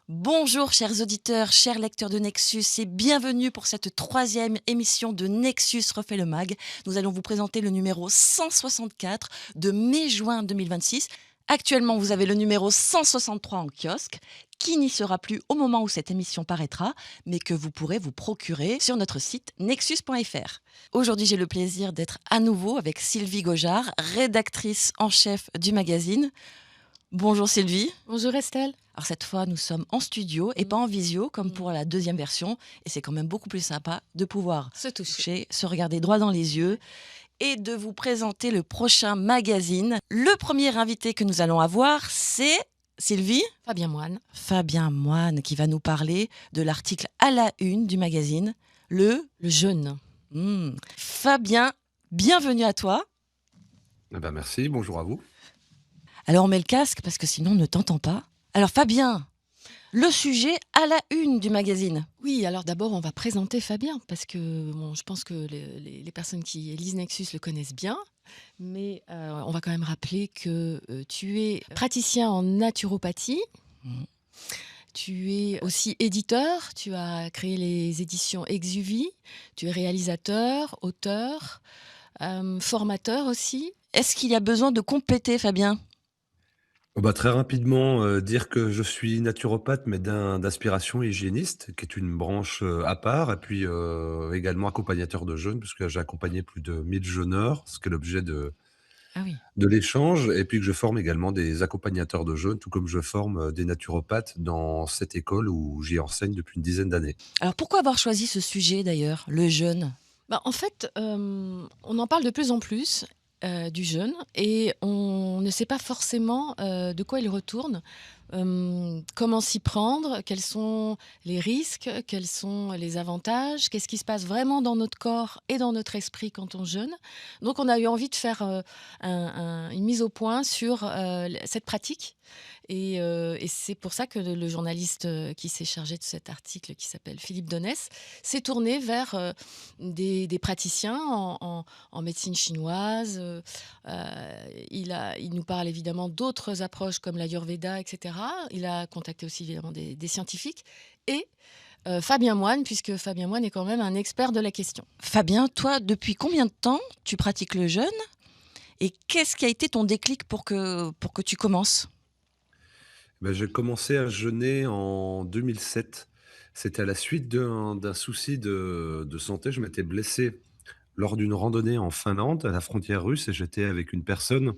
Bonjour chers auditeurs, chers lecteurs de Nexus et bienvenue pour cette troisième émission de Nexus refait le mag. Nous allons vous présenter le numéro 164 de mai-juin 2026. Actuellement, vous avez le numéro 163 en kiosque, qui n'y sera plus au moment où cette émission paraîtra, mais que vous pourrez vous procurer sur notre site nexus.fr. Aujourd'hui, j'ai le plaisir d'être à nouveau avec Sylvie Gaujard, rédactrice en chef du magazine. Bonjour Sylvie. Bonjour Estelle. Alors cette fois, nous sommes en studio et pas en visio comme pour Mm. la deuxième version. Et c'est quand même beaucoup plus sympa de pouvoir Se toucher. toucher, se regarder droit dans les yeux et de vous présenter le prochain magazine. Le premier invité que nous allons avoir, c'est Sylvie. Fabien Moine. Fabien Moine qui va nous parler de l'article à la une du magazine, le... Le jeûne. Fabien, bienvenue à toi. Eh ben merci, bonjour à vous. Alors on met le casque parce que sinon on ne t'entend pas. Alors Fabien, le sujet à la une du magazine. Oui, alors d'abord, on va présenter Fabien, parce que je pense que les personnes qui lisent Nexus le connaissent bien. Mais on va quand même rappeler que tu es praticien en naturopathie. Mm. Tu es aussi éditeur. Tu as créé les éditions Exuvie. Tu es réalisateur, auteur, formateur aussi. Est-ce qu'il y a besoin de compléter, Fabien ? Très rapidement, dire que je suis naturopathe, mais d'aspiration hygiéniste, qui est une branche, à part et puis, également accompagnateur de jeûne, puisque j'ai accompagné plus de 1000 jeûneurs, ce qui est l'objet Ah oui. de l'échange et puis que je forme également des accompagnateurs de jeûne, tout comme je forme, des naturopathes dans cette école où j'y enseigne depuis une dizaine d'années. Alors pourquoi avoir choisi ce sujet d'ailleurs, le jeûne ? En fait, on en parle de plus en plus du jeûne et on ne sait pas forcément de quoi il retourne, comment s'y prendre, quels sont les risques, quels sont les avantages, qu'est-ce qui se passe vraiment dans notre corps et dans notre esprit quand on jeûne. Donc on a eu envie de faire une mise au point sur cette pratique. Et c'est pour ça que le journaliste qui s'est chargé de cet article, qui s'appelle Philippe Donès, s'est tourné vers des praticiens en médecine chinoise. Il nous parle évidemment d'autres approches comme l'Ayurveda, etc. Il a contacté aussi évidemment des scientifiques. Et Fabien Moine, puisque Fabien Moine est quand même un expert de la question. Fabien, toi, depuis combien de temps tu pratiques le jeûne ? Et qu'est-ce qui a été ton déclic pour que tu commences ? J'ai commencé à jeûner en 2007. C'était à la suite d'un souci de santé. Je m'étais blessé lors d'une randonnée en Finlande, à la frontière russe, et j'étais avec une personne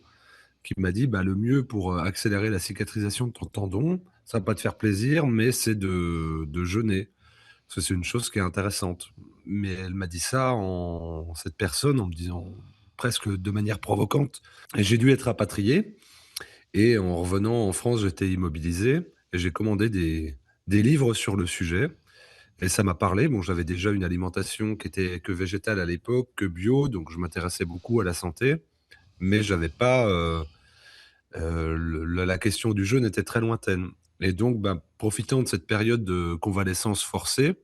qui m'a dit: «Le mieux pour, accélérer la cicatrisation de ton tendon, ça va pas te faire plaisir, mais c'est de jeûner, parce que c'est une chose qui est intéressante». Mais elle m'a dit ça cette personne, en me disant presque de manière provocante, et j'ai dû être rapatrié, et en revenant en France, j'étais immobilisé et j'ai commandé des livres sur le sujet et ça m'a parlé. Bon, j'avais déjà une alimentation qui était que végétale à l'époque, que bio, donc je m'intéressais beaucoup à la santé, mais j'avais pas, le la question du jeûne était très lointaine, et donc profitant de cette période de convalescence forcée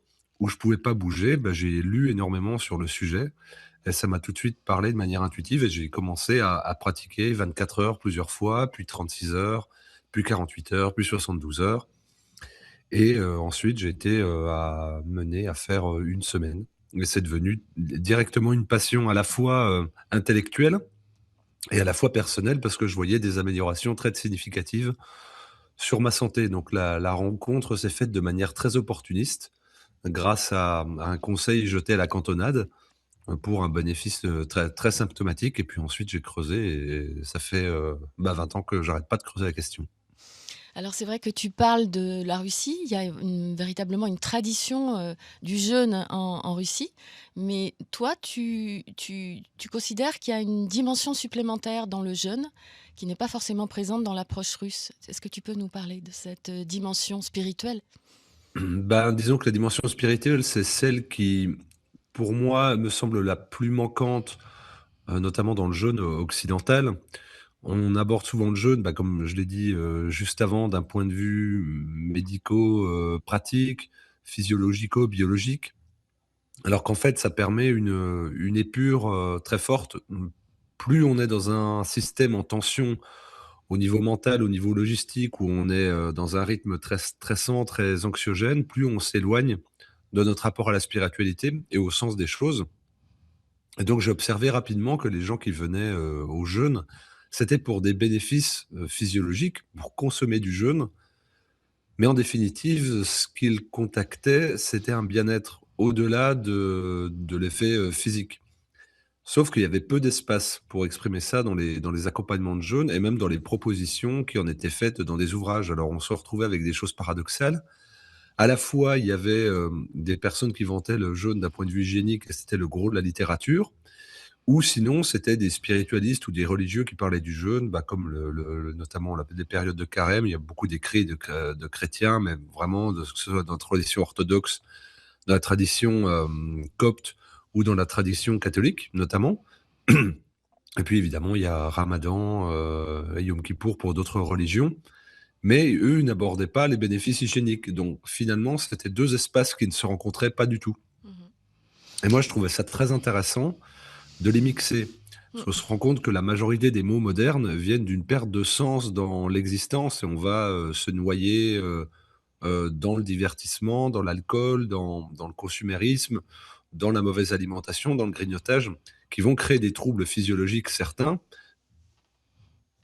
où je pouvais pas bouger, j'ai lu énormément sur le sujet et ça m'a tout de suite parlé de manière intuitive, et j'ai commencé à pratiquer 24 heures plusieurs fois, puis 36 heures, puis 48 heures, puis 72 heures, et ensuite j'ai été, amené à faire, 1 semaine, et c'est devenu directement une passion à la fois, intellectuelle et à la fois personnelle, parce que je voyais des améliorations très significatives sur ma santé. Donc la rencontre s'est faite de manière très opportuniste, grâce à un conseil jeté à la cantonade, pour un bénéfice, très très symptomatique, et puis ensuite j'ai creusé et ça fait, 20 ans que j'arrête pas de creuser la question. Alors c'est vrai que tu parles de la Russie, il y a véritablement une tradition du jeûne en Russie, mais toi tu considères qu'il y a une dimension supplémentaire dans le jeûne qui n'est pas forcément présente dans l'approche russe. Est-ce que tu peux nous parler de cette dimension spirituelle? Disons que la dimension spirituelle, c'est celle qui, pour moi, me semble la plus manquante, notamment dans le jeûne occidental. On aborde souvent le jeûne, comme je l'ai dit, juste avant, d'un point de vue médico, pratique, physiologico-biologique, alors qu'en fait, ça permet une épure, très forte. Plus on est dans un système en tension, au niveau mental, au niveau logistique, où on est dans un rythme très stressant, très anxiogène, plus on s'éloigne de notre rapport à la spiritualité et au sens des choses. Et donc j'ai observé rapidement que les gens qui venaient au jeûne, c'était pour des bénéfices physiologiques, pour consommer du jeûne, mais en définitive, ce qu'ils contactaient, c'était un bien-être au-delà de l'effet physique. Sauf qu'il y avait peu d'espace pour exprimer ça dans les accompagnements de jeûne et même dans les propositions qui en étaient faites dans des ouvrages. Alors on se retrouvait avec des choses paradoxales. À la fois, il y avait des personnes qui vantaient le jeûne d'un point de vue hygiénique et c'était le gros de la littérature. Ou sinon, c'était des spiritualistes ou des religieux qui parlaient du jeûne, bah, comme notamment les périodes de carême. Il y a beaucoup d'écrits de chrétiens, mais vraiment, que ce soit dans la tradition orthodoxe, dans la tradition copte ou dans la tradition catholique, notamment. Et puis évidemment, il y a Ramadan et Yom Kippour pour d'autres religions. Mais eux n'abordaient pas les bénéfices hygiéniques. Donc finalement, c'était deux espaces qui ne se rencontraient pas du tout. Mmh. Et moi, je trouvais ça très intéressant de les mixer. Parce qu'on Mmh. se rend compte que la majorité des mots modernes viennent d'une perte de sens dans l'existence et on va se noyer dans le divertissement, dans l'alcool, dans le consumérisme, dans la mauvaise alimentation, dans le grignotage, qui vont créer des troubles physiologiques certains,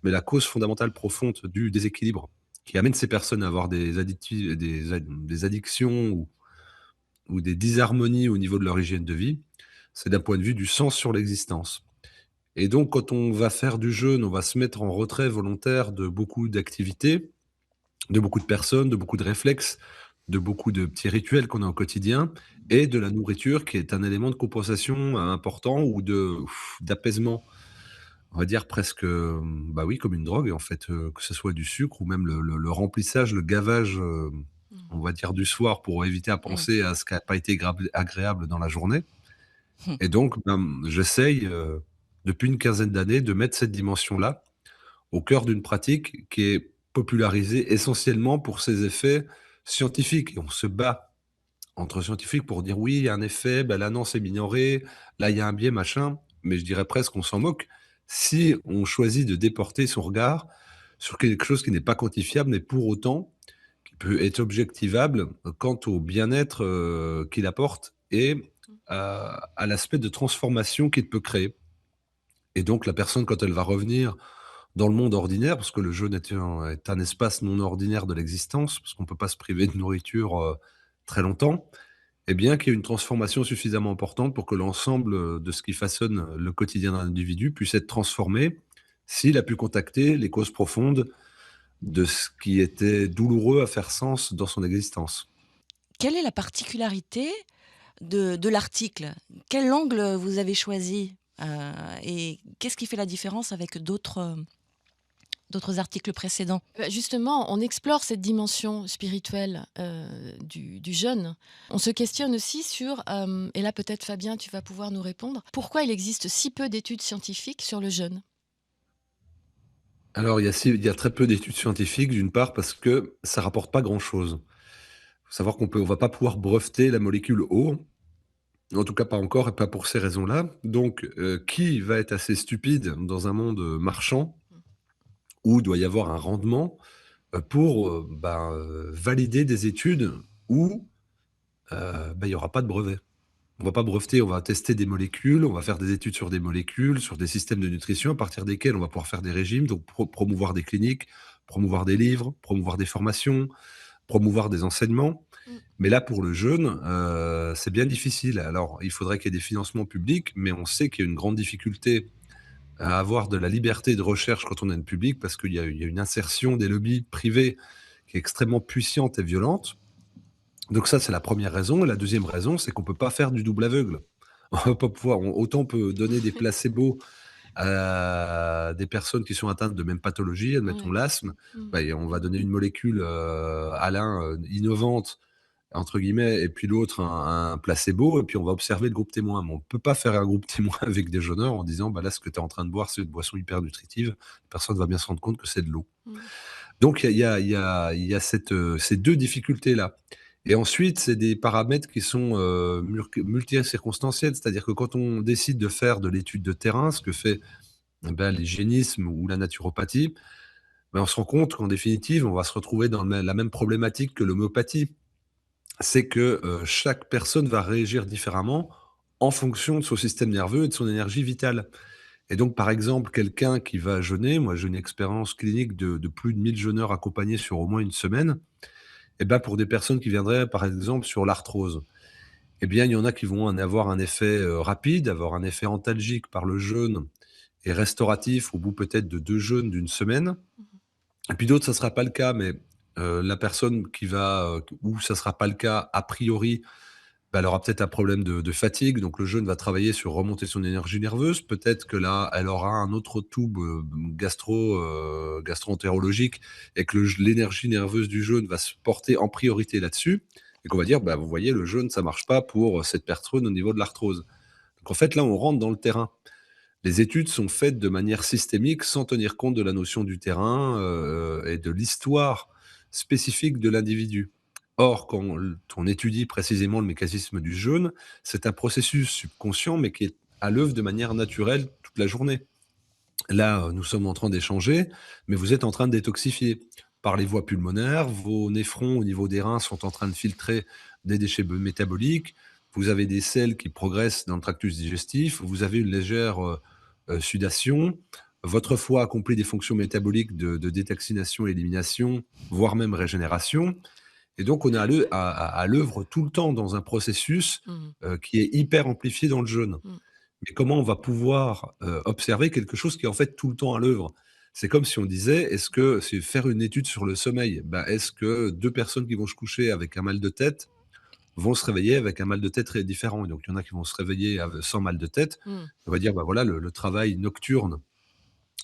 mais la cause fondamentale profonde du déséquilibre qui amène ces personnes à avoir des addictions ou des disharmonies au niveau de leur hygiène de vie, c'est d'un point de vue du sens sur l'existence. Et donc, quand on va faire du jeûne, on va se mettre en retrait volontaire de beaucoup d'activités, de beaucoup de personnes, de beaucoup de réflexes, de beaucoup de petits rituels qu'on a au quotidien et de la nourriture qui est un élément de compensation important ou d'apaisement. On va dire presque, bah oui, comme une drogue en fait, que ce soit du sucre ou même le remplissage, le gavage, Mmh. on va dire du soir pour éviter à Mmh. penser à ce qui a pas été agréable dans la journée. Mmh. Et donc, j'essaye, depuis une quinzaine d'années de mettre cette dimension-là au cœur d'une pratique qui est popularisée essentiellement pour ses effets scientifiques et on se bat entre scientifiques pour dire: «Oui, il y a un effet, bah, là non, c'est minoré, là il y a un biais, machin», mais je dirais presque qu'on s'en moque. Si on choisit de déporter son regard sur quelque chose qui n'est pas quantifiable, mais pour autant qui peut être objectivable quant au bien-être, qu'il apporte et à l'aspect de transformation qu'il peut créer. Et donc la personne quand elle va revenir dans le monde ordinaire, parce que le jeûne est un espace non ordinaire de l'existence, parce qu'on ne peut pas se priver de nourriture, très longtemps, et bien qu'il y ait une transformation suffisamment importante pour que l'ensemble, de ce qui façonne le quotidien d'un individu puisse être transformé, s'il a pu contacter les causes profondes de ce qui était douloureux à faire sens dans son existence. Quelle est la particularité de l'article? Quel angle vous avez choisi? Et qu'est-ce qui fait la différence avec d'autres articles précédents? Justement, on explore cette dimension spirituelle, du jeûne. On se questionne aussi sur, et là peut-être Fabien, tu vas pouvoir nous répondre, pourquoi il existe si peu d'études scientifiques sur le jeûne? Alors il y a très peu d'études scientifiques, d'une part parce que ça rapporte pas grand-chose. Faut savoir on va pas pouvoir breveter la molécule eau, en tout cas pas encore et pas pour ces raisons-là. Donc, qui va être assez stupide dans un monde, marchand où il doit y avoir un rendement, pour, valider des études où, il y aura pas de brevet? On va pas breveter, on va tester des molécules, on va faire des études sur des molécules, sur des systèmes de nutrition à partir desquels on va pouvoir faire des régimes, donc promouvoir des cliniques, promouvoir des livres, promouvoir des formations, promouvoir des enseignements. Mmh. Mais là, pour le jeune, c'est bien difficile. Alors, il faudrait qu'il y ait des financements publics, mais on sait qu'il y a une grande difficulté à avoir de la liberté de recherche quand on est le public, parce qu'il y a une insertion des lobbies privés qui est extrêmement puissante et violente. Donc ça, c'est la première raison. Et la deuxième raison, c'est qu'on peut pas faire du double aveugle. On va pas pouvoir autant on peut donner des placebos à des personnes qui sont atteintes de même pathologie, admettons Ouais. l'asthme, Mmh. et on va donner une molécule, à l'un, «innovante» entre guillemets et puis l'autre un placebo et puis on va observer le groupe témoin. Mais on peut pas faire un groupe témoin avec des jeûneurs en disant: «Bah, là, ce que tu es en train de boire, c'est une boisson hyper nutritive». Personne va bien se rendre compte que c'est de l'eau. Mmh. Donc il y a ces 2 difficultés-là et ensuite, c'est des paramètres qui sont, multi-circonstanciels. C'est-à-dire que quand on décide de faire de l'étude de terrain, ce que fait, l'hygiénisme ou la naturopathie, Mais on se rend compte qu'en définitive, on va se retrouver dans la même problématique que l'homéopathie. C'est que chaque personne va réagir différemment en fonction de son système nerveux et de son énergie vitale. Et donc, par exemple, quelqu'un qui va jeûner, moi j'ai une expérience clinique de plus de 1000 jeûneurs accompagnés sur au moins une semaine, et ben pour des personnes qui viendraient, par exemple, sur l'arthrose, eh bien, il y en a qui vont en avoir un effet rapide, avoir un effet antalgique par le jeûne et restauratif au bout peut-être de 2 jeûnes d'une semaine. Mmh. Et puis d'autres, ça sera pas le cas, mais la personne qui va, où ça sera pas le cas a priori, bah, elle aura peut-être un problème de fatigue, donc le jeûne va travailler sur remonter son énergie nerveuse. Peut-être que là, elle aura un autre trouble, gastro-entérologique et que l'énergie nerveuse du jeûne va se porter en priorité là-dessus et qu'on va dire: «Bah, vous voyez, le jeûne, ça marche pas pour cette personne au niveau de l'arthrose». Donc en fait, là, on rentre dans le terrain. Les études sont faites de manière systémique sans tenir compte de la notion du terrain, et de l'histoire spécifique de l'individu. Or, quand on étudie précisément le mécanisme du jeûne, c'est un processus subconscient, mais qui est à l'œuvre de manière naturelle toute la journée. Là, nous sommes en train d'échanger, mais vous êtes en train de détoxifier par les voies pulmonaires. Vos néphrons au niveau des reins sont en train de filtrer des déchets métaboliques. Vous avez des selles qui progressent dans le tractus digestif. Vous avez une légère sudation. Votre foie accomplit des fonctions métaboliques de détoxination, élimination, voire même régénération. Et donc, on est à l'œuvre tout le temps dans un processus Mmh. qui est hyper amplifié dans le jeûne. Mmh. Mais comment on va pouvoir, observer quelque chose qui est en fait tout le temps à l'œuvre? C'est comme si on disait: «Est-ce que c'est faire une étude sur le sommeil?» Bah, est-ce que 2 personnes qui vont se coucher avec un mal de tête vont se réveiller avec un mal de tête très différent? Et donc il y en a qui vont se réveiller sans mal de tête. Mmh. On va dire: «Bah, voilà, le travail nocturne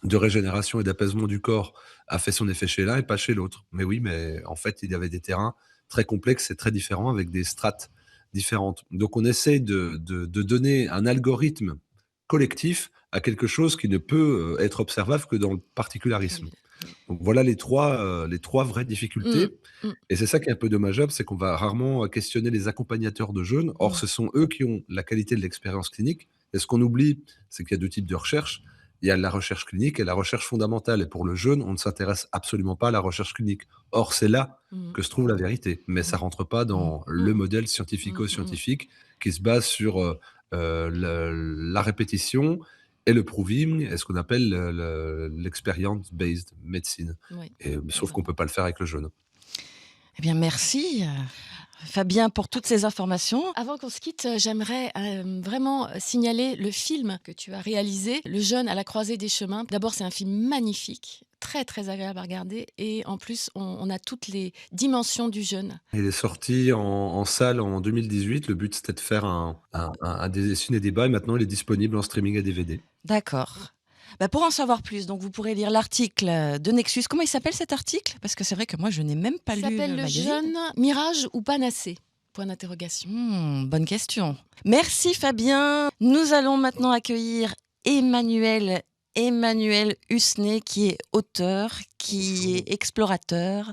de régénération et d'apaisement du corps a fait son effet chez l'un et pas chez l'autre». Mais oui, mais en fait, il y avait des terrains très complexes et très différents avec des strates différentes. Donc on essaie de donner un algorithme collectif à quelque chose qui ne peut, être observable que dans le particularisme. Évidemment. Mmh. Donc voilà les 3 vraies Mmh. difficultés Mmh. et c'est ça qui est un peu dommageable, c'est qu'on va rarement, questionner les accompagnateurs de jeunes. Or, Mmh. ce sont eux qui ont la qualité de l'expérience clinique et ce qu'on oublie, c'est qu'il y a 2 types de recherche. Il y a la recherche clinique et la recherche fondamentale et pour le jeune, on ne s'intéresse absolument pas à la recherche clinique. Or, c'est là Mmh. que se trouve la vérité, mais ça Mmh. rentre pas Mmh. dans le Mmh. modèle Mmh. Mmh. scientifico-scientifique qui se base sur, la répétition et le proving et ce qu'on appelle l'experience based medicine Oui, et c'est sauf ça. qu'on peut pas le faire avec le jeune. Eh bien, merci, Fabien, pour toutes ces informations. Avant qu'on se quitte, j'aimerais, vraiment, signaler le film que tu as réalisé, Le jeune à la croisée des chemins. D'abord, c'est un film magnifique, très, très agréable à regarder et en plus, on a toutes les dimensions du jeûne. Il est sorti en salle en 2018. Le but, c'était de faire un des ciné-débat et maintenant il est disponible en streaming et DVD. D'accord. Bah, pour en savoir plus, donc vous pourrez lire l'article, de Nexus. Comment il s'appelle cet article? Parce que c'est vrai que moi, je n'ai même pas Il lu s'appelle le Le magazine. jeune mirage ou panacée? Point d'interrogation. Bonne question. Merci Fabien. Nous allons maintenant accueillir Emmanuel Husnet, qui est auteur, qui Bonjour. est explorateur,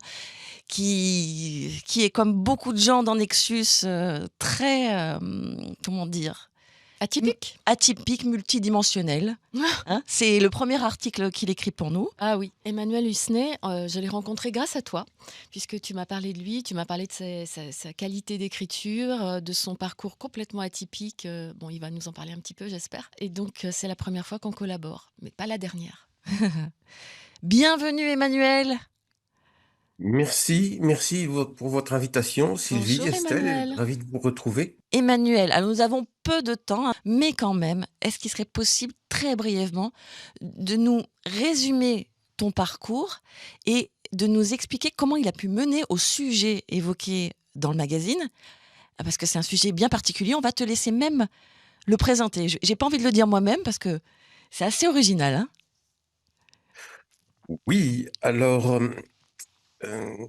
qui est comme beaucoup de gens dans Nexus, très, comment dire? Atypique? Atypique, multidimensionnel, hein. C'est le premier article qu'il écrit pour nous. Ah oui, Emmanuel Husnet, je l'ai rencontré grâce à toi, puisque tu m'as parlé de lui, tu m'as parlé de sa qualité d'écriture, de son parcours complètement atypique. Bon, il va nous en parler un petit peu, j'espère. Et donc, c'est la première fois qu'on collabore, mais pas la dernière. Bienvenue Emmanuel. Merci pour votre invitation, Sylvie, Bonjour Estelle, Emmanuel. ravi de vous retrouver. Emmanuel, alors nous avons peu de temps, hein, mais quand même, est-ce qu'il serait possible, très brièvement, de nous résumer ton parcours et de nous expliquer comment il a pu mener au sujet évoqué dans le magazine? Ah, parce que c'est un sujet bien particulier, on va te laisser même le présenter. J'ai pas envie de le dire moi-même parce que c'est assez original, hein? Oui, alors,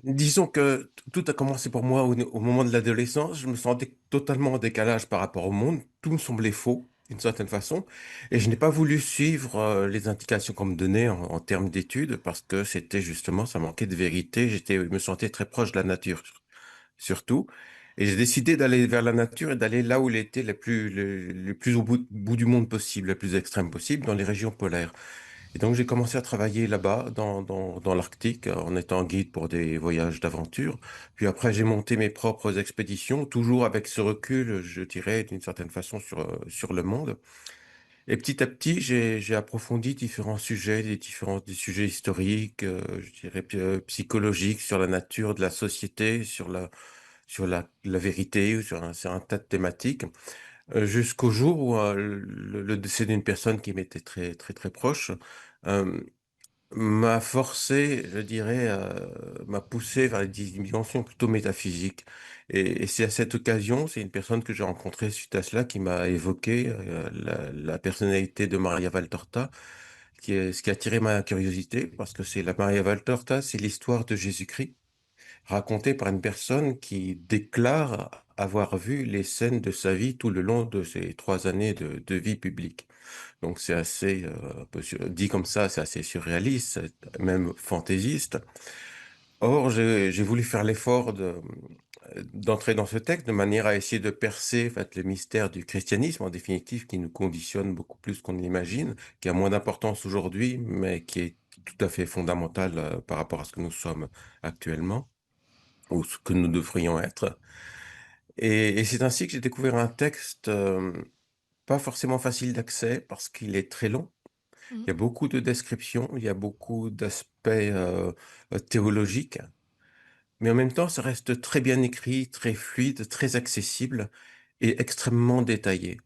disons que tout a commencé pour moi au moment de l'adolescence. Je me sentais totalement en décalage par rapport au monde. Tout me semblait faux, d'une certaine façon, et je n'ai pas voulu suivre, les indications qu'on me donnait en termes d'études parce que c'était justement ça manquait de vérité. Je me sentais très proche de la nature, surtout, et j'ai décidé d'aller vers la nature et d'aller là où il était le plus au bout du monde possible, le plus extrême possible, dans les régions polaires. Et donc j'ai commencé à travailler là-bas, dans l'Arctique, en étant guide pour des voyages d'aventure. Puis après, j'ai monté mes propres expéditions, toujours avec ce recul, je dirais, d'une certaine façon, sur le monde. Et petit à petit, j'ai approfondi différents sujets, des sujets historiques, je dirais psychologiques, sur la nature de la société, sur la vérité, sur un tas de thématiques, jusqu'au jour où le décès d'une personne qui m'était très, très, très proche euh, m'a forcé, je dirais, m'a poussé vers des dimensions plutôt métaphysiques. Et c'est à cette occasion, c'est une personne que j'ai rencontrée suite à cela qui m'a évoqué la personnalité de Maria Valtorta, ce qui a attiré ma curiosité, parce que c'est la Maria Valtorta, c'est l'histoire de Jésus-Christ, racontée par une personne qui déclare avoir vu les scènes de sa vie tout le long de ses 3 années de vie publique. Donc c'est assez, dit comme ça, c'est assez surréaliste, même fantaisiste. Or, j'ai voulu faire l'effort d'entrer dans ce texte de manière à essayer de percer, en fait, le mystère du christianisme, en définitive, qui nous conditionne beaucoup plus qu'on ne l'imagine, qui a moins d'importance aujourd'hui, mais qui est tout à fait fondamental par rapport à ce que nous sommes actuellement, ou ce que nous devrions être. Et c'est ainsi que j'ai découvert un texte pas forcément facile d'accès, parce qu'il est très long. Mmh. Il y a beaucoup de descriptions, il y a beaucoup d'aspects théologiques, mais en même temps, ça reste très bien écrit, très fluide, très accessible et extrêmement détaillé.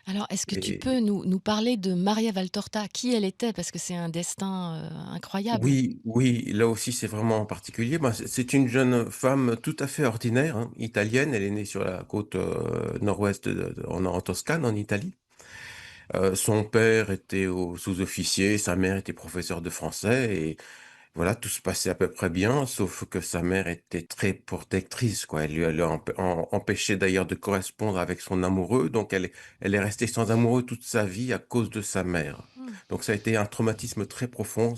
Alors, est-ce que tu Et peux nous parler de Maria Valtorta? Qui elle était? Parce que c'est un destin, incroyable. oui, oui, là aussi, c'est vraiment particulier. Ben, c'est une jeune femme tout à fait ordinaire, hein, italienne. Elle est née sur la côte nord-ouest, en Toscane, en Italie. Son père était sous-officier, sa mère était professeure de français, et voilà, tout se passait à peu près bien, sauf que sa mère était très protectrice, quoi. Elle lui a empêché d'ailleurs de correspondre avec son amoureux, donc elle est restée sans amoureux toute sa vie à cause de sa mère. Mmh. Donc ça a été un traumatisme très profond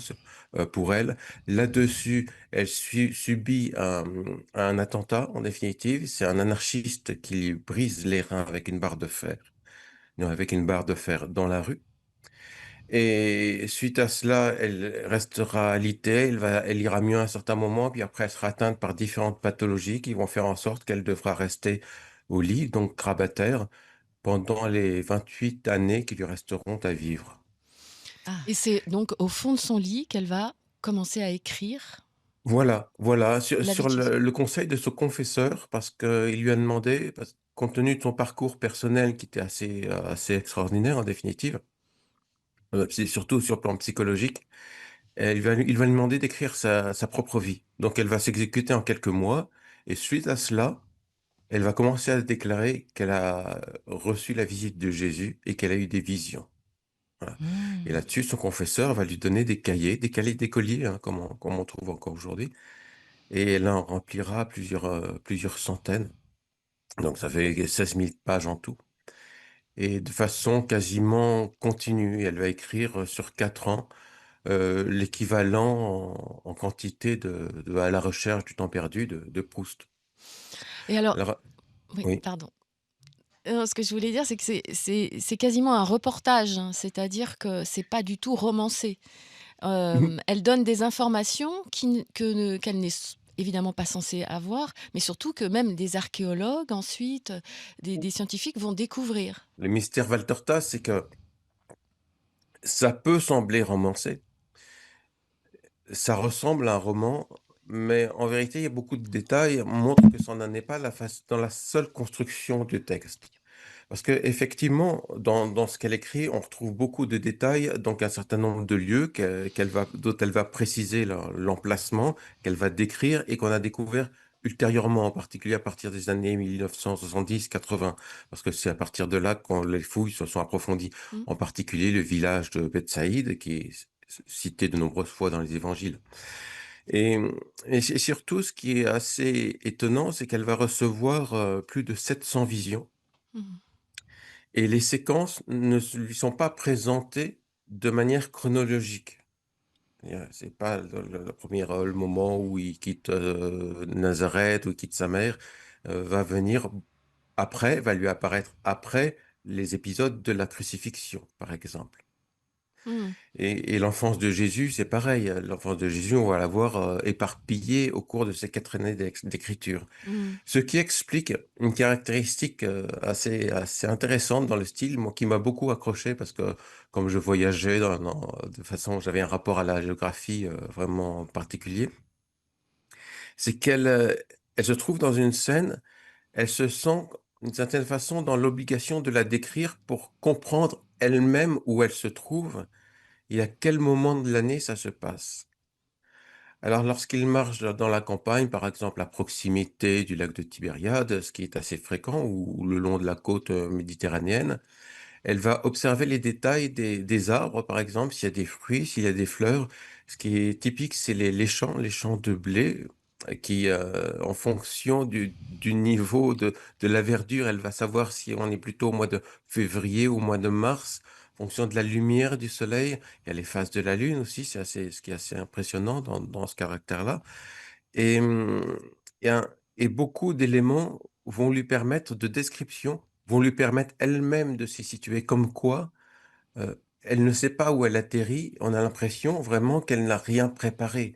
pour elle. Là-dessus, elle subit un attentat, en définitive. C'est un anarchiste qui lui brise les reins avec une barre de fer, non, avec une barre de fer dans la rue. Et suite à cela, elle restera alitée, elle ira mieux à un certain moment, puis après elle sera atteinte par différentes pathologies qui vont faire en sorte qu'elle devra rester au lit, donc grabataire, pendant les 28 années qui lui resteront à vivre. Ah, Et c'est donc au fond de son lit qu'elle va commencer à écrire Voilà, voilà, sur, la vie sur de Jésus. le conseil de ce confesseur, parce qu'il lui a demandé, compte tenu de son parcours personnel qui était assez extraordinaire en définitive, c'est surtout sur le plan psychologique. Il va lui demander d'écrire sa propre vie. Donc, elle va s'exécuter en quelques mois. Et suite à cela, elle va commencer à déclarer qu'elle a reçu la visite de Jésus et qu'elle a eu des visions. Voilà. Et mmh. là-dessus, son confesseur va lui donner des cahiers d'écolier, hein, comme on trouve encore aujourd'hui. Et elle en remplira plusieurs centaines. Donc, ça fait 16 000 pages en tout. Et de façon quasiment continue, elle va écrire sur 4 ans l'équivalent en quantité À la recherche du temps perdu de Proust. Et alors Alors, oui, oui. pardon. Non, ce que je voulais dire, c'est que c'est quasiment un reportage, hein, c'est-à-dire que c'est pas du tout romancé. Mhm. Elle donne des informations qui n que ne qu'elle n'est évidemment pas censée avoir, mais surtout que même des archéologues ensuite, des scientifiques vont découvrir. Le mystère Valtorta, c'est que ça peut sembler romancé, ça ressemble à un roman, mais en vérité, il y a beaucoup de détails montrent que ça n'en est pas dans la seule construction du texte. Parce que effectivement, dans ce qu'elle écrit, on retrouve beaucoup de détails, donc un certain nombre de lieux dont elle va préciser l'emplacement, qu'elle va décrire et qu'on a découvert ultérieurement, en particulier à partir des années 1970-80, parce que c'est à partir de là que les fouilles se sont approfondies, Mmh. en particulier le village de Bethsaïde, qui est cité de nombreuses fois dans les évangiles. Et, et surtout, ce qui est assez étonnant, c'est qu'elle va recevoir plus de 700 visions Mmh. et les séquences ne lui sont pas présentées de manière chronologique. C'est pas le premier le moment où il quitte Nazareth, où il quitte sa mère, va venir après, va lui apparaître après les épisodes de la crucifixion, par exemple. Mmh. Et l'enfance de Jésus, c'est pareil. L'enfance de Jésus, on va la voir éparpillée au cours de ces 4 années d'écriture. Mmh. Ce qui explique une caractéristique assez intéressante dans le style, moi qui m'a beaucoup accroché parce que comme je voyageais de façon, j'avais un rapport à la géographie vraiment particulier, c'est elle se trouve dans une scène, elle se sent d'une certaine façon dans l'obligation de la décrire pour comprendre elle-même où elle se trouve et à quel moment de l'année ça se passe. Alors, lorsqu'il marche dans la campagne, par exemple à proximité du lac de Tibériade, ce qui est assez fréquent, ou le long de la côte méditerranéenne, elle va observer les détails des arbres, par exemple, s'il y a des fruits, s'il y a des fleurs. Ce qui est typique, c'est les champs de blé, qui, en fonction du niveau de la verdure, elle va savoir si on est plutôt au mois de février ou au mois de mars, en fonction de la lumière du soleil. Il y a les phases de la lune aussi, ce qui est assez impressionnant dans ce caractère-là. Et, et, un- et beaucoup d'éléments vont lui permettre de description, vont lui permettre elle-même de s'y situer, comme quoi elle ne sait pas où elle atterrit. On a l'impression vraiment qu'elle n'a rien préparé,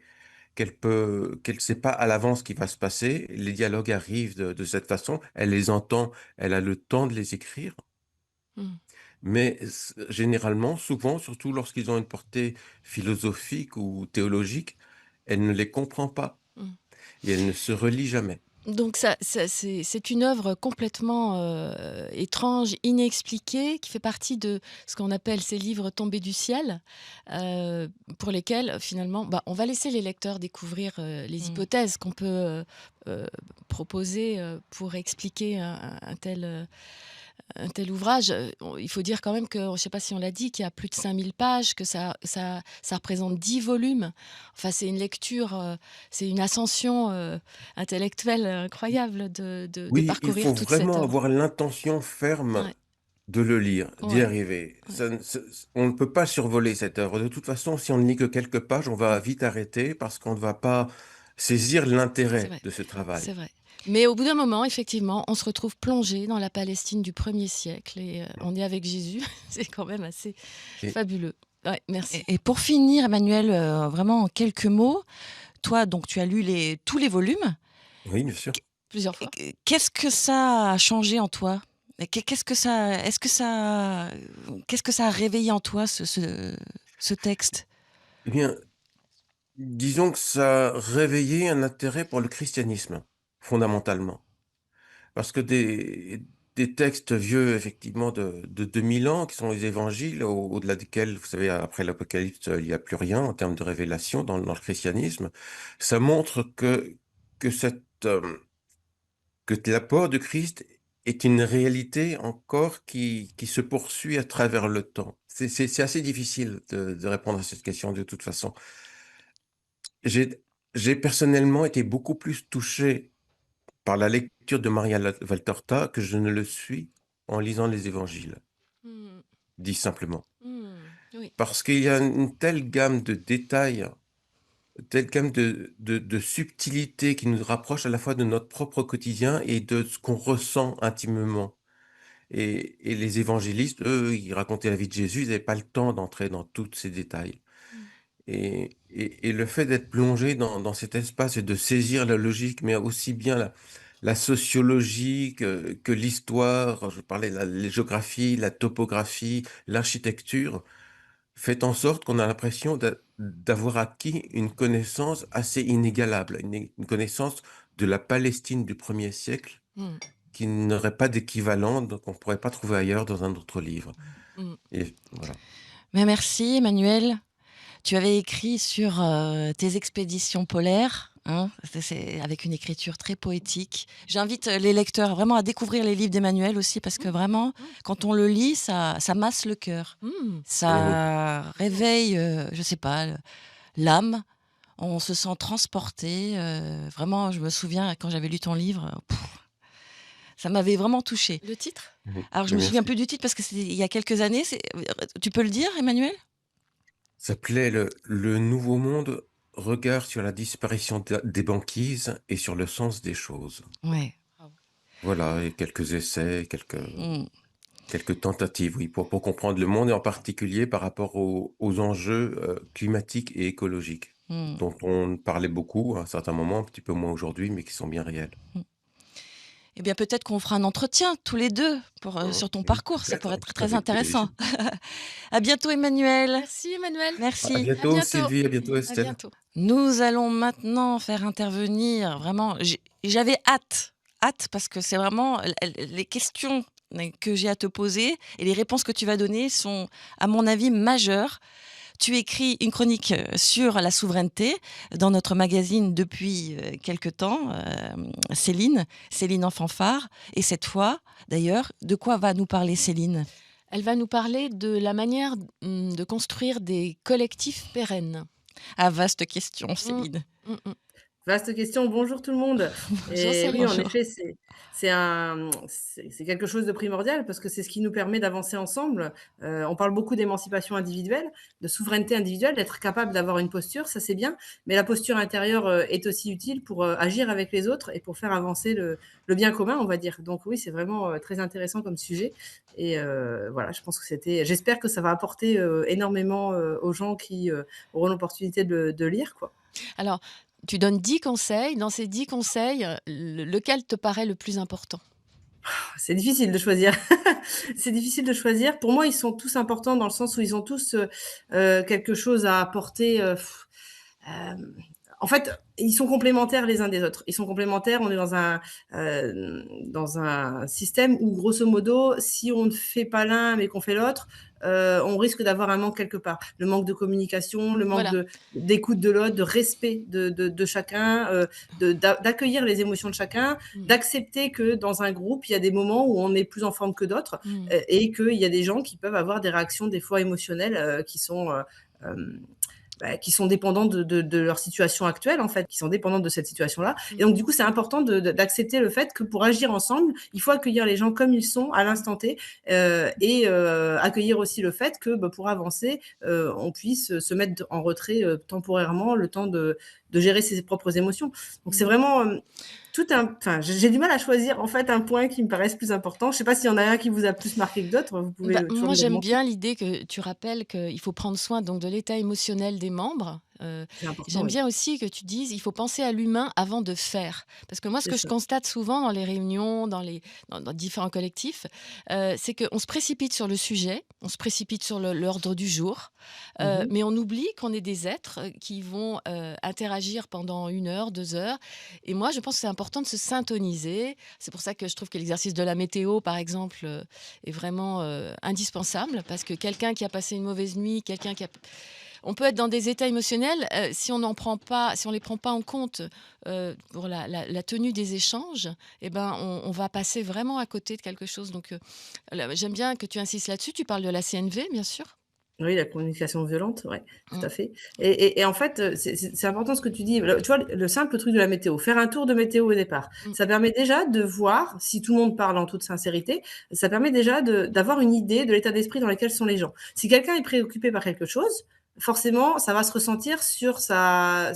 qu'elle ne sait pas à l'avance ce qui va se passer. Les dialogues arrivent de cette façon, elle les entend, elle a le temps de les écrire. Mmh. Mais généralement, souvent, surtout lorsqu'ils ont une portée philosophique ou théologique, elle ne les comprend pas Mmh. et elle ne se relie jamais. Donc c'est une œuvre complètement, étrange, inexpliquée, qui fait partie de ce qu'on appelle ces livres tombés du ciel, pour lesquels finalement, bah, on va laisser les lecteurs découvrir, les Mmh. hypothèses qu'on peut, heu, proposer, pour expliquer un tel ouvrage. Il faut dire quand même que, je ne sais pas si on l'a dit, qu'il y a plus de 5000 pages, que ça représente 10 volumes. Enfin, c'est une lecture, c'est une ascension intellectuelle incroyable de Oui, il parcourir faut toute cette vraiment œuvre. avoir l'intention ferme Ouais, de le lire, d'y ouais, arriver. ouais. On ne peut pas survoler cette œuvre. De toute façon, si on ne lit que quelques pages, on va vite arrêter parce qu'on ne va pas saisir C'est l'intérêt vrai, de ce travail. c'est vrai. Mais au bout d'un moment, effectivement, on se retrouve plongé dans la Palestine du 1er siècle et on est avec Jésus. C'est quand même assez Et fabuleux. Ouais, merci. Et pour finir, Emmanuel, vraiment en quelques mots, toi, donc tu as lu tous les volumes. oui, bien sûr. Plusieurs fois. Qu'est-ce que ça a changé en toi? Et qu'est-ce que ça qu'est-ce que ça a réveillé en toi ce texte? Eh bien, disons que ça a réveillé un intérêt pour le christianisme, fondamentalement. Parce que des textes vieux, effectivement, de 2000 ans, qui sont les évangiles, au-delà desquels, vous savez, après l'Apocalypse, il n'y a plus rien en termes de révélation dans le christianisme, ça montre que, cette, que l'apport de Christ est une réalité encore qui se poursuit à travers le temps. C'est assez difficile de répondre à cette question de toute façon. J'ai, j'ai personnellement été beaucoup plus touché par la lecture de Maria Valtorta que je ne le suis en lisant les évangiles, Mmh. dit simplement. Mmh. Oui. Parce qu'il y a une telle gamme de détails, telle gamme de subtilités qui nous rapprochent à la fois de notre propre quotidien et de ce qu'on ressent intimement. Et les évangélistes, eux, ils racontaient la vie de Jésus, ils n'avaient pas le temps d'entrer dans tous ces détails. Mmh. Et le fait d'être plongé dans cet espace et de saisir la logique, mais aussi bien la sociologie que l'histoire, je parlais de la géographie, la topographie, l'architecture, fait en sorte qu'on a l'impression d'avoir acquis une connaissance assez inégalable, une connaissance de la Palestine du 1er siècle Mmh. qui n'aurait pas d'équivalent, donc on ne pourrait pas trouver ailleurs dans un autre livre. Mmh. Et voilà. Mais merci Emmanuel. Tu avais écrit sur, tes expéditions polaires, hein, c'est avec une écriture très poétique. J'invite, les lecteurs vraiment à découvrir les livres d'Emmanuel aussi parce que vraiment, Mmh. quand on le lit, ça masse le cœur. Mmh. Mhm. Ça réveille, je sais pas, l'âme. On se sent transporté, vraiment, je me souviens quand j'avais lu ton livre, ça m'avait vraiment touchée. Le titre? Mhm. Alors je me souviens Merci. plus du titre parce que c'était il y a quelques années, tu peux le dire Emmanuel? S'appelait le Nouveau Monde, regard sur la disparition des banquises et sur le sens des choses. Ouais. Bravo. Voilà, et quelques essais, quelques... Mmh. quelques tentatives, oui, pour comprendre le monde et en particulier par rapport aux enjeux climatiques et écologiques, Mmh. dont on parlait beaucoup à un certain moment, un petit peu moins aujourd'hui, mais qui sont bien réels. Mmh. Eh bien, peut-être qu'on fera un entretien tous les 2 pour, sur ton parcours, ça pourrait être très Avec intéressant. plaisir. À bientôt Emmanuel. Merci Emmanuel. À Merci. À bientôt bientôt. Sylvie, à bientôt À Estelle. bientôt. Nous allons maintenant faire intervenir vraiment j'avais hâte parce que c'est vraiment les questions que j'ai à te poser et les réponses que tu vas donner sont, à mon avis, majeures. Tu écris une chronique, sur la souveraineté dans notre magazine depuis, quelque temps, Céline en fanfare et cette fois, d'ailleurs, de quoi va nous parler Céline? Elle va nous parler de la manière, de construire des collectifs pérennes. Ah, vaste question Mmh. Céline. Mmh mh. Vaste question. Bonjour tout le monde. Bonjour Et oui, Céline. en Bonjour. effet, c'est quelque chose de primordial parce que c'est ce qui nous permet d'avancer ensemble. On parle beaucoup d'émancipation individuelle, de souveraineté individuelle, d'être capable d'avoir une posture, ça c'est bien, mais la posture intérieure, est aussi utile pour, agir avec les autres et pour faire avancer le bien commun, on va dire. Donc oui, c'est vraiment, très intéressant comme sujet et voilà, j'espère que ça va apporter, énormément, aux gens qui, auront l'opportunité de lire, quoi. Alors, tu donnes 10 conseils. Dans ces 10 conseils, lequel te paraît le plus important? C'est difficile de choisir. C'est difficile de choisir. Pour moi, ils sont tous importants dans le sens où ils ont tous, quelque chose à apporter, hem, en fait, ils sont complémentaires les uns des autres. Ils sont complémentaires, on est dans un système où grosso modo, si on ne fait pas l'un mais qu'on fait l'autre, on risque d'avoir un manque quelque part. Le manque de communication, le manque Voilà. d'écoute de l'autre, de respect de chacun, d'accueillir les émotions de chacun, Mmh. d'accepter que dans un groupe, il y a des moments où on est plus en forme que d'autres, Mmh. et qu'il y a des gens qui peuvent avoir des réactions des fois émotionnelles, hem, qui sont dépendantes de leur situation actuelle, en fait, qui sont dépendantes de cette situation-là. Mmh. Et donc, du coup, c'est important d'accepter le fait que pour agir ensemble, il faut accueillir les gens comme ils sont à l'instant T, et accueillir aussi le fait que pour avancer, on puisse se mettre en retrait temporairement, le temps de gérer ses propres émotions. Donc, c'est Mmh. vraiment enfin, j'ai du mal à choisir en fait un point qui me paraisse plus important. Je ne sais pas s'il y en a un qui vous a plus marqué que d'autres, vous pouvez toujours Moi, me le j'aime demander. bien l'idée que tu rappelles qu'il faut prendre soin donc de l'état émotionnel des membres. C'est important, J'aime oui, bien aussi que tu dises: «Il faut penser à l'humain avant de faire». Parce que moi, ce c'est que je ça. constate souvent dans les réunions, dans différents collectifs, c'est qu'on se précipite sur le sujet, on se précipite sur l'ordre du jour, Mmh. mais on oublie qu'on est des êtres, qui vont, interagir pendant 1 heure, 2 heures et moi, je pense que c'est important de se syntoniser. C'est pour ça que je trouve que l'exercice de la météo, par exemple, est vraiment, indispensable parce que quelqu'un qui a passé une mauvaise nuit, quelqu'un qui a on peut être dans des états émotionnels, si on les prend pas en compte, pour la tenue des échanges et ben, on va passer vraiment à côté de quelque chose donc j'aime bien que tu insistes là-dessus. Tu parles de la CNV, bien sûr. Oui, la communication violente, ouais, tout Mmh. à fait et en fait, c'est important ce que tu dis. Tu vois, le simple truc de la météo, faire un tour de météo au départ, Mmh. ça permet déjà de voir, si tout le monde parle en toute sincérité, ça permet déjà d'avoir une idée de l'état d'esprit dans lequel sont les gens. Si quelqu'un est préoccupé par quelque chose, forcément, ça va se ressentir sur sa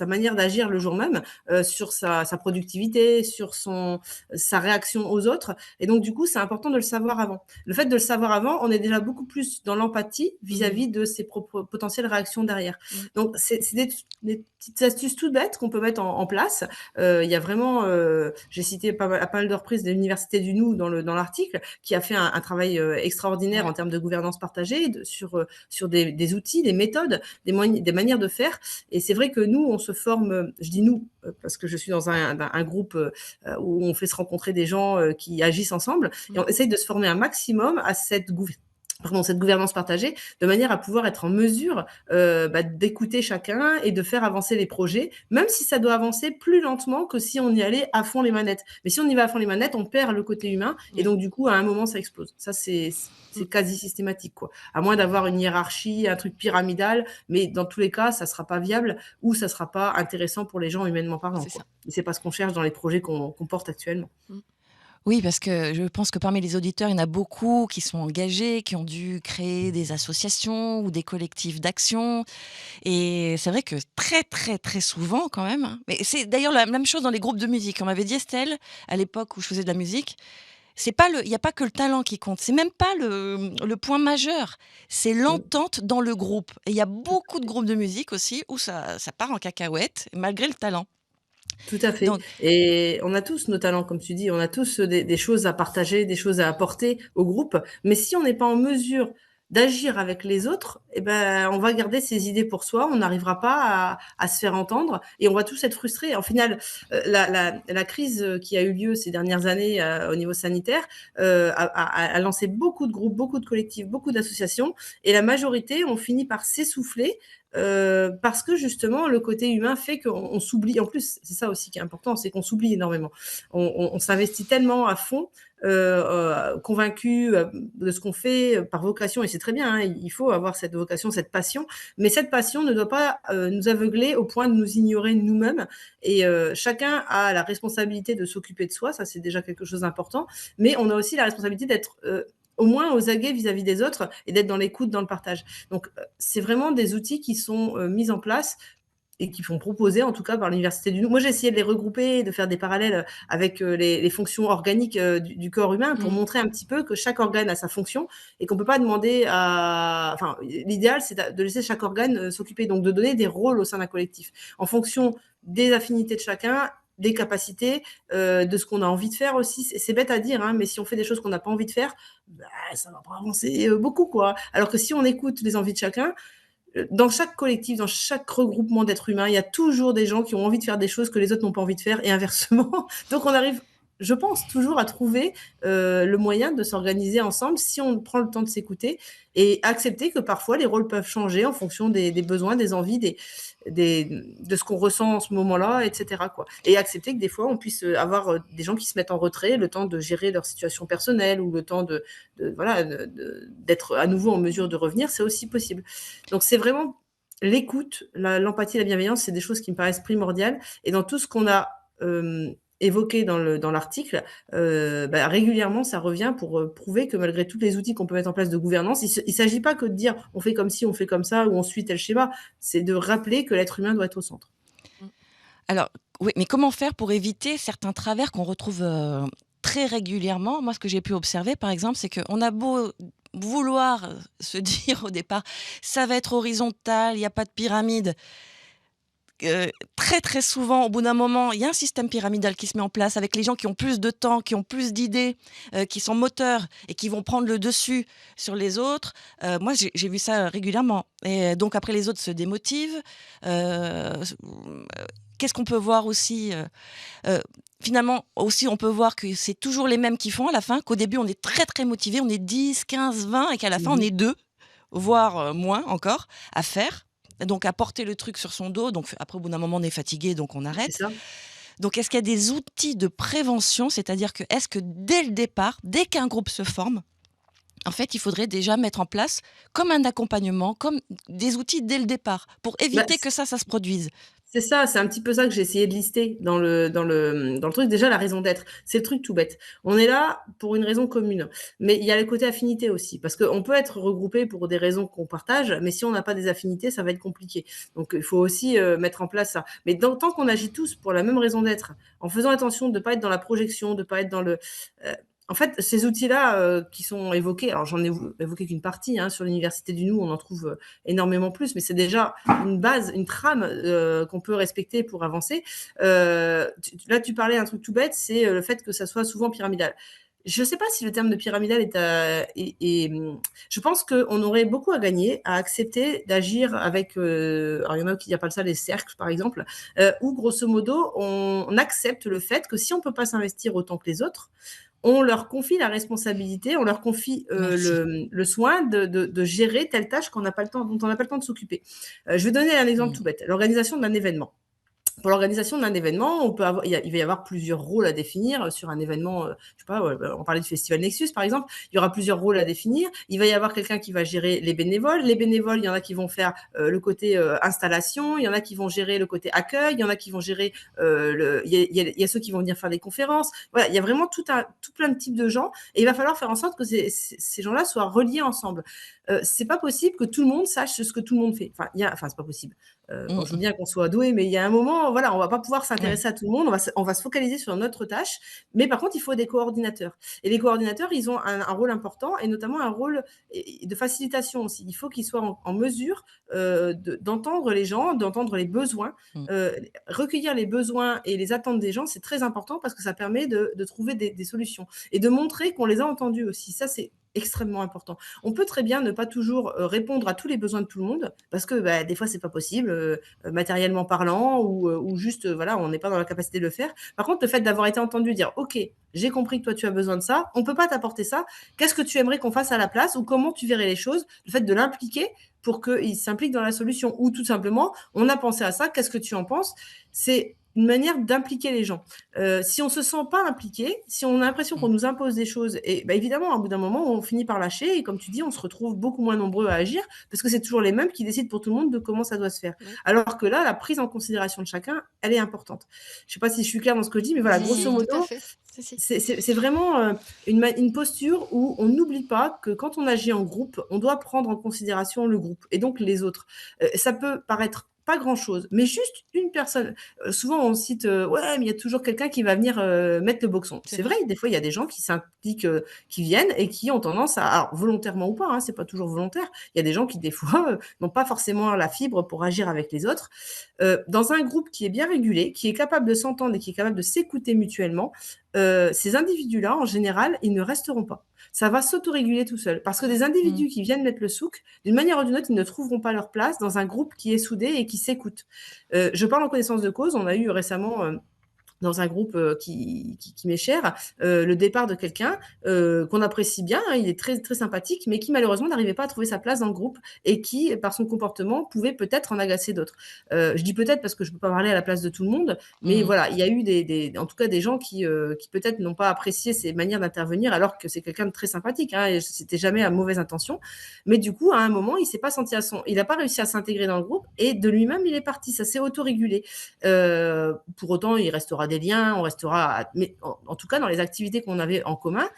manière d'agir le jour même, sur sa productivité, sur sa réaction aux autres et donc du coup, c'est important de le savoir avant. Le fait de le savoir avant, on est déjà beaucoup plus dans l'empathie Mmh. vis-à-vis de ses propres potentielles réactions derrière. Mmh. Donc, c'est des petites astuces toutes bêtes qu'on peut mettre en place. Il y a vraiment, j'ai cité à pas mal de reprises l'Université du Nou dans l'article, qui a fait un travail extraordinaire Ouais. en termes de gouvernance partagée, sur des outils, des méthodes, des manières de faire. Et c'est vrai que nous, on se forme, je dis nous, parce que je suis dans un groupe où on fait se rencontrer des gens qui agissent ensemble, et Mmh. on essaye de se former un maximum à cette gouvernance partagée, de manière à pouvoir être en mesure d'écouter chacun et de faire avancer les projets, même si ça doit avancer plus lentement que si on y allait à fond les manettes. Mais si on y va à fond les manettes, on perd le côté humain et Ouais. donc du coup, à un moment, ça explose. Ça, Mmh. c'est quasi systématique, quoi. À moins d'avoir une hiérarchie, un truc pyramidal, mais dans tous les cas, ça sera pas viable ou ça sera pas intéressant pour les gens humainement parlant, C'est ça. quoi. Et c'est pas ce qu'on cherche dans les projets qu'on porte actuellement. Mmh. Oui, parce que je pense que parmi les auditeurs, il y en a beaucoup qui sont engagés, qui ont dû créer des associations ou des collectifs d'action. Et c'est vrai que très, très, très souvent quand même, hein, mais c'est d'ailleurs la même chose dans les groupes de musique. On m'avait dit, Estelle, à l'époque où je faisais de la musique, il y a pas que le talent qui compte, c'est même pas le point majeur, c'est Mmh. l'entente dans le groupe et il y a beaucoup de groupes de musique aussi où ça part en cacahuète malgré le talent. Tout à fait Donc et on a tous nos talents, comme tu dis, on a tous, des choses à partager, des choses à apporter au groupe, mais si on n'est pas en mesure d'agir avec les autres et ben, on va garder ses idées pour soi, on n'arrivera pas à se faire entendre et on va tous être frustrés. En final, la crise, qui a eu lieu ces dernières années, au niveau sanitaire, a lancé beaucoup de groupes, beaucoup de collectifs, beaucoup d'associations et la majorité ont fini par s'essouffler parce que justement le côté humain fait qu'on s'oublie. En plus, c'est ça aussi qui est important, c'est qu'on s'oublie énormément. On s'investit tellement à fond, convaincu de ce qu'on fait par vocation, et c'est très bien, hein, il faut avoir cette vocation, cette passion, mais cette passion ne doit pas nous aveugler au point de nous ignorer nous-mêmes. Et chacun a la responsabilité de s'occuper de soi, ça c'est déjà quelque chose d'important, mais on a aussi la responsabilité d'être au moins aux aguets vis-à-vis des autres et d'être dans l'écoute, dans le partage. Donc, c'est vraiment des outils qui sont mis en place et qui sont proposés en tout cas par l'Université du Nou. Moi, j'ai essayé de les regrouper, de faire des parallèles avec les fonctions organiques du corps humain pour Mmh. montrer un petit peu que chaque organe a sa fonction et qu'on ne peut pas demander à... Enfin, l'idéal, c'est de laisser chaque organe s'occuper, donc de donner des rôles au sein d'un collectif en fonction des affinités de chacun, des capacités, de ce qu'on a envie de faire aussi. C'est bête à dire, hein, mais si on fait des choses qu'on n'a pas envie de faire, bah, ça va pas avancer beaucoup, quoi. Alors que si on écoute les envies de chacun, dans chaque collectif, dans chaque regroupement d'êtres humains, il y a toujours des gens qui ont envie de faire des choses que les autres n'ont pas envie de faire et inversement. Donc on arrive, je pense, toujours à trouver le moyen de s'organiser ensemble si on prend le temps de s'écouter et accepter que parfois les rôles peuvent changer en fonction des besoins, des envies, de ce qu'on ressent en ce moment-là, etc., quoi. Et accepter que des fois on puisse avoir des gens qui se mettent en retrait, le temps de gérer leur situation personnelle ou le temps voilà, d'être à nouveau en mesure de revenir, c'est aussi possible. Donc c'est vraiment l'écoute, l'empathie, la bienveillance, c'est des choses qui me paraissent primordiales. Et dans tout ce qu'on a évoqué dans l'article, bah, régulièrement, ça revient pour prouver que malgré tous les outils qu'on peut mettre en place de gouvernance, il ne s'agit pas que de dire on fait comme ci, on fait comme ça, ou on suit tel schéma. C'est de rappeler que l'être humain doit être au centre. Mmh. alors oui, mais comment faire pour éviter certains travers qu'on retrouve, très régulièrement? Moi, ce que j'ai pu observer, par exemple, c'est qu'on a beau vouloir, se dire au départ: «Ça va être horizontal, il y a pas de pyramide». Très, très souvent, au bout d'un moment, il y a un système pyramidal qui se met en place avec les gens qui ont plus de temps, qui ont plus d'idées, qui sont moteurs et qui vont prendre le dessus sur les autres. Moi, j'ai vu ça régulièrement et donc après les autres se démotivent. Qu'est-ce qu'on peut voir aussi, finalement aussi, on peut voir que c'est toujours les mêmes qui font à la fin, qu'au début on est très, très motivés, on est 10, 15, 20 et qu'à la fin on Mmh. est 2, voire, moins encore à faire. Donc à porter le truc sur son dos, donc après au bout d'un moment on est fatigué donc on C'est arrête. ça. Donc est-ce qu'il y a des outils de prévention? C'est-à-dire que est-ce que dès le départ, dès qu'un groupe se forme, en fait, il faudrait déjà mettre en place comme un accompagnement, comme des outils dès le départ pour Bah, éviter que ça se produise? c'est ça, c'est un petit peu ça que j'ai essayé de lister dans le truc. Déjà, la raison d'être, c'est le truc tout bête. On est là pour une raison commune, mais il y a le côté affinité aussi, parce qu'on peut être regroupé pour des raisons qu'on partage, mais si on n'a pas des affinités, ça va être compliqué. Donc, il faut aussi mettre en place ça. Mais tant qu'on agit tous pour la même raison d'être, en faisant attention de ne pas être dans la projection, de ne pas être dans le... euh, en fait, ces outils-là qui sont évoqués, alors j'en ai évoqué qu'une partie, hein, sur l'Université du Nou, on en trouve énormément plus, mais c'est déjà une base, une trame qu'on peut respecter pour avancer. Là, tu parlais d'un truc tout bête, c'est le fait que ça soit souvent pyramidal. Je ne sais pas si le terme de pyramidal je pense qu'on aurait beaucoup à gagner à accepter d'agir avec, alors il y en a qui appellent ça les cercles, par exemple, où grosso modo, on accepte le fait que si on ne peut pas s'investir autant que les autres, on leur confie la responsabilité, on leur confie Merci. le soin de gérer telle tâche qu'on n'a pas le temps, dont on n'a pas le temps de s'occuper. Je vais donner un exemple Mmh. tout bête, l'organisation d'un événement. Pour l'organisation d'un événement, il va y avoir plusieurs rôles à définir sur un événement. Je sais pas, on parlait du festival Nexus par exemple. Il y aura plusieurs rôles à définir. Il va y avoir quelqu'un qui va gérer les bénévoles. Les bénévoles, il y en a qui vont faire le côté installation, il y en a qui vont gérer le côté accueil, il y en a qui vont gérer il y a ceux qui vont venir faire des conférences. Voilà, il y a vraiment tout plein de types de gens et il va falloir faire en sorte que ces gens-là soient reliés ensemble. C'est pas possible que tout le monde sache ce que tout le monde fait. Enfin, c'est pas possible. Bon, je veux Mmh. bien qu'on soit doué, mais il y a un moment, voilà, on va pas pouvoir Ouais. s'intéresser à tout le monde, on va se focaliser sur notre tâche, mais par contre, il faut des coordinateurs. Et les coordinateurs, ils ont un rôle important et notamment un rôle de facilitation aussi. Il faut qu'ils soient en mesure d'entendre les gens, d'entendre les besoins, Mmh. euh, recueillir les besoins et les attentes des gens, c'est très important parce que ça permet de trouver des solutions et de montrer qu'on les a entendus aussi. Ça, c'est extrêmement important. On peut très bien ne pas toujours répondre à tous les besoins de tout le monde parce que bah, des fois c'est pas possible matériellement parlant ou juste voilà on n'est pas dans la capacité de le faire. Par contre le fait d'avoir été entendu dire ok j'ai compris que toi tu as besoin de ça, on peut pas t'apporter ça, qu'est-ce que tu aimerais qu'on fasse à la place ou comment tu verrais les choses, le fait de l'impliquer pour qu'il s'implique dans la solution ou tout simplement on a pensé à ça, qu'est-ce que tu en penses, c'est une manière d'impliquer les gens. Si on se sent pas impliqué, si on a l'impression qu'on Mmh. nous impose des choses, et bah, évidemment, au bout d'un moment, on finit par lâcher, et comme tu dis, on se retrouve beaucoup moins nombreux à agir, parce que c'est toujours les mêmes qui décident pour tout le monde de comment ça doit se faire. Oui. Alors que là, la prise en considération de chacun, elle est importante. Je sais pas si je suis claire dans ce que je dis, mais voilà, Si, grosso si, tout à modo, fait. Si, si. c'est vraiment une posture où on n'oublie pas que quand on agit en groupe, on doit prendre en considération le groupe et donc les autres. Ça peut paraître pas grand-chose, mais juste une personne. Souvent, on cite ouais, mais il y a toujours quelqu'un qui va venir mettre le boxon. C'est C'est vrai. vrai, des fois, il y a des gens qui s'impliquent, qui viennent et qui ont tendance à, alors volontairement ou pas, hein, c'est pas toujours volontaire. Il y a des gens qui des fois n'ont pas forcément la fibre pour agir avec les autres. Dans un groupe qui est bien régulé, qui est capable de s'entendre et qui est capable de s'écouter mutuellement, ces individus-là, en général, ils ne resteront pas. Ça va s'autoréguler tout seul. Parce que des Mmh. individus qui viennent mettre le souk, d'une manière ou d'une autre, ils ne trouveront pas leur place dans un groupe qui est soudé et qui s'écoute. Je parle en connaissance de cause. On a eu récemment dans un groupe qui m'est cher, le départ de quelqu'un qu'on apprécie bien, hein, il est très, très sympathique, mais qui malheureusement n'arrivait pas à trouver sa place dans le groupe et qui, par son comportement, pouvait peut-être en agacer d'autres. Je dis peut-être parce que je ne peux pas parler à la place de tout le monde, mais Mmh. voilà, il y a eu en tout cas des gens qui peut-être n'ont pas apprécié ces manières d'intervenir alors que c'est quelqu'un de très sympathique, hein, et c'était jamais à mauvaise intention. Mais du coup, à un moment, il n'a pas réussi à s'intégrer dans le groupe et de lui-même, il est parti. Ça s'est autorégulé. Pour autant, il restera des liens, on restera, mais en tout cas, dans les activités qu'on avait en commun,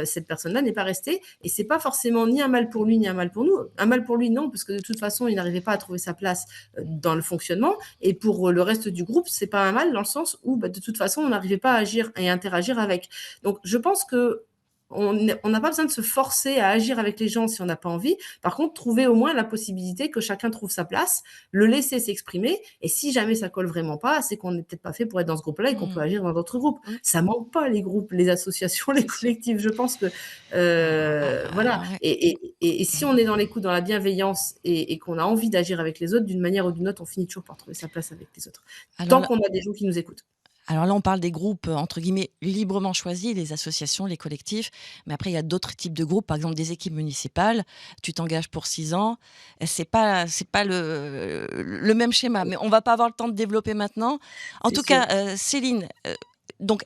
cette personne-là n'est pas restée. Et c'est pas forcément ni un mal pour lui, ni un mal pour nous. Un mal pour lui, non, parce que de toute façon, il n'arrivait pas à trouver sa place dans le fonctionnement. Et pour le reste du groupe, c'est pas un mal dans le sens où, bah, de toute façon, on n'arrivait pas à agir et à interagir avec. Donc, je pense que on n'a pas besoin de se forcer à agir avec les gens si on n'a pas envie. Par contre, trouver au moins la possibilité que chacun trouve sa place, le laisser s'exprimer. Et si jamais ça colle vraiment pas, c'est qu'on n'est peut-être pas fait pour être dans ce groupe-là et qu'on peut Mmh. agir dans d'autres groupes. Oui, Ça manque pas les groupes, les associations, les c'est sûr. collectifs. Je pense que voilà. Ouais. Et si on est dans l'écoute, dans la bienveillance et qu'on a envie d'agir avec les autres, d'une manière ou d'une autre, on finit toujours par trouver sa place avec les autres. Alors Tant là qu'on a des gens qui nous écoutent. alors là, on parle des groupes, entre guillemets «librement choisis», les associations, les collectifs, mais après il y a d'autres types de groupes, par exemple des équipes municipales. Tu t'engages pour 6 ans, c'est pas le même schéma, mais on va pas avoir le temps de développer maintenant. En C'est tout sûr. cas, Céline, donc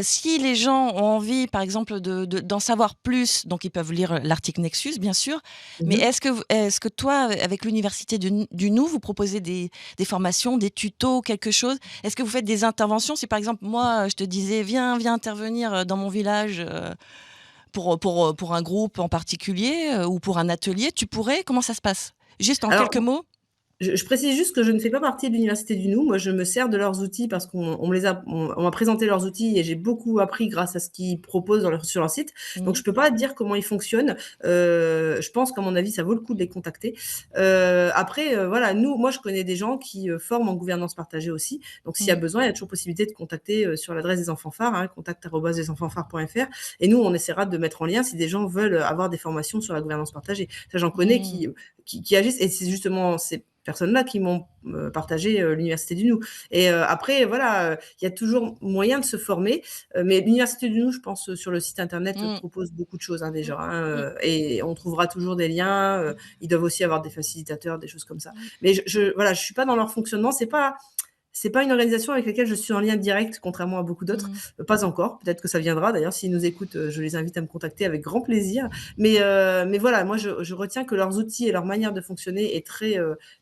si les gens ont envie, par exemple, d'en savoir plus, donc ils peuvent lire l'article Nexus, bien sûr, mais Mhm. est-ce que toi, avec l'université du Nou, vous proposez des formations, des tutos, quelque chose? Est-ce que vous faites des interventions? Si, par exemple, moi, je te disais: «Viens intervenir, dans mon village, pour un groupe en particulier, ou pour un atelier», tu pourrais? Comment ça se passe? Juste en quelques Alors, mots? je précise juste que je ne fais pas partie de l'université du Nou. Moi, je me sers de leurs outils parce qu'on me les a on m'a présenté leurs outils et j'ai beaucoup appris grâce à ce qu'ils proposent sur leur site. Donc Mmh. je peux pas dire comment ils fonctionnent. Je pense qu'à mon avis, ça vaut le coup de les contacter. Après, voilà, moi, je connais des gens qui, forment en gouvernance partagée aussi. Donc s'il y a Mmh. besoin, il y a toujours possibilité de contacter, sur l'adresse des enfants phares, hein, contact@lesenfantsphare.fr, et nous, on essaiera de mettre en lien si des gens veulent avoir des formations sur la gouvernance partagée. Ça, j'en connais Mmh. qui agissent, et c'est justement ces personnes-là qui m'ont partagé l'université du Nou. Et après, voilà, il y a toujours moyen de se former, mais l'université du Nou, je pense, sur le site internet, Mmh. propose beaucoup de choses, hein, Mmh. déjà, hein, Mmh. et on trouvera toujours des liens. Ils doivent aussi avoir des facilitateurs, des choses comme ça. Oui. Mais voilà, je suis pas dans leur fonctionnement. C'est pas une organisation avec laquelle je suis en lien direct, contrairement à beaucoup d'autres. Mmh. Pas encore. Peut-être que ça viendra. D'ailleurs, s'ils nous écoutent, je les invite à me contacter avec grand plaisir. Mais voilà, moi, je retiens que leurs outils et leur manière de fonctionner est très,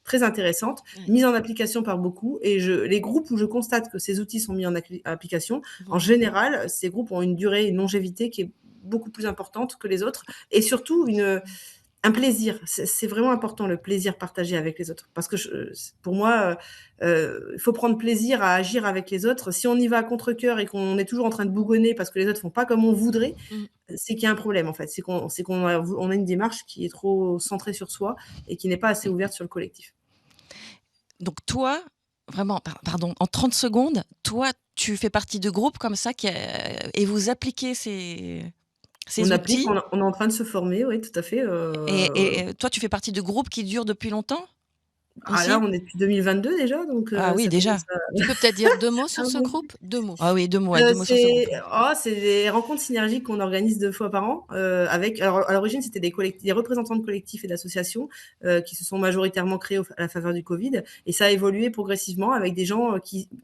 très intéressante, Ouais. mise en application par beaucoup. Et les groupes où je constate que ces outils sont mis en application, en Bon. général, ces groupes ont une durée, une longévité qui est beaucoup plus importante que les autres. Et surtout, un plaisir. C'est vraiment important, le plaisir partagé avec les autres. Parce que pour moi, il faut prendre plaisir à agir avec les autres. Si on y va à contre-cœur et qu'on est toujours en train de bougonner parce que les autres font pas comme on voudrait, Mmh. c'est qu'il y a un problème en fait. On a une démarche qui est trop centrée sur soi et qui n'est pas assez ouverte sur le collectif. Donc toi, vraiment, pardon, en 30 secondes, toi, tu fais partie de groupes comme ça et vous appliquez On ces applique, outils on est en train de se former, oui, tout à fait. et toi, tu fais partie de groupes qui durent depuis longtemps Là, aussi? on est depuis 2022 déjà, donc Ah oui, ça fait comme déjà. ça Tu peux peut-être dire 2 mots un sur ce bon groupe? 2 mots. Ah oui, 2 mots, ouais, 2 mots sur ce groupe. c'est des rencontres synergiques qu'on organise 2 fois par an, avec alors à l'origine, c'était des représentants de collectifs et d'associations, qui se sont majoritairement créés à la faveur du Covid et ça a évolué progressivement avec des gens,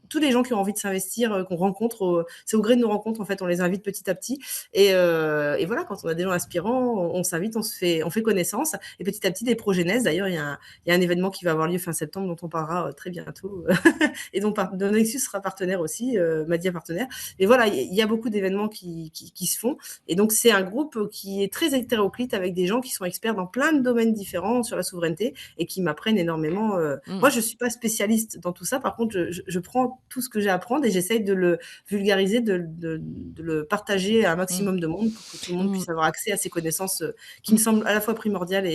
tous les gens qui ont envie de s'investir, qu'on rencontre c'est au gré de nos rencontres, en fait, on les invite petit à petit et voilà, quand on a des gens inspirants, on s'invite, on fait connaissance et petit à petit, des projets naissent. D'ailleurs, il y a un événement qui va avoir lieu fin septembre dont on parlera, très bientôt, et dont Nexus sera partenaire aussi, Madia partenaire. Et voilà, il y a beaucoup d'événements qui se font. Et donc, c'est un groupe qui est très hétéroclite avec des gens qui sont experts dans plein de domaines différents sur la souveraineté et qui m'apprennent énormément. Moi, je ne suis pas spécialiste dans tout ça. Par contre, je prends tout ce que j'ai à apprendre et j'essaye de le vulgariser, de le partager à un maximum de monde pour que tout le monde puisse avoir accès à ces connaissances qui me semblent à la fois primordiales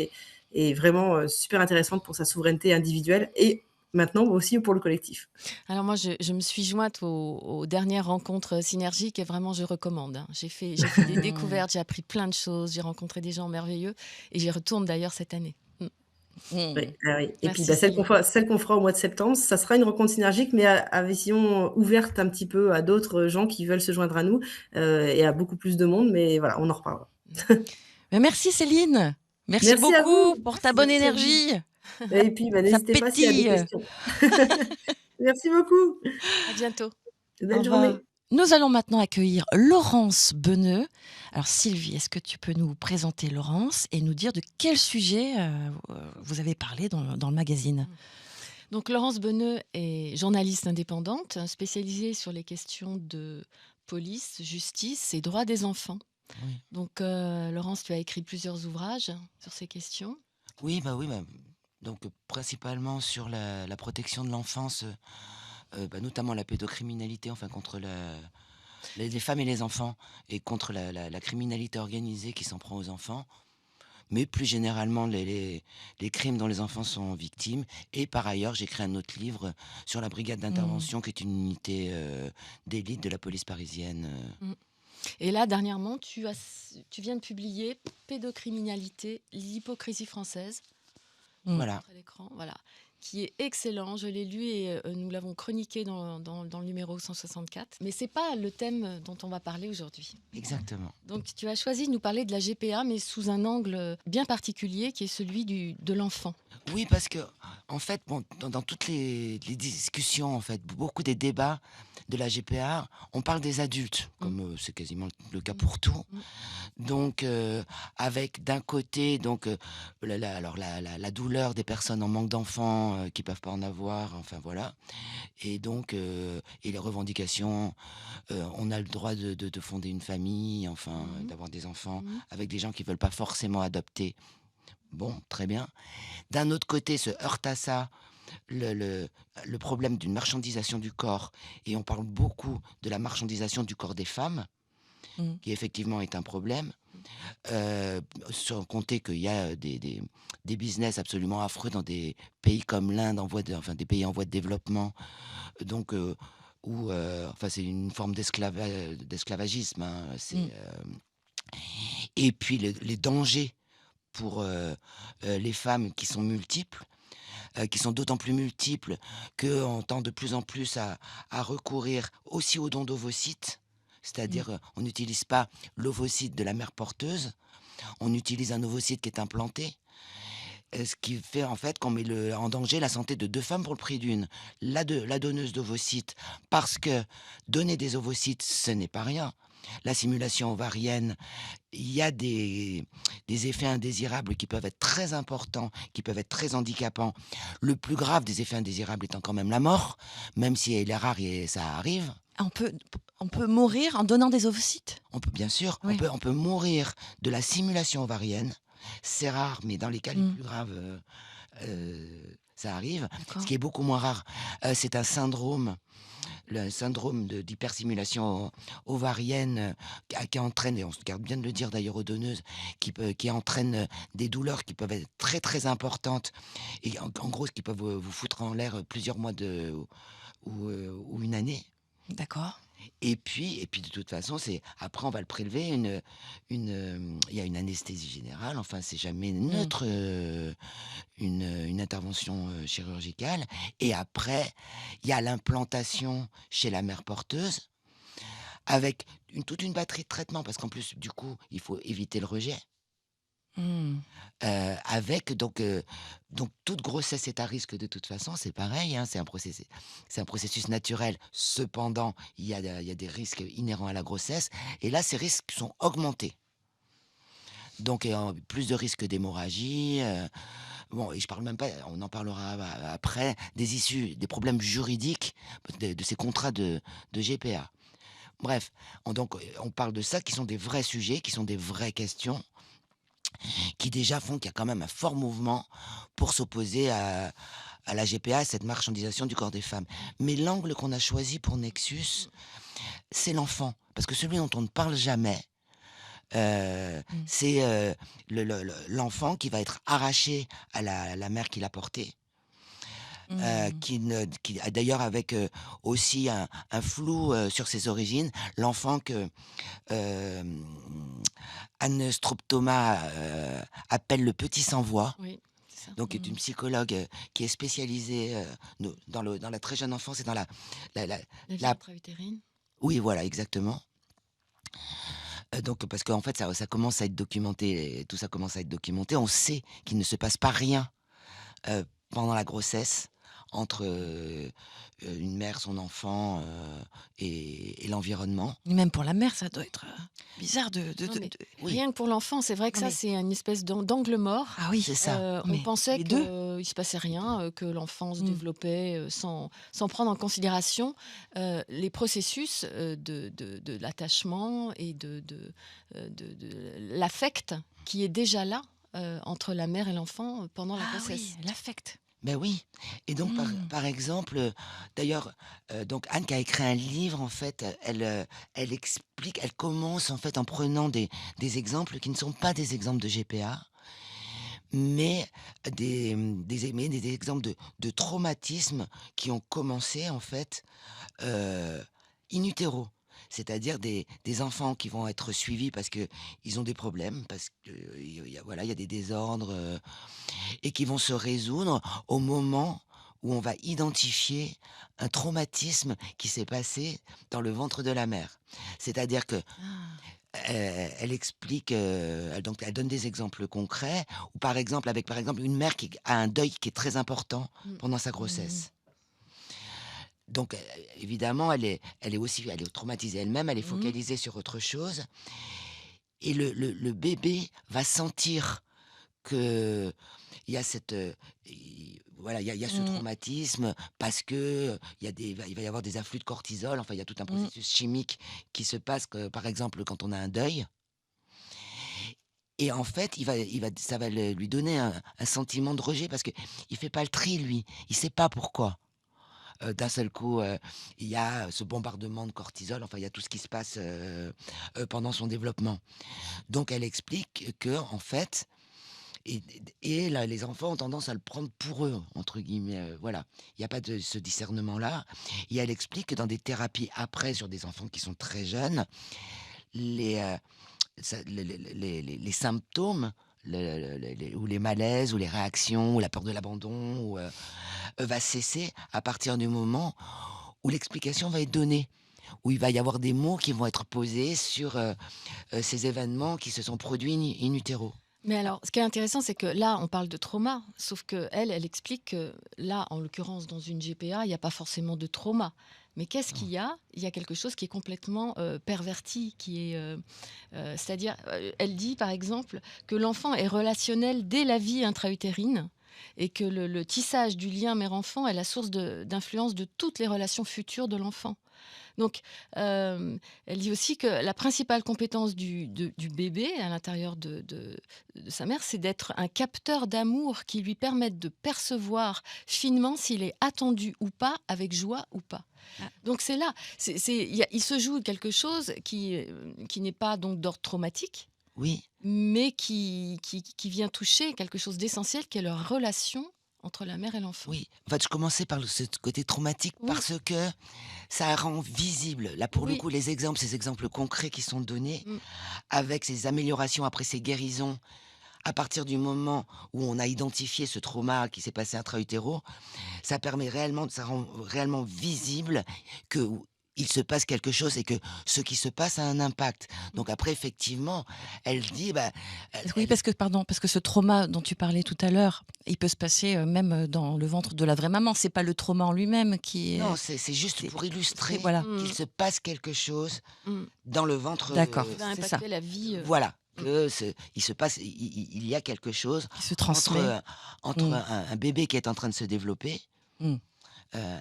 et vraiment super intéressantes pour sa souveraineté individuelle et maintenant aussi pour le collectif. Alors moi, je me suis jointe aux dernières rencontres synergiques et vraiment, je recommande, hein. J'ai fait des découvertes, j'ai appris plein de choses, j'ai rencontré des gens merveilleux et j'y retourne d'ailleurs cette année. Oui, ah oui. Et puis Merci Céline. celle qu'on fera au mois de septembre, ça sera une rencontre synergique, mais à vision ouverte un petit peu à d'autres gens qui veulent se joindre à nous et à beaucoup plus de monde. Mais voilà, on en reparlera. Mais merci Céline. Merci Merci à beaucoup vous. pour ta bonne Merci à vous. énergie. Et puis, Ça n'hésitez pas s'il y a des pétille. questions. Merci beaucoup. À bientôt. Au Belle revoir. journée. Nous allons maintenant accueillir Laurence Beneux. Alors Sylvie, est-ce que tu peux nous présenter Laurence et nous dire de quel sujet vous avez parlé dans le magazine? Donc Laurence Beneux est journaliste indépendante, spécialisée sur les questions de police, justice et droits des enfants. Oui. Donc Laurence, tu as écrit plusieurs ouvrages sur ces questions. Oui, donc principalement sur la protection de l'enfance, notamment la pédocriminalité, enfin contre les femmes et les enfants, et contre la criminalité organisée qui s'en prend aux enfants, mais plus généralement les crimes dont les enfants sont victimes. Et par ailleurs, j'ai écrit un autre livre sur la brigade d'intervention, qui est une unité d'élite de la police parisienne. Et là, dernièrement, tu viens de publier Pédocriminalité, l'hypocrisie française. Voilà. À l'écran, voilà, qui est excellent. Je l'ai lu et nous l'avons chroniqué dans le numéro 164. Mais c'est pas le thème dont on va parler aujourd'hui. Exactement. Donc tu as choisi de nous parler de la GPA, mais sous un angle bien particulier, qui est celui de l'enfant. Oui, parce que, en fait, dans toutes les discussions, en fait, beaucoup des débats de la GPA, on parle des adultes, comme c'est quasiment le cas pour tout. Donc, avec d'un côté, donc, la douleur des personnes en manque d'enfants qui peuvent pas en avoir, enfin voilà, et donc, et les revendications, on a le droit de fonder une famille, enfin, d'avoir des enfants avec des gens qui veulent pas forcément adopter. Bon, très bien. D'un autre côté, se heurte à ça le problème d'une marchandisation du corps, et on parle beaucoup de la marchandisation du corps des femmes, qui effectivement est un problème, sans compter qu'il y a des business absolument affreux dans des pays comme l'Inde, des pays en voie de développement, donc où c'est une forme d'esclavagisme, hein, et puis les dangers pour les femmes qui sont multiples, qui sont d'autant plus multiples qu'on tend de plus en plus à recourir aussi aux dons d'ovocytes, c'est-à-dire on n'utilise pas l'ovocyte de la mère porteuse, on utilise un ovocyte qui est implanté, ce qui fait en fait qu'on met en danger la santé de 2 femmes pour le prix d'une. La donneuse d'ovocytes, parce que donner des ovocytes, ce n'est pas rien. La simulation ovarienne, il y a des effets indésirables qui peuvent être très importants, qui peuvent être très handicapants. Le plus grave des effets indésirables étant quand même la mort, même si elle est rare et ça arrive. On peut mourir en donnant des ovocytes? On peut, bien sûr, Oui. on peut mourir de la simulation ovarienne, C'est rare, mais dans les cas les Mmh. plus graves, ça arrive. Ce D'accord. qui est beaucoup moins rare, c'est un syndrome, le syndrome d'hyperstimulation ovarienne, qui entraîne, et on se garde bien de le dire d'ailleurs aux donneuses, qui entraîne des douleurs qui peuvent être très très importantes, et en gros, qui peuvent vous foutre en l'air plusieurs mois ou une année. D'accord. Et puis de toute façon, après on va le prélever, il y a une anesthésie générale, enfin c'est jamais Mmh. neutre, une intervention chirurgicale. Et après, il y a l'implantation chez la mère porteuse, avec toute une batterie de traitements, parce qu'en plus, du coup, il faut éviter le rejet. Mmh. Avec donc toute grossesse est à risque de toute façon, c'est pareil, hein, c'est un processus naturel. Cependant, il y a des risques inhérents à la grossesse, et là, ces risques sont augmentés. Donc, plus de risques d'hémorragie, bon, et je parle même pas, on en parlera après, des issues, des problèmes juridiques de ces contrats de GPA. Bref, on parle de ça, qui sont des vrais sujets, qui sont des vraies questions, qui déjà font qu'il y a quand même un fort mouvement pour s'opposer à la GPA, à cette marchandisation du corps des femmes. Mais l'angle qu'on a choisi pour Nexus, c'est l'enfant. Parce que celui dont on ne parle jamais, Mmh. c'est l'enfant qui va être arraché à la mère qui l'a porté. Mmh. Qui d'ailleurs, avec aussi un flou sur ses origines, l'enfant que euh, Anne Stroptoma appelle le petit sans-voix, Oui, c'est ça. donc est une psychologue qui est spécialisée dans la très jeune enfance et dans la, la- La vie la- intra-utérine. oui, voilà, exactement. Donc, parce qu'en fait, ça commence à être documenté, tout ça commence à être documenté. On sait qu'il ne se passe pas rien pendant la grossesse entre une mère, son enfant et l'environnement. Et même pour la mère, ça doit être, bizarre Non, mais Oui, rien que pour l'enfant, c'est vrai que Non, ça, mais c'est une espèce d'angle mort. ah oui, c'est ça. non, On mais pensait les 2? qu'il se passait rien, que l'enfant se Mmh. développait sans prendre en considération les processus de l'attachement et de l'affect qui est déjà là entre la mère et l'enfant pendant la Ah grossesse. oui, l'affect. Ben oui. Et donc, Mmh. par exemple, d'ailleurs, donc Anne qui a écrit un livre, en fait, elle explique, elle commence en fait en prenant des exemples qui ne sont pas des exemples de GPA, mais des exemples de traumatismes qui ont commencé en fait in utero. C'est-à-dire des enfants qui vont être suivis parce que ils ont des problèmes, parce que voilà, il y a des désordres, et qui vont se résoudre au moment où on va identifier un traumatisme qui s'est passé dans le ventre de la mère. C'est-à-dire que Ah. elle explique, donc elle donne des exemples concrets, ou par exemple une mère qui a un deuil qui est très important Mm. pendant sa Mmh. grossesse. Donc évidemment, elle est traumatisée elle-même, elle est Mmh. focalisée sur autre chose, et le bébé va sentir que il y a voilà, il y a ce Mmh. traumatisme, parce que il va y avoir des afflux de cortisol. Enfin, il y a tout un Mmh. processus chimique qui se passe, par exemple, quand on a un deuil. Et en fait, ça va lui donner un sentiment de rejet, parce que il fait pas le tri, lui. Il sait pas pourquoi. D'un seul coup, il y a ce bombardement de cortisol. Enfin, il y a tout ce qui se passe pendant son développement. Donc, elle explique que, en fait, et là, les enfants ont tendance à le prendre pour eux, entre guillemets. Voilà, il n'y a pas de ce discernement-là. Et elle explique que dans des thérapies après sur des enfants qui sont très jeunes, les, les symptômes, ou les malaises, ou les réactions, ou la peur de l'abandon, va cesser à partir du moment où l'explication va être donnée, où il va y avoir des mots qui vont être posés sur ces événements qui se sont produits in utero. Mais alors, ce qui est intéressant, c'est que là, on parle de trauma, sauf que elle explique que là, en l'occurrence, dans une GPA, il n'y a pas forcément de trauma. Mais qu'est-ce qu'il y a? Il y a quelque chose qui est complètement perverti, c'est-à-dire, elle dit par exemple que l'enfant est relationnel dès la vie intra-utérine, et que le tissage du lien mère-enfant est la source d'influence de toutes les relations futures de l'enfant. Donc, elle dit aussi que la principale compétence du bébé à l'intérieur de sa mère, c'est d'être un capteur d'amour qui lui permette de percevoir finement s'il est attendu ou pas, avec joie ou pas. Ah. Donc c'est là, il se joue quelque chose qui n'est pas donc d'ordre traumatique, Oui, mais qui vient toucher quelque chose d'essentiel, qui est leur relation entre la mère et l'enfant. oui. En fait, je commençais par ce côté traumatique Oui. parce que ça rend visible, là pour le Oui. coup, ces exemples concrets qui sont donnés, Mm. avec ces améliorations après ces guérisons, à partir du moment où on a identifié ce trauma qui s'est passé intra-utéro, ça rend réellement visible que il se passe quelque chose et que ce qui se passe a un impact. Donc après, effectivement, elle dit, bah, Oui, parce que ce trauma dont tu parlais tout à l'heure, il peut se passer même dans le ventre de la vraie maman. C'est pas le trauma en lui-même qui non, est. c'est juste c'est- pour illustrer voilà. qu'il se passe quelque chose Mm. dans le ventre. D'accord. Qui va C'est impacter ça. la vie. Voilà. Il se passe, il y a quelque chose Qui se entre, transmet. entre Mm. un bébé qui est en train de se développer Mm. euh,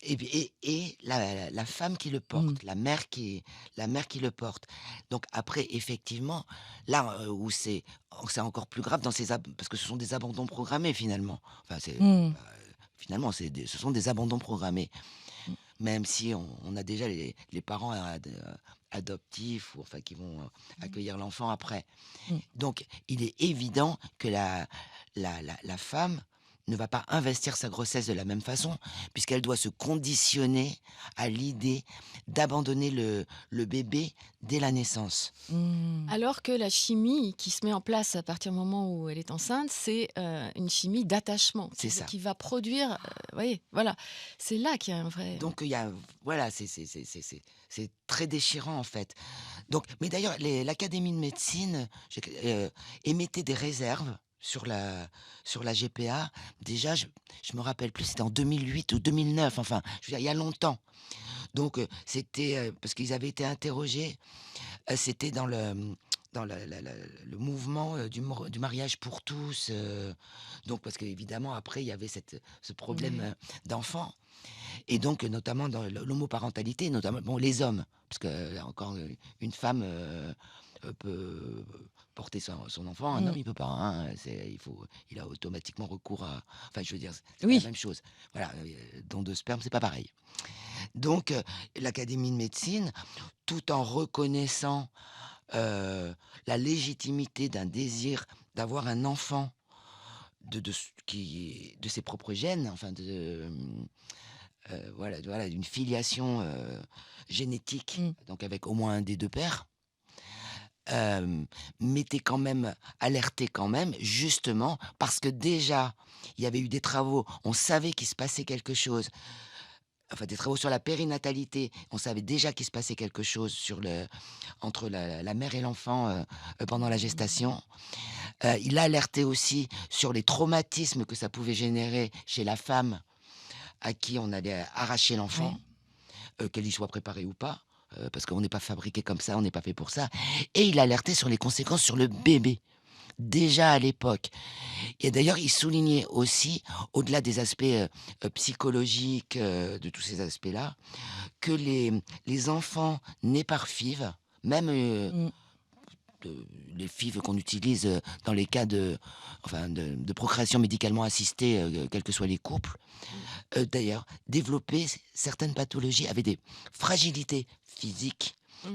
et la femme qui le porte, la mère qui le porte. Donc après, effectivement, là où c'est encore plus grave parce que ce sont des abandons programmés finalement. Enfin, Mm. finalement, ce sont des abandons programmés. Mm. Même si on a déjà les parents adoptifs ou enfin qui vont accueillir l'enfant après. Mm. Donc, il est évident que la femme ne va pas investir sa grossesse de la même façon, puisqu'elle doit se conditionner à l'idée d'abandonner le bébé dès la naissance. Mm. Alors que la chimie qui se met en place à partir du moment où elle est enceinte, c'est une chimie d'attachement C'est ça. qui va produire. Voyez, voilà, c'est là qu'il y a un vrai. Donc, il y a, voilà, c'est très déchirant en fait. Donc, mais d'ailleurs, l'Académie de médecine émettait des réserves sur la GPA. Déjà, je me rappelle plus, c'était en 2008 ou 2009, enfin, je veux dire, il y a longtemps. Donc, c'était parce qu'ils avaient été interrogés, c'était dans le mouvement du mariage pour tous. Donc, parce qu'évidemment, après, il y avait ce problème Oui. d'enfant. Et donc, notamment dans l'homoparentalité, notamment bon, les hommes, parce que encore une femme peut porter son enfant, un Mm. homme il peut pas. Hein, il a automatiquement recours à. Enfin, je veux dire, c'est pas la Oui. même chose. Voilà, don de sperme, c'est pas pareil. Donc, l'Académie de médecine, tout en reconnaissant la légitimité d'un désir d'avoir un enfant de ses propres gènes, enfin voilà, d'une filiation génétique, Mm. donc avec au moins un des deux pères, m'était quand même alerté quand même, justement, parce que déjà, il y avait eu des travaux, on savait qu'il se passait quelque chose, enfin des travaux sur la périnatalité, on savait déjà qu'il se passait quelque chose entre la mère et l'enfant pendant la gestation. Il a alerté aussi sur les traumatismes que ça pouvait générer chez la femme à qui on allait arracher l'enfant, qu'elle y soit préparée ou pas, parce qu'on n'est pas fabriqué comme ça, on n'est pas fait pour ça. Et il a alerté sur les conséquences sur le bébé, déjà à l'époque. Et d'ailleurs, il soulignait aussi, au-delà des aspects psychologiques, de tous ces aspects-là, que les enfants nés par FIV, même Mm. les FIV qu'on utilise dans les cas de procréation médicalement assistée, quels que soient les couples, d'ailleurs, développaient certaines pathologies, avaient des fragilités physiques Mm.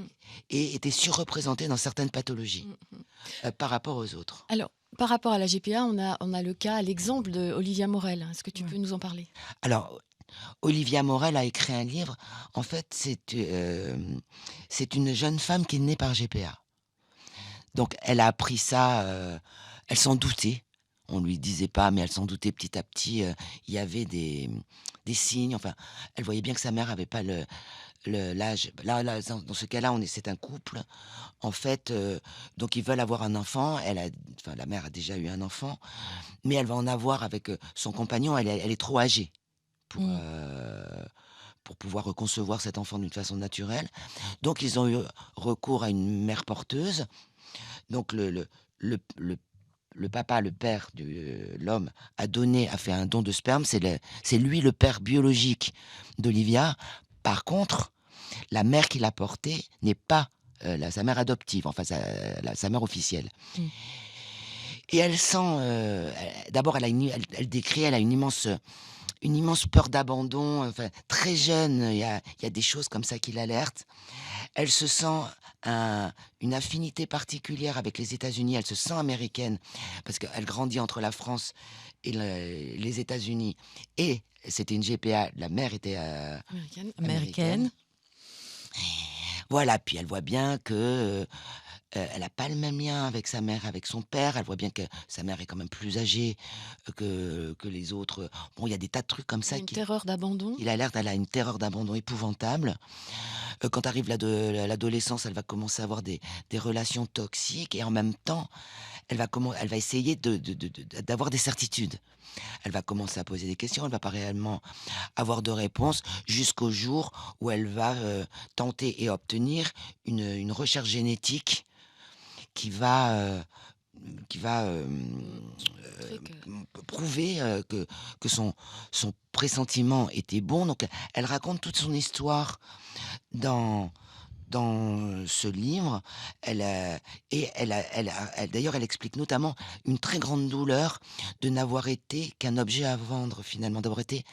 et étaient surreprésentés dans certaines pathologies par rapport aux autres. Alors, par rapport à la GPA, on a l'exemple de Olivia Morel. Est-ce que tu Ouais. peux nous en parler? Alors, Olivia Morel a écrit un livre. En fait, c'est une jeune femme qui est née par GPA. Donc, elle a appris ça, elle s'en doutait. On lui disait pas, mais elle s'en doutait petit à petit. Il y avait des signes. Enfin, elle voyait bien que sa mère avait pas l'âge. Là, dans ce cas-là, c'est un couple. En fait, donc ils veulent avoir un enfant. La mère a déjà eu un enfant, mais elle va en avoir avec son compagnon. Elle est trop âgée pour, Mm. pour pouvoir concevoir cet enfant d'une façon naturelle. Donc, ils ont eu recours à une mère porteuse. Donc, le papa, le père de l'homme a fait un don de sperme, c'est lui le père biologique d'Olivia. Par contre, la mère qui l'a portée n'est pas sa mère adoptive, enfin sa mère officielle. Mm. Et elle sent, d'abord elle décrit, elle a une immense peur d'abandon, enfin, très jeune, il y a des choses comme ça qui l'alertent. Elle se sent une affinité particulière avec les États-Unis, elle se sent américaine, parce qu'elle grandit entre la France et les États-Unis. Et c'était une GPA, la mère était Américaine. Américaine. Voilà, puis elle voit bien que elle n'a pas le même lien avec sa mère, avec son père. Elle voit bien que sa mère est quand même plus âgée que les autres. Bon, il y a des tas de trucs comme Il y ça a une qui terreur d'abandon. elle a une terreur d'abandon épouvantable. Quand arrive l'adolescence, elle va commencer à avoir des relations toxiques et en même temps, elle va essayer d'avoir des certitudes. Elle va commencer à poser des questions, elle va pas réellement avoir de réponse jusqu'au jour où elle va tenter et obtenir une recherche génétique qui va, Montrer que- prouver que son pressentiment était bon. Donc elle raconte toute son histoire dans ce livre. D'ailleurs, elle explique notamment une très grande douleur de n'avoir été qu'un objet à vendre, finalement, d'avoir été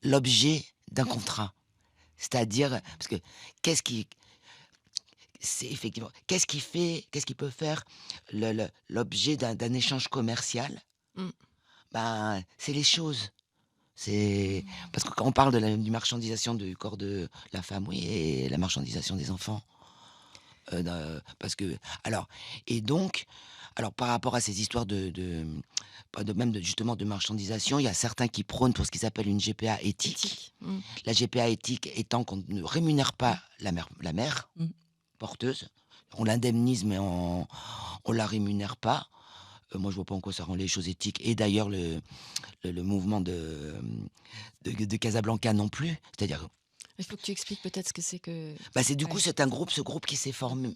l'objet d'un contrat. C'est-à-dire, parce que qu'est-ce qui, c'est effectivement, qu'est-ce qui peut faire l'objet d'un échange commercial? Mm. Ben, c'est les choses. C'est parce que quand on parle du marchandisation du corps de la femme, oui, et la marchandisation des enfants. Parce que alors et donc alors par rapport à ces histoires pas même justement de marchandisation, il y a certains qui prônent pour ce qu'ils appellent une GPA éthique. Éthique. Mm. La GPA éthique étant qu'on ne rémunère pas la mère Mmh. porteuse, on l'indemnise mais on la rémunère pas. Moi je vois pas en quoi ça rend les choses éthiques et d'ailleurs le mouvement de Casablanca non plus, c'est-à-dire Il faut que tu expliques peut-être ce que c'est que. bah, c'est du Ouais. coup, c'est ce groupe qui s'est formé.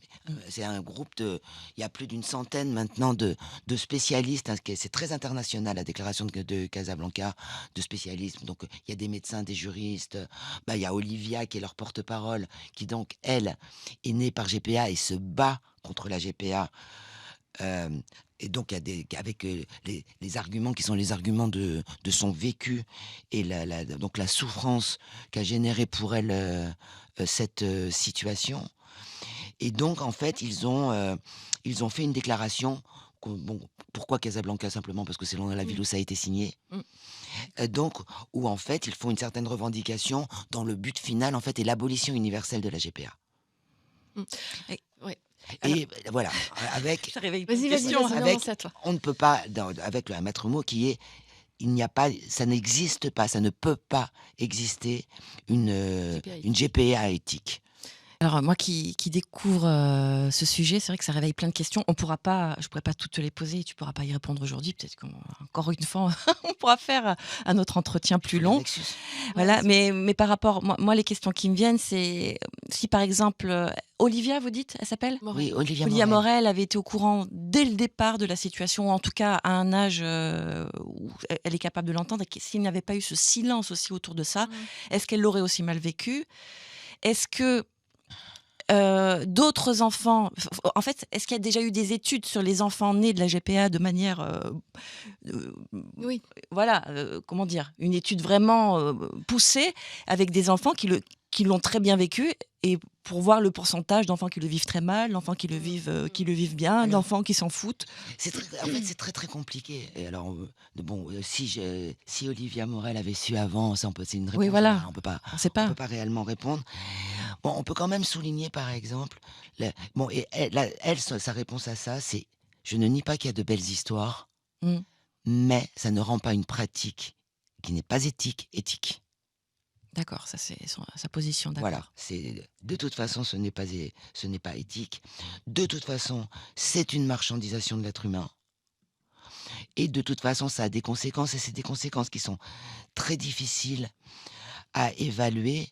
C'est un groupe il y a plus d'une centaine maintenant de spécialistes. Hein, c'est très international, la déclaration de Casablanca, de spécialistes. Donc, il y a des médecins, des juristes. Bah, il y a Olivia qui est leur porte-parole, qui donc, elle, est née par GPA et se bat contre la GPA. Euh, et donc, il y a avec les arguments qui sont les arguments de son vécu et donc la souffrance qu'a généré pour elle cette situation. Et donc, en fait, ils ont fait une déclaration. Bon, pourquoi Casablanca? Simplement parce que c'est la ville où ça a été signé. Mm. Donc, où en fait, ils font une certaine revendication dans le but final, en fait, est l'abolition universelle de la GPA. Ouais. Et voilà, avec Ça réveille Vas-y, plein de vas-y, questions. vas-y, avec- non, c'est à toi. on ne peut pas, avec un maître mot qui est, il n'y a pas, ça n'existe pas, ça ne peut pas exister une GPA éthique. Alors moi qui découvre ce sujet, c'est vrai que ça réveille plein de questions. Je pourrais pas toutes te les poser, tu pourras pas y répondre aujourd'hui. Peut-être qu'encore une fois, on pourra faire un autre entretien plus long. Nexus. Voilà, mais par rapport, moi les questions qui me viennent, c'est si par exemple Olivia, vous dites, elle s'appelle Morel. Oui, Olivia Olivia Morel. Morel avait été au courant dès le départ de la situation, ou en tout cas à un âge où elle est capable de l'entendre, et s'il n'y avait pas eu ce silence aussi autour de ça, est-ce qu'elle l'aurait aussi mal vécu? Est-ce que d'autres enfants, en fait, est-ce qu'il y a déjà eu des études sur les enfants nés de la GPA de manière, Oui. voilà, comment dire, une étude vraiment poussée avec des enfants qui l'ont très bien vécu, et pour voir le pourcentage d'enfants qui le vivent très mal, d'enfants qui le vivent bien, Alors- d'enfants qui s'en foutent. En fait, c'est très très compliqué. Et alors, bon, si Olivia Morel avait su avant, ça, c'est une réponse. Oui, voilà. On peut pas. On ne sait On pas. peut pas réellement répondre. Bon, on peut quand même souligner, par exemple, et elle, sa réponse à ça, c'est je ne nie pas qu'il y a de belles histoires, Mm. mais ça ne rend pas une pratique qui n'est pas éthique. D'accord, ça c'est sa position, d'accord. Voilà, de toute façon, ce n'est pas éthique. De toute façon, c'est une marchandisation de l'être humain. Et de toute façon, ça a des conséquences, et c'est des conséquences qui sont très difficiles à évaluer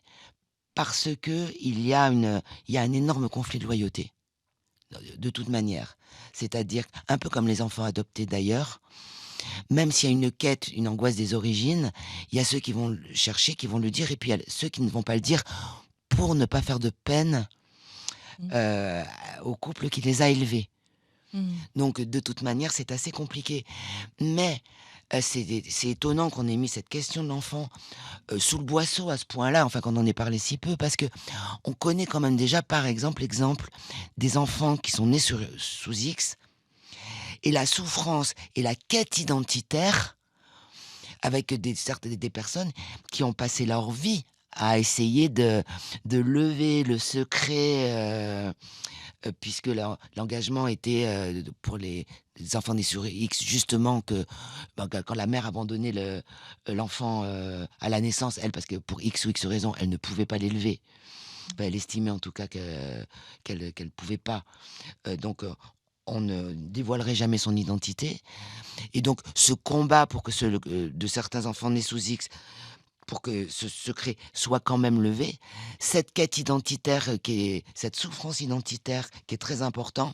parce que il y a un énorme conflit de loyauté de toute manière. C'est-à-dire, un peu comme les enfants adoptés d'ailleurs, même s'il y a une quête, une angoisse des origines, il y a ceux qui vont le chercher, qui vont le dire, et puis il y a ceux qui ne vont pas le dire pour ne pas faire de peine Mmh. euh, au couple qui les a élevés. Mmh. Donc, de toute manière, c'est assez compliqué. Mais c'est étonnant qu'on ait mis cette question de l'enfant sous le boisseau à ce point-là, enfin qu'on en ait parlé si peu, parce que on connaît quand même déjà, par exemple, des enfants qui sont nés sous X, et la souffrance et la quête identitaire avec certes des personnes qui ont passé leur vie à essayer de lever le secret, puisque l'engagement était pour les enfants nés sur X, justement, quand la mère abandonnait l'enfant à la naissance, elle, parce que pour X ou X raison, elle ne pouvait pas l'élever. Enfin, elle estimait en tout cas qu'elle pouvait pas. Donc, on ne dévoilerait jamais son identité. Et donc, ce combat pour que de certains enfants nés sous X, pour que ce secret soit quand même levé, cette quête identitaire, cette souffrance identitaire qui est très important,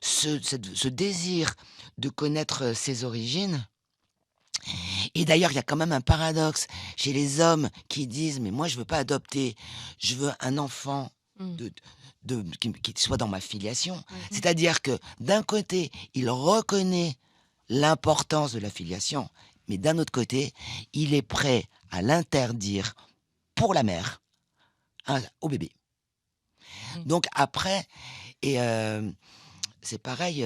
ce désir de connaître ses origines. Et d'ailleurs, il y a quand même un paradoxe chez les hommes qui disent, mais moi je veux pas adopter, je veux un enfant Mmh. qui soit dans ma filiation. Ouais. C'est-à-dire que d'un côté, il reconnaît l'importance de la filiation, mais d'un autre côté, il est prêt à l'interdire pour la mère au bébé. Mmh. Donc après, et c'est pareil,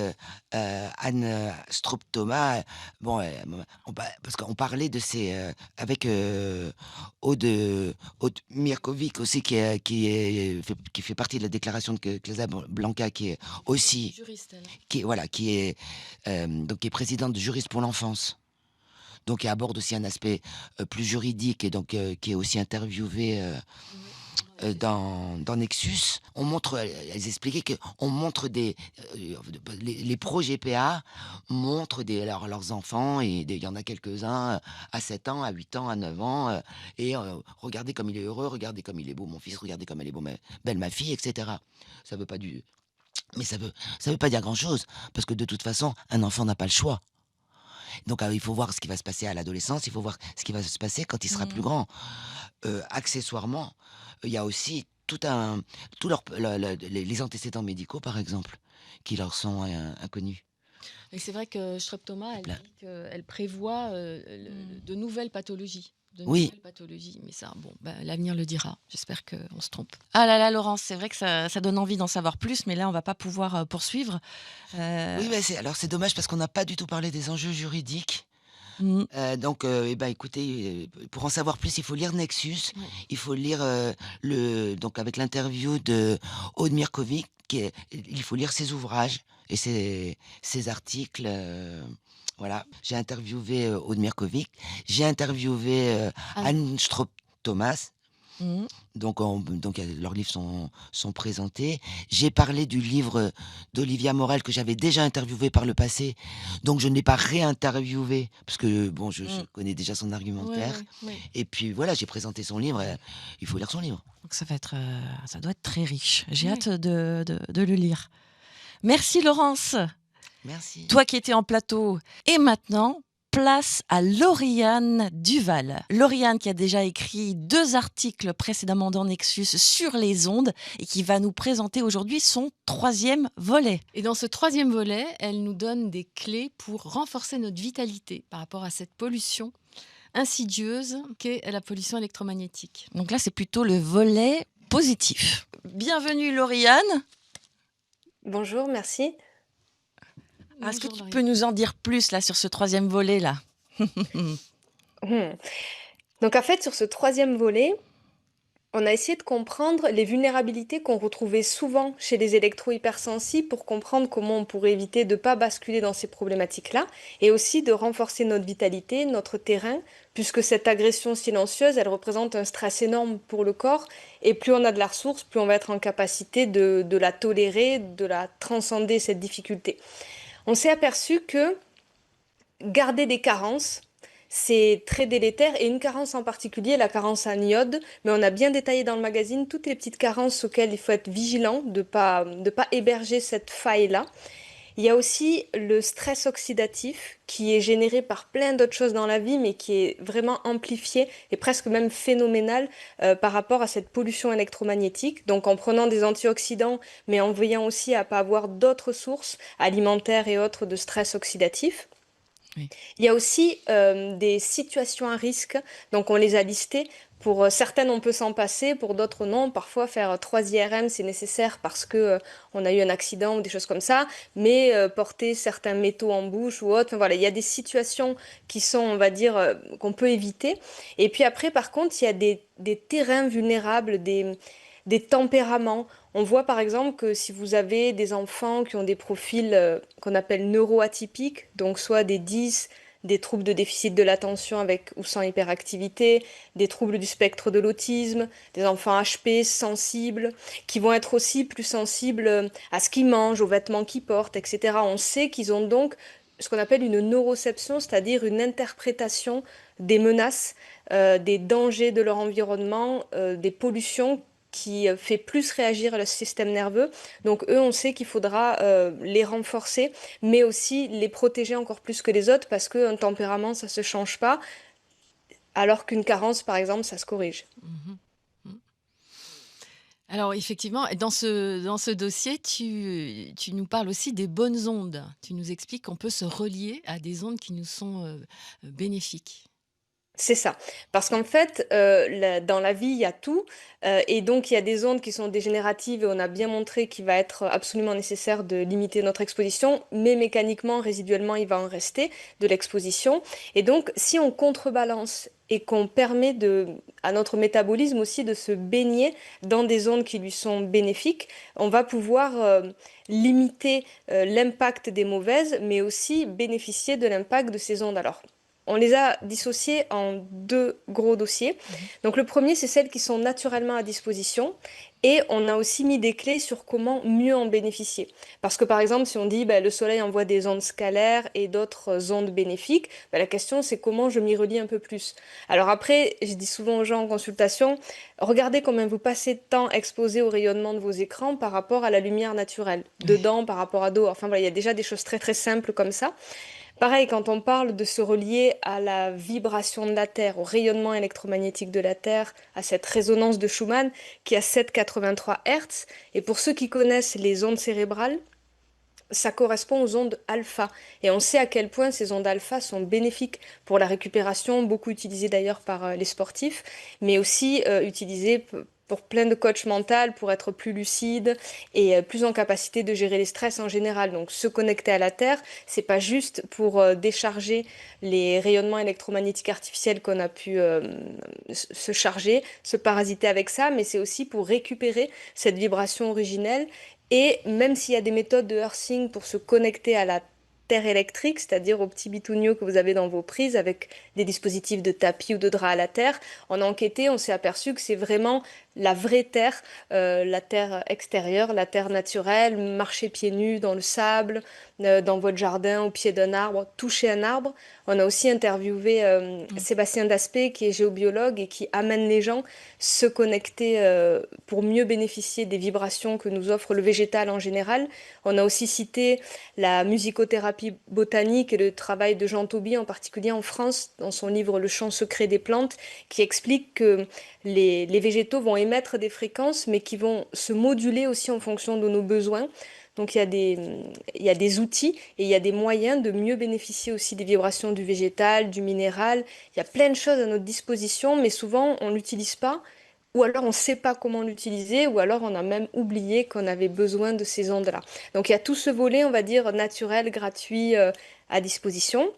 Anne Straub-Thomas, bon, parce qu'on parlait de ces, avec Aude Mirkovic aussi, qui fait partie de la déclaration de Casablanca, qui est aussi, Juriste, elle. donc qui est présidente de Juristes pour l'enfance. Donc, qui aborde aussi un aspect plus juridique, et donc qui est aussi interviewée dans Nexus. Elles expliquaient qu'on montre les pro-GPA montrent leurs enfants, et il y en a quelques-uns à 7 ans, à 8 ans, à 9 ans, et regardez comme il est heureux, regardez comme il est beau mon fils, regardez comme elle est belle ma fille, etc. Ça veut pas mais ça veut pas dire grand-chose, parce que de toute façon, un enfant n'a pas le choix. Donc il faut voir ce qui va se passer à l'adolescence, il faut voir ce qui va se passer quand il sera plus grand. Accessoirement, il y a aussi les antécédents médicaux, par exemple, qui leur sont inconnus. Et c'est vrai que Straub-Thomas, elle Plein. dit qu'elle prévoit de nouvelles pathologies. Oui. Mais ça, bon, l'avenir le dira. J'espère qu'on se trompe. Ah là là, Laurence, c'est vrai que ça donne envie d'en savoir plus, mais là, on va pas pouvoir poursuivre. Oui, mais c'est dommage parce qu'on n'a pas du tout parlé des enjeux juridiques. Mmh. Donc, écoutez, pour en savoir plus, il faut lire Nexus, Ouais. il faut lire donc avec l'interview de Aude Mirkovic, il faut lire ses ouvrages et ses articles. Voilà, j'ai interviewé Aude Mirkovic, j'ai interviewé Anne Straub-Thomas. Mmh. Donc, leurs livres sont présentés. J'ai parlé du livre d'Olivia Morel que j'avais déjà interviewé par le passé. Donc, je ne l'ai pas réinterviewé parce que, bon, je connais déjà son argumentaire. Ouais. Et puis, voilà, j'ai présenté son livre. Il faut lire son livre. Donc ça doit être très riche. J'ai Oui. hâte de le lire. Merci Laurence, Merci. toi qui étais en plateau. Et maintenant, place à Lauriane Duval. Lauriane qui a déjà écrit 2 articles précédemment dans Nexus sur les ondes et qui va nous présenter aujourd'hui son 3e volet. Et dans ce 3e volet, elle nous donne des clés pour renforcer notre vitalité par rapport à cette pollution insidieuse qu'est la pollution électromagnétique. Donc là, c'est plutôt le volet positif. Bienvenue Lauriane. Bonjour, merci. Est-ce que Bonjour, tu Lauriane. peux nous en dire plus là sur ce 3e volet là? Donc en fait, sur ce 3e volet, on a essayé de comprendre les vulnérabilités qu'on retrouvait souvent chez les électro-hypersensibles pour comprendre comment on pourrait éviter de ne pas basculer dans ces problématiques-là et aussi de renforcer notre vitalité, notre terrain, puisque cette agression silencieuse, elle représente un stress énorme pour le corps et plus on a de la ressource, plus on va être en capacité de la tolérer, de la transcender, cette difficulté. On s'est aperçu que garder des carences, c'est très délétère et une carence en particulier, la carence en iode, mais on a bien détaillé dans le magazine toutes les petites carences auxquelles il faut être vigilant de pas héberger cette faille-là. Il y a aussi le stress oxydatif qui est généré par plein d'autres choses dans la vie, mais qui est vraiment amplifié et presque même phénoménal par rapport à cette pollution électromagnétique. Donc en prenant des antioxydants, mais en veillant aussi à pas avoir d'autres sources alimentaires et autres de stress oxydatif. Oui. Il y a aussi des situations à risque, donc on les a listées. Pour certaines, on peut s'en passer, pour d'autres, non. Parfois, faire 3 IRM, c'est nécessaire parce que on a eu un accident ou des choses comme ça, mais porter certains métaux en bouche ou autre, enfin, voilà, il y a des situations qui sont, on va dire, qu'on peut éviter. Et puis après, par contre, il y a des terrains vulnérables, des tempéraments. On voit par exemple que si vous avez des enfants qui ont des profils qu'on appelle neuroatypiques, donc soit des 10, des troubles de déficit de l'attention avec ou sans hyperactivité, des troubles du spectre de l'autisme, des enfants HP sensibles, qui vont être aussi plus sensibles à ce qu'ils mangent, aux vêtements qu'ils portent, etc. On sait qu'ils ont donc ce qu'on appelle une neuroception, c'est-à-dire une interprétation des menaces, des dangers de leur environnement, des pollutions qui fait plus réagir le système nerveux. Donc eux, on sait qu'il faudra les renforcer, mais aussi les protéger encore plus que les autres, parce qu'un tempérament, ça se change pas, alors qu'une carence, par exemple, ça se corrige. Mhm. Mhm. Alors effectivement, dans ce dossier, tu nous parles aussi des bonnes ondes. Tu nous expliques qu'on peut se relier à des ondes qui nous sont bénéfiques. C'est ça. Parce qu'en fait, dans la vie, il y a tout. Et donc, il y a des ondes qui sont dégénératives et on a bien montré qu'il va être absolument nécessaire de limiter notre exposition. Mais mécaniquement, résiduellement, il va en rester de l'exposition. Et donc, si on contrebalance et qu'on permet à notre métabolisme aussi de se baigner dans des ondes qui lui sont bénéfiques, on va pouvoir limiter l'impact des mauvaises, mais aussi bénéficier de l'impact de ces ondes. Alors, on les a dissociés en 2 gros dossiers. Donc le premier, c'est celles qui sont naturellement à disposition. Et on a aussi mis des clés sur comment mieux en bénéficier. Parce que par exemple, si on dit le soleil envoie des ondes scalaires et d'autres ondes bénéfiques, la question c'est comment je m'y relie un peu plus. Alors après, je dis souvent aux gens en consultation, regardez combien vous passez de temps exposé au rayonnement de vos écrans par rapport à la lumière naturelle. Dedans, par rapport à dehors. Enfin voilà, il y a déjà des choses très très simples comme ça. Pareil, quand on parle de se relier à la vibration de la Terre, au rayonnement électromagnétique de la Terre, à cette résonance de Schumann qui a 7,83 Hz, et pour ceux qui connaissent les ondes cérébrales, ça correspond aux ondes alpha. Et on sait à quel point ces ondes alpha sont bénéfiques pour la récupération, beaucoup utilisées d'ailleurs par les sportifs, mais aussi utilisées pour plein de coachs mentaux, pour être plus lucide et plus en capacité de gérer les stress en général. Donc se connecter à la Terre, c'est pas juste pour décharger les rayonnements électromagnétiques artificiels qu'on a pu se charger, se parasiter avec ça, mais c'est aussi pour récupérer cette vibration originelle. Et même s'il y a des méthodes de earthing pour se connecter à la terre électrique, c'est-à-dire aux petits bitouniaux que vous avez dans vos prises avec des dispositifs de tapis ou de draps à la terre, on a enquêté, on s'est aperçu que c'est vraiment la vraie terre, la terre extérieure, la terre naturelle, marcher pieds nus dans le sable, dans votre jardin, au pied d'un arbre, toucher un arbre. On a aussi interviewé Sébastien Daspé, qui est géobiologue et qui amène les gens se connecter pour mieux bénéficier des vibrations que nous offre le végétal en général. On a aussi cité la musicothérapie botanique et le travail de Jean Tauby, en particulier en France, dans son livre Le chant secret des plantes, qui explique que les végétaux vont émettre des fréquences, mais qui vont se moduler aussi en fonction de nos besoins. Donc il y a des outils et il y a des moyens de mieux bénéficier aussi des vibrations du végétal, du minéral. Il y a plein de choses à notre disposition, mais souvent on ne l'utilise pas, ou alors on ne sait pas comment l'utiliser, ou alors on a même oublié qu'on avait besoin de ces ondes-là. Donc il y a tout ce volet, on va dire, naturel, gratuit à disposition.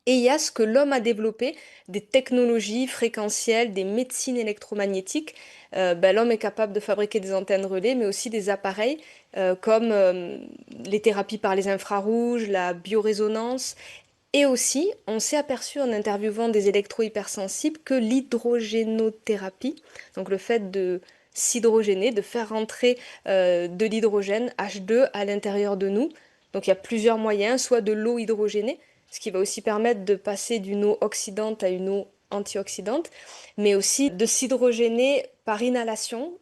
Et il y a ce que l'homme a développé, des technologies fréquentielles, des médecines électromagnétiques. L'homme est capable de fabriquer des antennes relais, mais aussi des appareils comme les thérapies par les infrarouges, la biorésonance. Et aussi, on s'est aperçu en interviewant des électro-hypersensibles que l'hydrogénothérapie, donc le fait de s'hydrogéner, de faire rentrer de l'hydrogène H2 à l'intérieur de nous. Donc il y a plusieurs moyens, soit de l'eau hydrogénée, ce qui va aussi permettre de passer d'une eau oxydante à une eau antioxydante, mais aussi de s'hydrogéner par inhalation.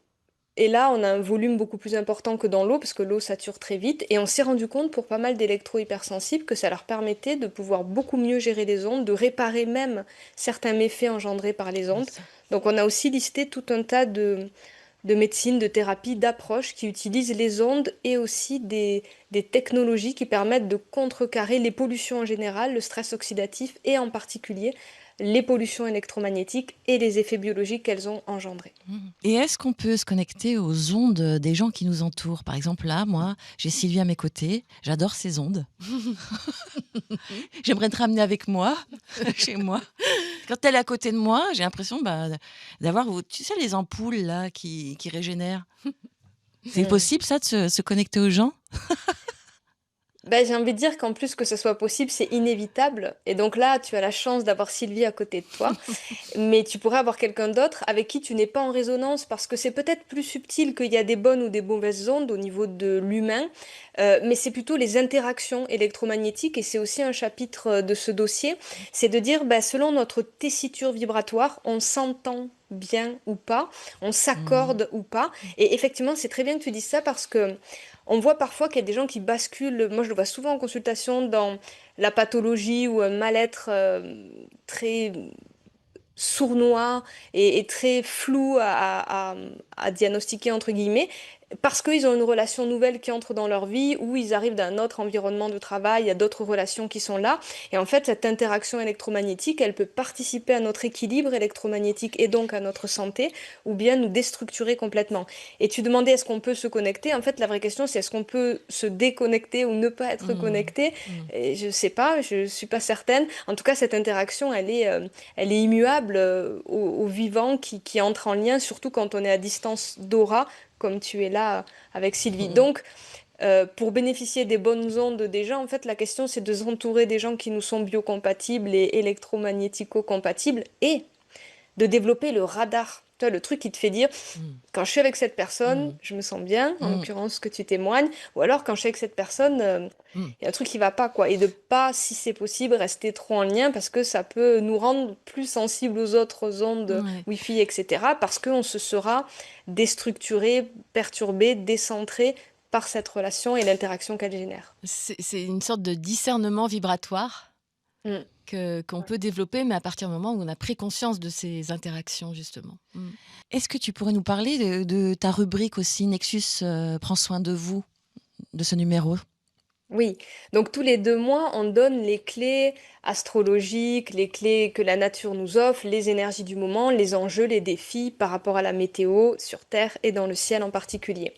Et là, on a un volume beaucoup plus important que dans l'eau, parce que l'eau sature très vite. Et on s'est rendu compte pour pas mal d'électro-hypersensibles que ça leur permettait de pouvoir beaucoup mieux gérer les ondes, de réparer même certains méfaits engendrés par les ondes. Donc on a aussi listé tout un tas de médecine, de thérapie, d'approches qui utilisent les ondes et aussi des technologies qui permettent de contrecarrer les pollutions en général, le stress oxydatif et en particulier les pollutions électromagnétiques et les effets biologiques qu'elles ont engendrés. Et est-ce qu'on peut se connecter aux ondes des gens qui nous entourent? Par exemple, là, moi, j'ai Sylvie à mes côtés. J'adore ces ondes. J'aimerais te ramener avec moi, chez moi. Quand elle est à côté de moi, j'ai l'impression d'avoir, tu sais, les ampoules là qui régénèrent. C'est Mm. possible, ça, de se connecter aux gens? Ben, j'ai envie de dire qu'en plus que ce soit possible, c'est inévitable. Et donc là, tu as la chance d'avoir Sylvie à côté de toi. Mais tu pourrais avoir quelqu'un d'autre avec qui tu n'es pas en résonance parce que c'est peut-être plus subtil qu'il y a des bonnes ou des mauvaises ondes au niveau de l'humain. Mais c'est plutôt les interactions électromagnétiques et c'est aussi un chapitre de ce dossier. C'est de dire, ben, selon notre tessiture vibratoire, on s'entend bien ou pas, on s'accorde ou pas. Et effectivement, c'est très bien que tu dises ça parce que on voit parfois qu'il y a des gens qui basculent, moi je le vois souvent en consultation, dans la pathologie ou un mal-être très sournois et très flou à diagnostiquer, entre guillemets, parce qu'ils ont une relation nouvelle qui entre dans leur vie, ou ils arrivent d'un autre environnement de travail, il y a d'autres relations qui sont là. Et en fait, cette interaction électromagnétique, elle peut participer à notre équilibre électromagnétique et donc à notre santé, ou bien nous déstructurer complètement. Et tu demandais est-ce qu'on peut se connecter? En fait, la vraie question, c'est est-ce qu'on peut se déconnecter ou ne pas être connecté? Et je sais pas, je suis pas certaine. En tout cas, cette interaction, elle est immuable au vivant qui entre en lien, surtout quand on est à distance d'aura, comme tu es là avec Sylvie. Donc, pour bénéficier des bonnes ondes des gens, en fait, la question, c'est de s'entourer des gens qui nous sont biocompatibles et électromagnético-compatibles et de développer le radar. Tu vois, le truc qui te fait dire, quand je suis avec cette personne, je me sens bien, en l'occurrence que tu témoignes, ou alors quand je suis avec cette personne, il y a un truc qui va pas, quoi. Et de pas, si c'est possible, rester trop en lien parce que ça peut nous rendre plus sensibles aux autres ondes Ouais. Wi-Fi, etc. parce qu'on se sera déstructuré, perturbé, décentré par cette relation et l'interaction qu'elle génère. C'est une sorte de discernement vibratoire Mm. qu'on peut développer, mais à partir du moment où on a pris conscience de ces interactions, justement. Est-ce que tu pourrais nous parler de ta rubrique aussi, Nexus prend soin de vous, de ce numéro? Oui, donc tous les 2 mois, on donne les clés astrologiques, les clés que la nature nous offre, les énergies du moment, les enjeux, les défis par rapport à la météo sur Terre et dans le ciel en particulier.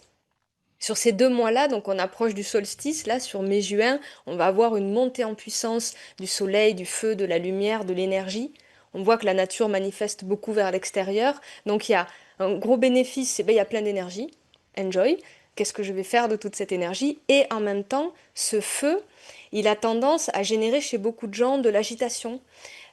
Sur ces 2 mois-là, donc on approche du solstice, là sur mai-juin, on va avoir une montée en puissance du soleil, du feu, de la lumière, de l'énergie. On voit que la nature manifeste beaucoup vers l'extérieur. Donc il y a un gros bénéfice, c'est ben, il y a plein d'énergie. Enjoy. Qu'est-ce que je vais faire de toute cette énergie? Et en même temps, ce feu, il a tendance à générer chez beaucoup de gens de l'agitation,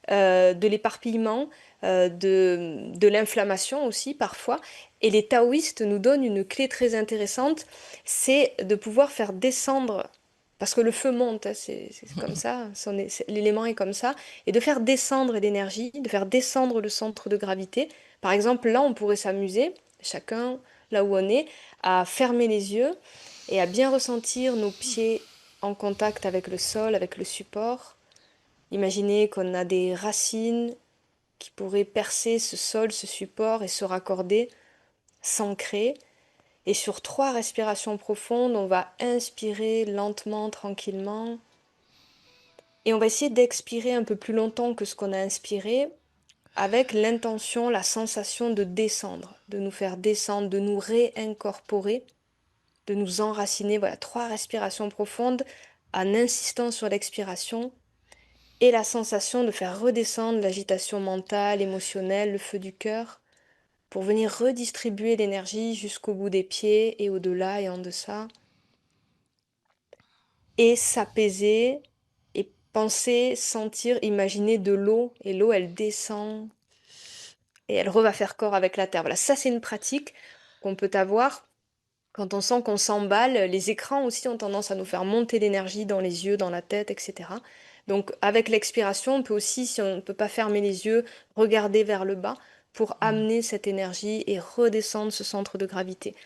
de l'éparpillement, de l'inflammation aussi parfois. Et les taoïstes nous donnent une clé très intéressante, c'est de pouvoir faire descendre, parce que le feu monte, hein, c'est comme ça, l'élément est comme ça, et de faire descendre l'énergie, de faire descendre le centre de gravité. Par exemple, là, on pourrait s'amuser, chacun là où on est, à fermer les yeux et à bien ressentir nos pieds en contact avec le sol, avec le support. Imaginez qu'on a des racines qui pourraient percer ce sol, ce support et se raccorder, s'ancrer. Et sur 3 respirations profondes, on va inspirer lentement, tranquillement. Et on va essayer d'expirer un peu plus longtemps que ce qu'on a inspiré, avec l'intention, la sensation de descendre, de nous faire descendre, de nous réincorporer, de nous enraciner. Voilà, 3 respirations profondes en insistant sur l'expiration. Et la sensation de faire redescendre l'agitation mentale, émotionnelle, le feu du cœur, pour venir redistribuer l'énergie jusqu'au bout des pieds et au-delà et en deçà. Et s'apaiser et penser, sentir, imaginer de l'eau. Et l'eau, elle descend et elle va faire corps avec la terre. Voilà, ça c'est une pratique qu'on peut avoir quand on sent qu'on s'emballe. Les écrans aussi ont tendance à nous faire monter l'énergie dans les yeux, dans la tête, etc. Donc avec l'expiration, on peut aussi, si on ne peut pas fermer les yeux, regarder vers le bas pour amener cette énergie et redescendre ce centre de gravité.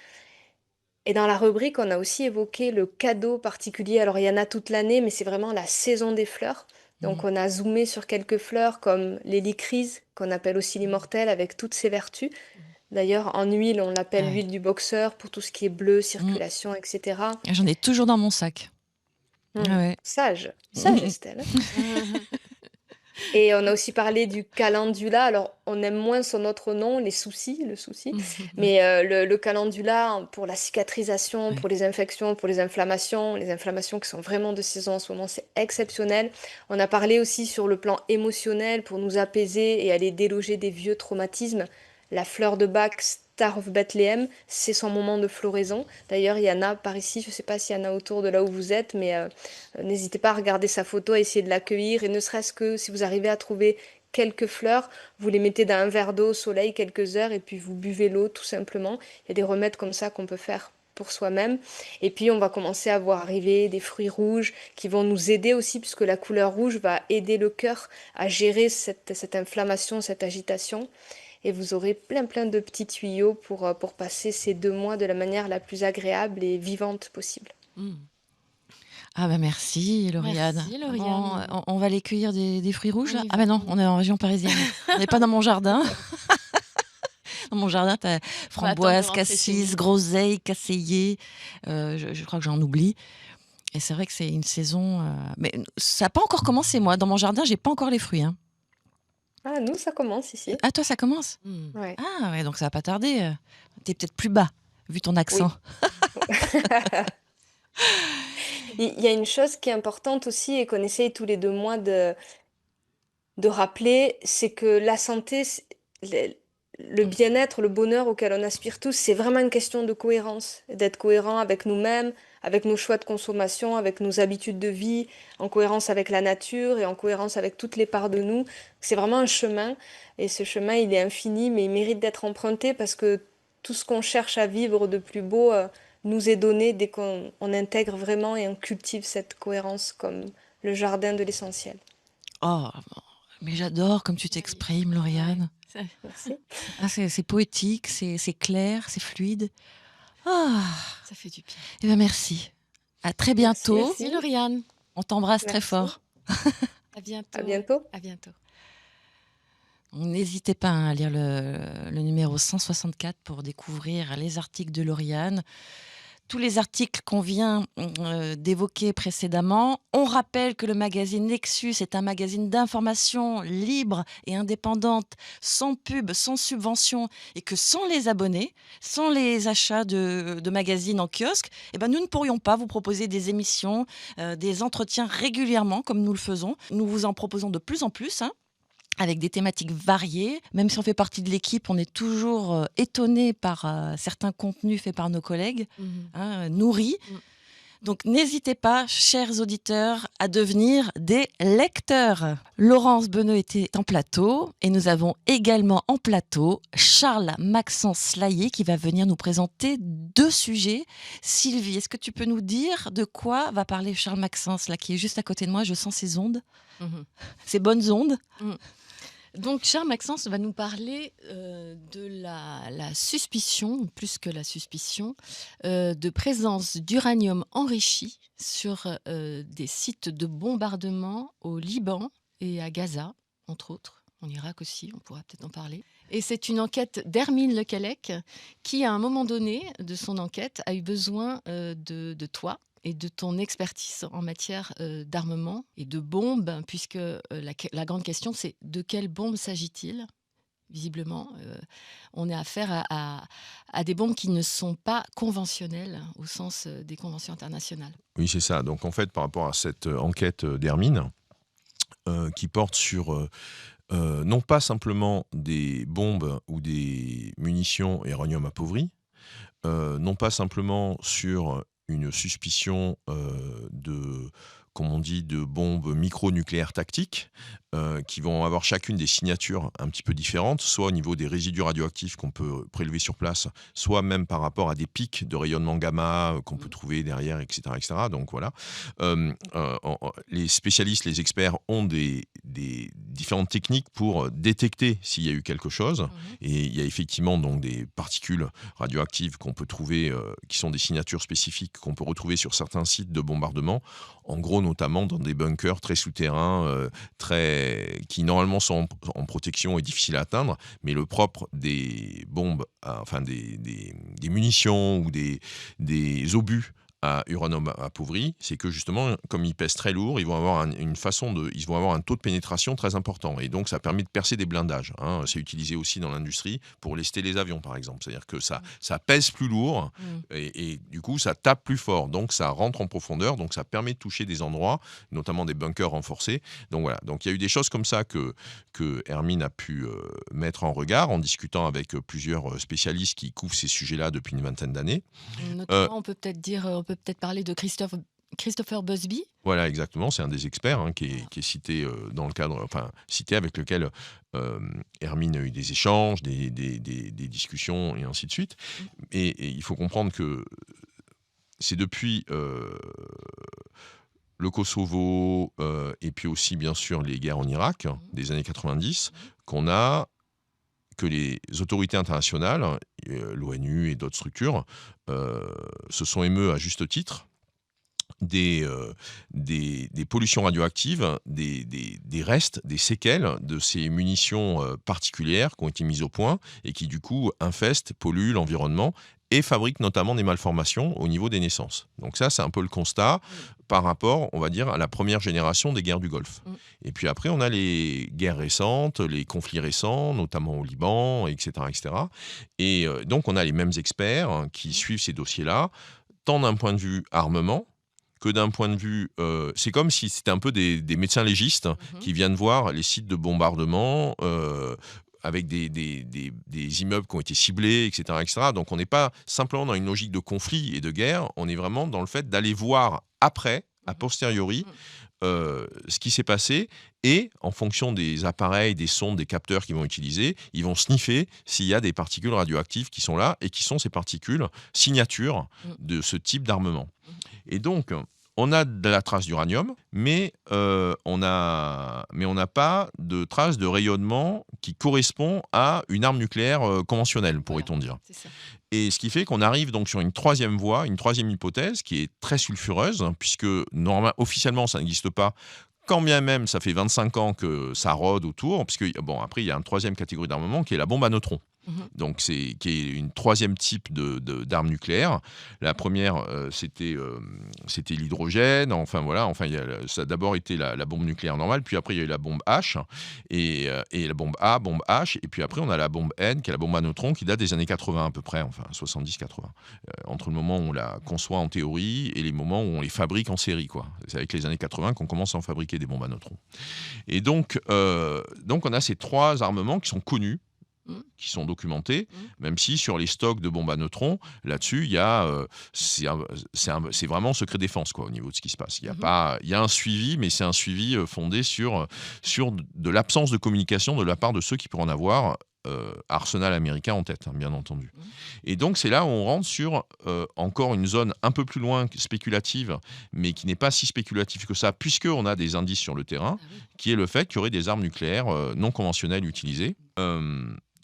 Et dans la rubrique, on a aussi évoqué le cadeau particulier. Alors, il y en a toute l'année, mais c'est vraiment la saison des fleurs. Donc, on a zoomé sur quelques fleurs comme l'hélicryse, qu'on appelle aussi l'immortelle, avec toutes ses vertus. D'ailleurs, en huile, on l'appelle Ouais. l'huile du boxeur pour tout ce qui est bleu, Mm. circulation, etc. J'en ai toujours dans mon sac. Ah ouais. Sage, sage Estelle. Et on a aussi parlé du calendula. Alors, on aime moins son autre nom, le souci. Mais le calendula, pour la cicatrisation, Ouais. pour les infections, pour les inflammations qui sont vraiment de saison en ce moment, c'est exceptionnel. On a parlé aussi sur le plan émotionnel pour nous apaiser et aller déloger des vieux traumatismes. La fleur de Bach, Star of Bethlehem, c'est son moment de floraison. D'ailleurs, il y en a par ici, je ne sais pas s'il y en a autour de là où vous êtes, mais n'hésitez pas à regarder sa photo, à essayer de l'accueillir. Et ne serait-ce que si vous arrivez à trouver quelques fleurs, vous les mettez dans un verre d'eau au soleil quelques heures et puis vous buvez l'eau tout simplement. Il y a des remèdes comme ça qu'on peut faire pour soi-même. Et puis on va commencer à voir arriver des fruits rouges qui vont nous aider aussi, puisque la couleur rouge va aider le cœur à gérer cette inflammation, cette agitation. Et vous aurez plein de petits tuyaux pour passer ces 2 mois de la manière la plus agréable et vivante possible. Ah bah merci Lauriane. Merci, Lauriane. On va aller cueillir des fruits rouges On là. y Ah va. bah non, on est en région parisienne. On n'est pas dans mon jardin. Dans mon jardin, t'as attendre de framboise, rentrer chez cassis, nous. groseille, casseillers. Je crois que j'en oublie. Et c'est vrai que c'est une saison. Mais ça n'a pas encore commencé, moi. Dans mon jardin, j'ai pas encore les fruits. Hein. Ah, nous, ça commence ici. Ah, toi, ça commence? Ouais. Ah, ouais, donc ça va pas tarder. T'es peut-être plus bas, vu ton accent. Il y a une chose qui est importante aussi et qu'on essaye tous les 2 mois de rappeler, c'est que la santé, le bien-être, le bonheur auquel on aspire tous, c'est vraiment une question de cohérence, d'être cohérent avec nous-mêmes, avec nos choix de consommation, avec nos habitudes de vie, en cohérence avec la nature et en cohérence avec toutes les parts de nous. C'est vraiment un chemin et ce chemin, il est infini, mais il mérite d'être emprunté parce que tout ce qu'on cherche à vivre de plus beau nous est donné dès qu'on intègre vraiment et on cultive cette cohérence comme le jardin de l'essentiel. Oh, mais j'adore comme tu t'exprimes, Lauriane. Merci. Ah, c'est poétique, c'est clair, c'est fluide. Ah, Ça fait du bien. eh ben merci. À très bientôt. Merci. Merci, Lauriane. On t'embrasse très Merci. fort. À bientôt. À bientôt. À bientôt. N'hésitez pas à lire le numéro 164 pour découvrir les articles de Lauriane. Tous les articles qu'on vient d'évoquer précédemment. On rappelle que le magazine Nexus est un magazine d'information libre et indépendante, sans pub, sans subvention, et que sans les abonnés, sans les achats de magazines en kiosque, eh ben nous ne pourrions pas vous proposer des émissions, des entretiens régulièrement comme nous le faisons. Nous vous en proposons de plus en plus, hein, avec des thématiques variées. Même si on fait partie de l'équipe, on est toujours étonné par certains contenus faits par nos collègues, nourris. Donc n'hésitez pas, chers auditeurs, à devenir des lecteurs. Laurence Beneux était en plateau et nous avons également en plateau Charles-Maxence Laillé qui va venir nous présenter 2 sujets. Sylvie, est-ce que tu peux nous dire de quoi va parler Charles-Maxence, là, qui est juste à côté de moi? Je sens ses ondes, ces bonnes ondes. Donc, Charles-Maxence va nous parler de la suspicion, plus que la suspicion, de présence d'uranium enrichi sur des sites de bombardement au Liban et à Gaza, entre autres. En Irak aussi, on pourra peut-être en parler. Et c'est une enquête d'Hermine Lecallec qui, à un moment donné de son enquête, a eu besoin de toi et de ton expertise en matière d'armement et de bombes, puisque la grande question, c'est de quelles bombes s'agit-il? Visiblement, on a affaire à des bombes qui ne sont pas conventionnelles au sens des conventions internationales. Oui, c'est ça. Donc, en fait, par rapport à cette enquête d'Hermine, qui porte sur non pas simplement des bombes ou des munitions uranium appauvries, non pas simplement sur une suspicion de, comme on dit, de bombes micronucléaires tactiques qui vont avoir chacune des signatures un petit peu différentes, soit au niveau des résidus radioactifs qu'on peut prélever sur place, soit même par rapport à des pics de rayonnement gamma qu'on peut trouver derrière, etc., etc. Donc voilà. Les spécialistes, les experts ont des différentes techniques pour détecter s'il y a eu quelque chose. Et il y a effectivement donc des particules radioactives qu'on peut trouver, qui sont des signatures spécifiques qu'on peut retrouver sur certains sites de bombardement, en gros notamment dans des bunkers très souterrains, qui normalement sont en protection et difficiles à atteindre, mais le propre des bombes, enfin des munitions ou des obus à uranium appauvri, c'est que justement, comme ils pèsent très lourd, ils vont avoir ils vont avoir un taux de pénétration très important, et donc ça permet de percer des blindages. C'est utilisé aussi dans l'industrie pour lester les avions, par exemple. C'est-à-dire que ça pèse plus lourd et du coup ça tape plus fort, donc ça rentre en profondeur, donc ça permet de toucher des endroits, notamment des bunkers renforcés. Donc voilà. Donc il y a eu des choses comme ça que Hermine a pu mettre en regard en discutant avec plusieurs spécialistes qui couvrent ces sujets-là depuis une vingtaine d'années. Notamment, on peut peut-être parler de Christopher Busby. Voilà, exactement. C'est un des experts qui est cité dans le cadre, enfin cité, avec lequel Hermine a eu des échanges, des discussions et ainsi de suite. Et il faut comprendre que c'est depuis le Kosovo et puis aussi bien sûr les guerres en Irak des années 90 que les autorités internationales, l'ONU et d'autres structures, se sont émeues à juste titre des pollutions radioactives, des restes, des séquelles de ces munitions particulières qui ont été mises au point et qui du coup infestent, polluent l'environnement et fabriquent notamment des malformations au niveau des naissances. Donc ça, c'est un peu le constat par rapport, on va dire, à la première génération des guerres du Golfe. Et puis après, on a les guerres récentes, les conflits récents, notamment au Liban, etc. etc. Et donc, on a les mêmes experts qui suivent ces dossiers-là, tant d'un point de vue armement, que d'un point de vue... c'est comme si c'était un peu des médecins légistes qui viennent voir les sites de bombardement avec des immeubles qui ont été ciblés, etc., etc. Donc on n'est pas simplement dans une logique de conflit et de guerre, on est vraiment dans le fait d'aller voir après, a posteriori, ce qui s'est passé, et en fonction des appareils, des sondes, des capteurs qu'ils vont utiliser, ils vont sniffer s'il y a des particules radioactives qui sont là et qui sont ces particules signatures de ce type d'armement. Et donc, on a de la trace d'uranium, mais on n'a pas de trace de rayonnement qui correspond à une arme nucléaire conventionnelle, pourrait-on dire. C'est ça. Et ce qui fait qu'on arrive donc sur une troisième voie, une troisième hypothèse qui est très sulfureuse, puisque officiellement ça n'existe pas, quand bien même ça fait 25 ans que ça rôde autour, puisque après il y a une troisième catégorie d'armement qui est la bombe à neutrons. Donc qui est une troisième type d'arme nucléaire. La première, c'était l'hydrogène. Enfin voilà. Ça a d'abord été la bombe nucléaire normale, puis après il y a eu la bombe H et la bombe A, bombe H, et puis après on a la bombe N, qui est la bombe à neutrons, qui date des années 80 à peu près, enfin 70-80, entre le moment où on la conçoit en théorie et les moments où on les fabrique en série, quoi. C'est avec les années 80 qu'on commence à en fabriquer des bombes à neutrons. Et donc on a ces trois armements qui sont connus, qui sont documentés, même si sur les stocks de bombes à neutrons, là-dessus, il y a, c'est vraiment secret défense, quoi, au niveau de ce qui se passe. Il y a un suivi, mais c'est un suivi fondé sur de l'absence de communication de la part de ceux qui pourraient en avoir arsenal américain en tête, bien entendu. Et donc, c'est là où on rentre sur encore une zone un peu plus loin spéculative, mais qui n'est pas si spéculative que ça, puisqu'on a des indices sur le terrain, qui est le fait qu'il y aurait des armes nucléaires non conventionnelles utilisées.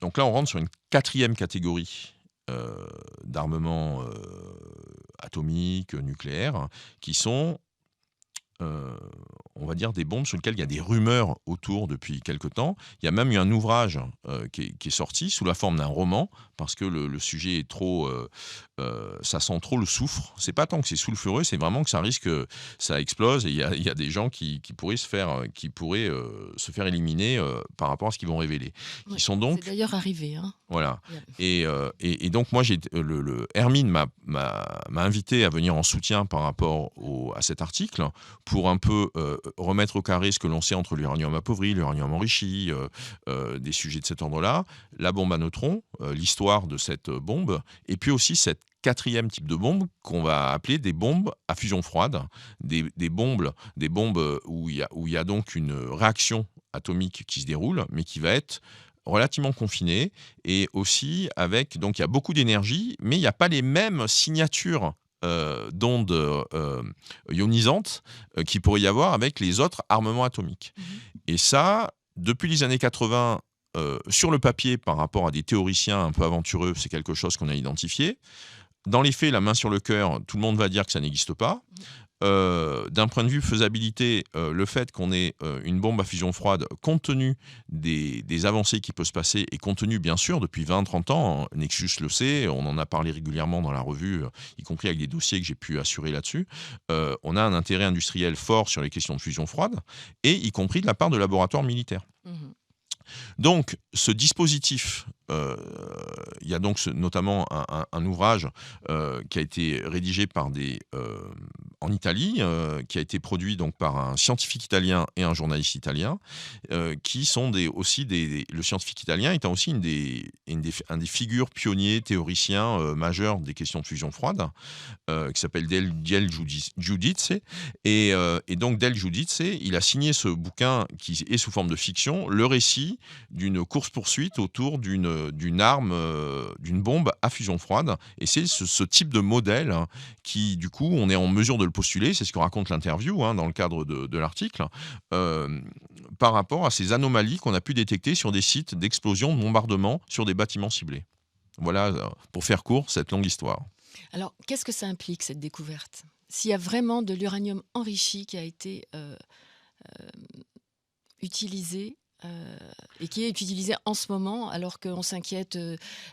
Donc là, on rentre sur une quatrième catégorie d'armements atomiques, nucléaires, qui sont, on va dire, des bombes sur lesquelles il y a des rumeurs autour depuis quelque temps. Il y a même eu un ouvrage qui est sorti sous la forme d'un roman, parce que le sujet est trop... ça sent trop le soufre. C'est pas tant que c'est sulfureux, c'est vraiment que ça risque, ça explose, et il y a des gens qui pourraient se faire éliminer par rapport à ce qu'ils vont révéler. Ouais, Qui sont donc... c'est d'ailleurs arrivé. Voilà. Yeah. Et donc, moi, Hermine m'a invité à venir en soutien par rapport à cet article pour un peu remettre au carré ce que l'on sait entre l'uranium appauvri, l'uranium enrichi, des sujets de cet ordre-là, la bombe à neutrons, l'histoire de cette bombe, et puis aussi cette quatrième type de bombe qu'on va appeler des bombes à fusion froide, des bombes où il y a donc une réaction atomique qui se déroule, mais qui va être relativement confinée, et aussi avec, donc il y a beaucoup d'énergie, mais il n'y a pas les mêmes signatures d'ondes ionisantes qu'il pourrait y avoir avec les autres armements atomiques. Et ça, depuis les années 80, sur le papier, par rapport à des théoriciens un peu aventureux, c'est quelque chose qu'on a identifié. Dans les faits, la main sur le cœur, tout le monde va dire que ça n'existe pas. D'un point de vue faisabilité, le fait qu'on ait une bombe à fusion froide, compte tenu des avancées qui peuvent se passer, et compte tenu, bien sûr, depuis 20-30 ans, Nexus le sait, on en a parlé régulièrement dans la revue, y compris avec des dossiers que j'ai pu assurer là-dessus, on a un intérêt industriel fort sur les questions de fusion froide, et y compris de la part de laboratoires militaires. Donc, ce dispositif, il y a donc notamment un ouvrage qui a été rédigé en Italie, qui a été produit donc par un scientifique italien et un journaliste italien, qui sont le scientifique italien étant aussi un des figures pionniers, théoriciens majeurs des questions de fusion froide, qui s'appelle Del Giudice. Et donc, Del Giudice, il a signé ce bouquin qui est sous forme de fiction, le récit d'une course-poursuite autour d'une arme, d'une bombe à fusion froide. Et c'est ce type de modèle qui, du coup, on est en mesure de le postuler, c'est ce que raconte l'interview dans le cadre de l'article, par rapport à ces anomalies qu'on a pu détecter sur des sites d'explosion, de bombardement sur des bâtiments ciblés. Voilà, pour faire court, cette longue histoire. Alors, qu'est-ce que ça implique, cette découverte ? S'il y a vraiment de l'uranium enrichi qui a été utilisé, et qui est utilisé en ce moment, alors qu'on s'inquiète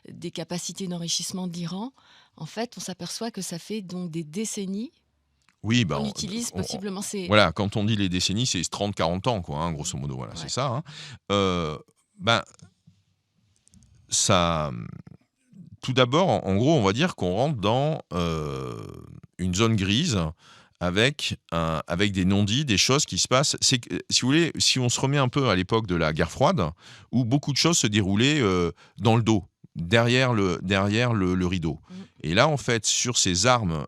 des capacités d'enrichissement de l'Iran, en fait, on s'aperçoit que ça fait donc des décennies Oui, qu'on utilise possiblement ces... Voilà, quand on dit les décennies, c'est 30-40 ans, quoi, grosso modo, voilà, c'est ça. Ça... Tout d'abord, en gros, on va dire qu'on rentre dans une zone grise avec des non-dits, des choses qui se passent. C'est que, si vous voulez, si on se remet un peu à l'époque de la guerre froide, où beaucoup de choses se déroulaient dans le dos, derrière le rideau. Et là, en fait, sur ces armes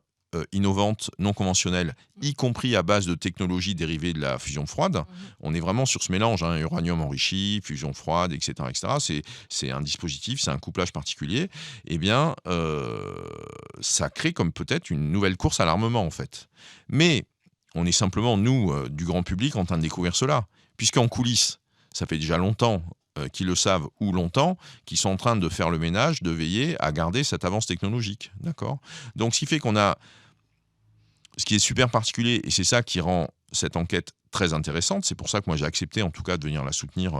innovantes, non conventionnelles, y compris à base de technologies dérivées de la fusion froide, on est vraiment sur ce mélange, uranium enrichi, fusion froide, etc. C'est un dispositif, c'est un couplage particulier. Eh bien, ça crée comme peut-être une nouvelle course à l'armement, en fait. Mais on est simplement, nous, du grand public, en train de découvrir cela. Puisqu'en coulisses, ça fait déjà longtemps qu'ils le savent, ou longtemps, qu'ils sont en train de faire le ménage, de veiller à garder cette avance technologique. D'accord ? Donc, ce qui fait qu'on a... Ce qui est super particulier, et c'est ça qui rend cette enquête très intéressante, c'est pour ça que moi j'ai accepté en tout cas de venir la soutenir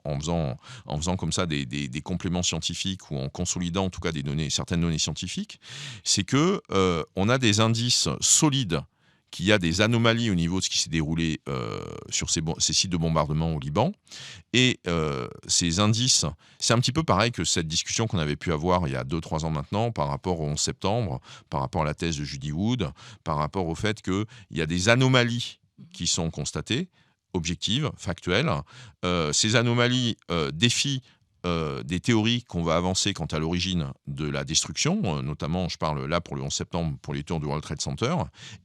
en faisant comme ça des compléments scientifiques, ou en consolidant en tout cas certaines données scientifiques, c'est que on a des indices solides qu'il y a des anomalies au niveau de ce qui s'est déroulé sur ces sites de bombardement au Liban. Et ces indices, c'est un petit peu pareil que cette discussion qu'on avait pu avoir il y a 2-3 ans maintenant par rapport au 11 septembre, par rapport à la thèse de Judy Wood, par rapport au fait qu'il y a des anomalies qui sont constatées, objectives, factuelles. Ces anomalies défient des théories qu'on va avancer quant à l'origine de la destruction, notamment, je parle là pour le 11 septembre, pour les tours du World Trade Center,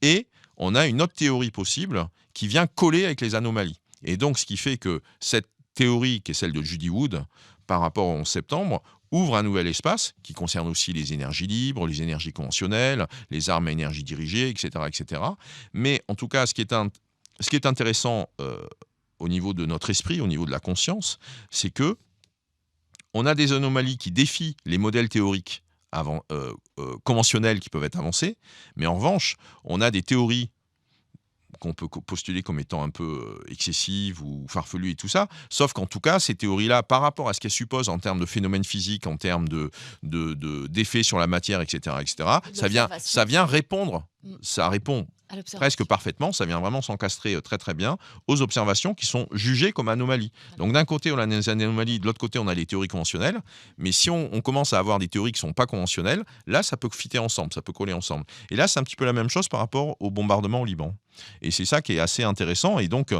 et on a une autre théorie possible qui vient coller avec les anomalies. Et donc, ce qui fait que cette théorie, qui est celle de Judy Wood, par rapport au 11 septembre, ouvre un nouvel espace qui concerne aussi les énergies libres, les énergies conventionnelles, les armes à énergie dirigée, etc. etc. Mais en tout cas, ce qui est intéressant au niveau de notre esprit, au niveau de la conscience, c'est que on a des anomalies qui défient les modèles théoriques conventionnels qui peuvent être avancés, mais en revanche, on a des théories qu'on peut postuler comme étant un peu excessives ou farfelues et tout ça, sauf qu'en tout cas, ces théories-là, par rapport à ce qu'elles supposent en termes de phénomènes physiques, en termes d'effets sur la matière, etc., ça vient répondre, ça répond À l'observation. presque parfaitement, ça vient vraiment s'encastrer très très bien aux observations qui sont jugées comme anomalies. Donc d'un côté on a les anomalies, de l'autre côté on a les théories conventionnelles, mais si on commence à avoir des théories qui ne sont pas conventionnelles, là ça peut fitter ensemble, ça peut coller ensemble. Et là c'est un petit peu la même chose par rapport au bombardement au Liban. Et c'est ça qui est assez intéressant. Et donc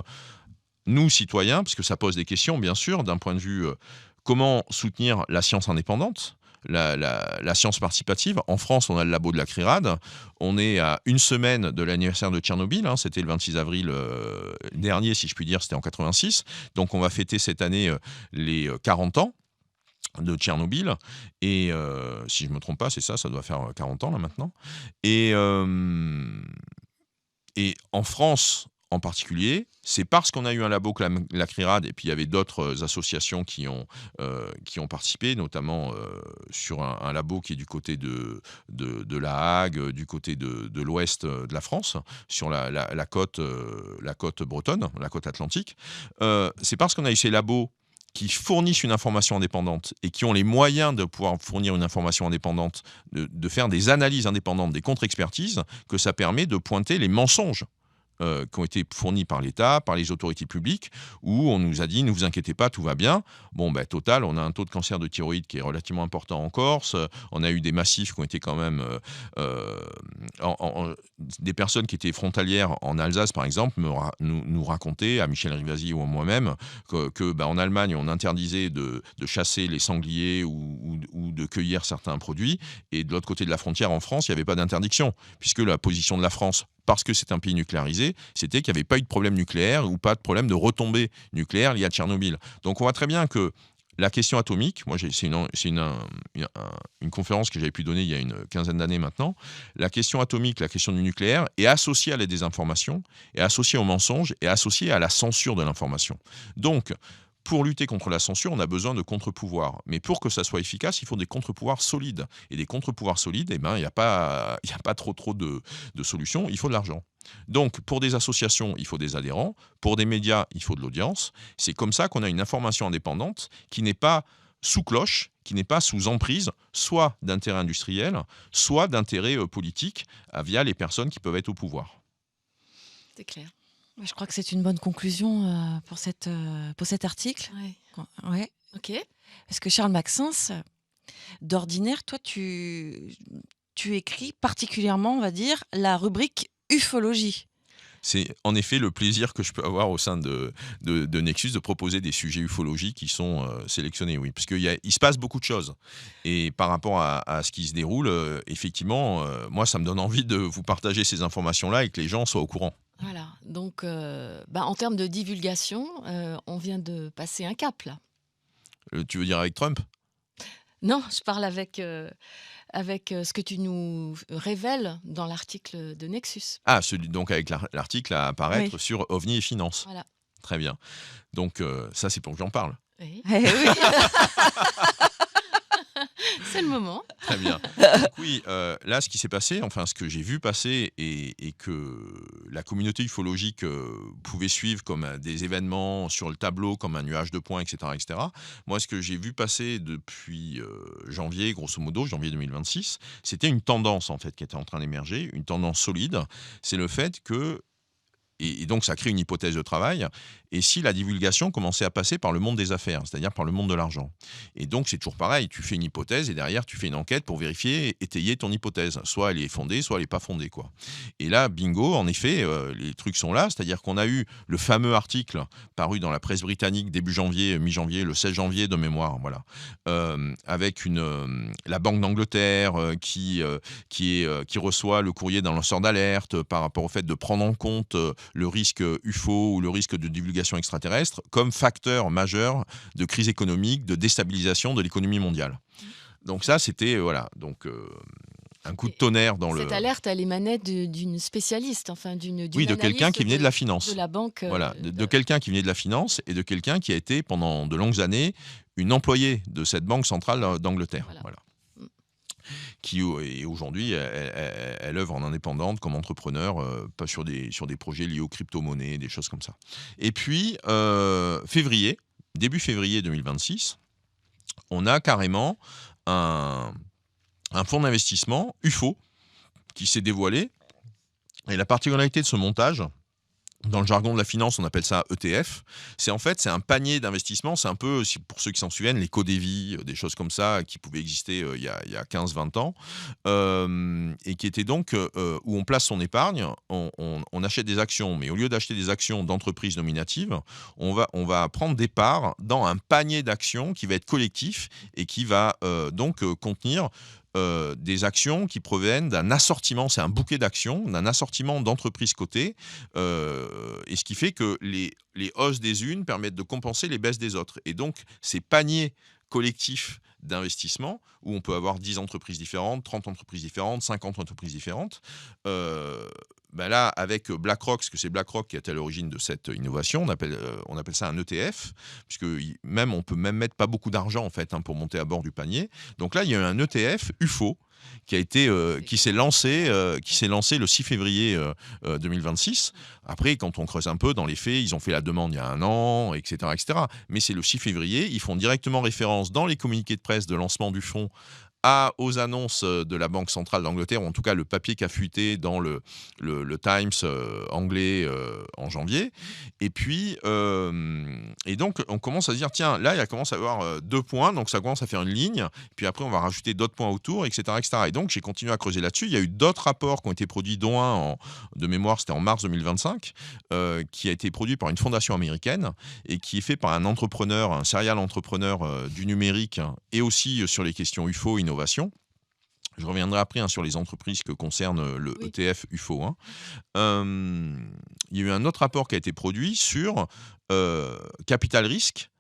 nous citoyens, parce que ça pose des questions bien sûr, d'un point de vue comment soutenir la science indépendante, la science participative. En France, on a le labo de la CRIRAD. On est à une semaine de l'anniversaire de Tchernobyl. C'était le 26 avril dernier, si je puis dire, c'était en 86. Donc on va fêter cette année les 40 ans de Tchernobyl. Et si je ne me trompe pas, c'est ça, ça doit faire 40 ans là maintenant. Et en France, en particulier, c'est parce qu'on a eu un labo que la CRIRAD, et puis il y avait d'autres associations qui ont participé, notamment sur un labo qui est du côté de La Hague, du côté de l'ouest de la France, sur la côte bretonne, la côte atlantique. C'est parce qu'on a eu ces labos qui fournissent une information indépendante et qui ont les moyens de pouvoir fournir une information indépendante, de faire des analyses indépendantes, des contre-expertises, que ça permet de pointer les mensonges qui ont été fournis par l'État, par les autorités publiques, où on nous a dit « ne vous inquiétez pas, tout va bien ». Bon, total, on a un taux de cancer de thyroïde qui est relativement important en Corse, on a eu des massifs qui ont été quand même... des personnes qui étaient frontalières en Alsace, par exemple, nous racontaient, à Michel Rivasi ou à moi-même, que en Allemagne, on interdisait de chasser les sangliers ou de cueillir certains produits, et de l'autre côté de la frontière, en France, il n'y avait pas d'interdiction, puisque la position de la France, parce que c'est un pays nucléarisé, c'était qu'il n'y avait pas eu de problème nucléaire ou pas de problème de retombée nucléaire liée à Tchernobyl. Donc on voit très bien que la question atomique, moi c'est une conférence que j'avais pu donner il y a une quinzaine d'années maintenant, la question atomique, la question du nucléaire est associée à la désinformation, est associée au mensonge, est associée à la censure de l'information. Donc, pour lutter contre la censure, on a besoin de contre-pouvoirs. Mais pour que ça soit efficace, il faut des contre-pouvoirs solides. Et des contre-pouvoirs solides, il n'y a pas trop de solutions, il faut de l'argent. Donc, pour des associations, il faut des adhérents. Pour des médias, il faut de l'audience. C'est comme ça qu'on a une information indépendante qui n'est pas sous cloche, qui n'est pas sous emprise, soit d'intérêt industriel, soit d'intérêt politique, via les personnes qui peuvent être au pouvoir. C'est clair. Je crois que c'est une bonne conclusion pour cet article. Ouais. Ok. Parce que Charles Maxence, d'ordinaire, toi, tu écris particulièrement, on va dire, la rubrique ufologie. C'est en effet le plaisir que je peux avoir au sein de Nexus de proposer des sujets ufologiques qui sont sélectionnés, oui. Parce qu'il se passe beaucoup de choses. Et par rapport à ce qui se déroule, effectivement, moi, ça me donne envie de vous partager ces informations-là et que les gens soient au courant. Voilà. Donc, en termes de divulgation, on vient de passer un cap, là. Tu veux dire avec Trump ? Non, je parle avec ce que tu nous révèles dans l'article de Nexus. Ah, donc avec l'article à apparaître sur OVNI et Finances. Voilà. Très bien. Donc, ça, c'est pour que j'en parle. Oui. Eh oui. C'est le moment. Très bien. Donc, oui, là, ce qui s'est passé, enfin, ce que j'ai vu passer et que la communauté ufologique pouvait suivre comme des événements sur le tableau, comme un nuage de points, etc., etc. Moi, ce que j'ai vu passer depuis janvier, grosso modo, janvier 2026, c'était une tendance, en fait, qui était en train d'émerger, une tendance solide. C'est le fait que et donc, ça crée une hypothèse de travail. Et si la divulgation commençait à passer par le monde des affaires, c'est-à-dire par le monde de l'argent. Et donc, c'est toujours pareil. Tu fais une hypothèse et derrière, tu fais une enquête pour vérifier, étayer ton hypothèse. Soit elle est fondée, soit elle n'est pas fondée, quoi. Et là, bingo, en effet, les trucs sont là. C'est-à-dire qu'on a eu le fameux article paru dans la presse britannique début janvier, mi-janvier, le 16 janvier de mémoire, voilà, avec la Banque d'Angleterre qui reçoit le courrier d'un lanceur d'alerte par rapport au fait de prendre en compte le risque UFO ou le risque de divulgation extraterrestre comme facteur majeur de crise économique, de déstabilisation de l'économie mondiale. Donc ça, c'était un coup de tonnerre dans Cette alerte, elle émanait d'une spécialiste, enfin d'une de quelqu'un qui venait de la finance. De la banque. Voilà, de quelqu'un qui venait de la finance et de quelqu'un qui a été pendant de longues années une employée de cette banque centrale d'Angleterre. Voilà. Qui et aujourd'hui, elle œuvre en indépendante comme entrepreneur, pas sur des projets liés aux crypto-monnaies, des choses comme ça. Et puis, début février 2026, on a carrément un fonds d'investissement UFO qui s'est dévoilé Et la particularité de ce montage, dans le jargon de la finance, on appelle ça ETF. C'est un panier d'investissement. C'est un peu, pour ceux qui s'en souviennent, les Codévi, des choses comme ça qui pouvaient exister il y a 15-20 ans. Et qui étaient donc où on place son épargne, on achète des actions, mais au lieu d'acheter des actions d'entreprises nominatives, on va prendre des parts dans un panier d'actions qui va être collectif et qui va donc contenir des actions qui proviennent d'un assortiment, c'est un bouquet d'actions, d'un assortiment d'entreprises cotées, et ce qui fait que les hausses des unes permettent de compenser les baisses des autres. Et donc, ces paniers collectifs d'investissement, où on peut avoir 10 entreprises différentes, 30 entreprises différentes, 50 entreprises différentes, là, avec BlackRock, parce que c'est BlackRock qui est à l'origine de cette innovation, on appelle ça un ETF, puisque on peut même mettre pas beaucoup d'argent en fait pour monter à bord du panier. Donc là, il y a eu un ETF UFO qui s'est lancé le 6 février 2026. Après, quand on creuse un peu dans les faits, ils ont fait la demande il y a 1 an, etc., etc. Mais c'est le 6 février. Ils font directement référence dans les communiqués de presse de lancement du fonds aux annonces de la Banque centrale d'Angleterre, ou en tout cas le papier qui a fuité dans le Times anglais en janvier. Et puis, et donc, on commence à se dire, tiens, là, il commence à y avoir 2 points, donc ça commence à faire une ligne, puis après, on va rajouter d'autres points autour, etc., etc. Et donc, j'ai continué à creuser là-dessus. Il y a eu d'autres rapports qui ont été produits, dont un, de mémoire, c'était en mars 2025, qui a été produit par une fondation américaine et qui est fait par un entrepreneur, un serial entrepreneur du numérique, et aussi sur les questions UFO, innovation. Je reviendrai après sur les entreprises que concerne le ETF UFO. Il y a eu un autre rapport qui a été produit sur capital risque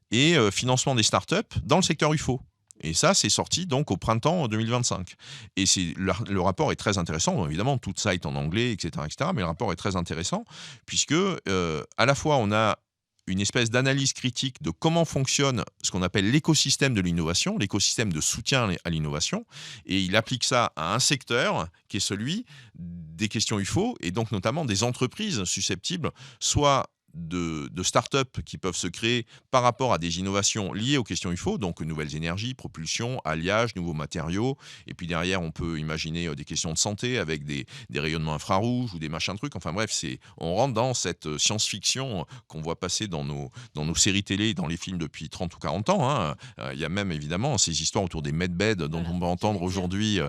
et financement des startups dans le secteur UFO. Et ça, c'est sorti donc au printemps 2025. Et le rapport est très intéressant. Bon, évidemment, tout ça est en anglais, etc., etc. Mais le rapport est très intéressant puisque à la fois on a une espèce d'analyse critique de comment fonctionne ce qu'on appelle l'écosystème de l'innovation, l'écosystème de soutien à l'innovation, et il applique ça à un secteur qui est celui des questions UFO, et donc notamment des entreprises susceptibles soit de start-up qui peuvent se créer par rapport à des innovations liées aux questions UFO, donc nouvelles énergies, propulsion, alliage, nouveaux matériaux, et puis derrière on peut imaginer des questions de santé avec des rayonnements infrarouges ou des machins trucs, enfin bref, on rentre dans cette science-fiction qu'on voit passer dans nos séries télé, dans les films depuis 30 ou 40 ans. Il y a même évidemment ces histoires autour des medbeds dont on va entendre aujourd'hui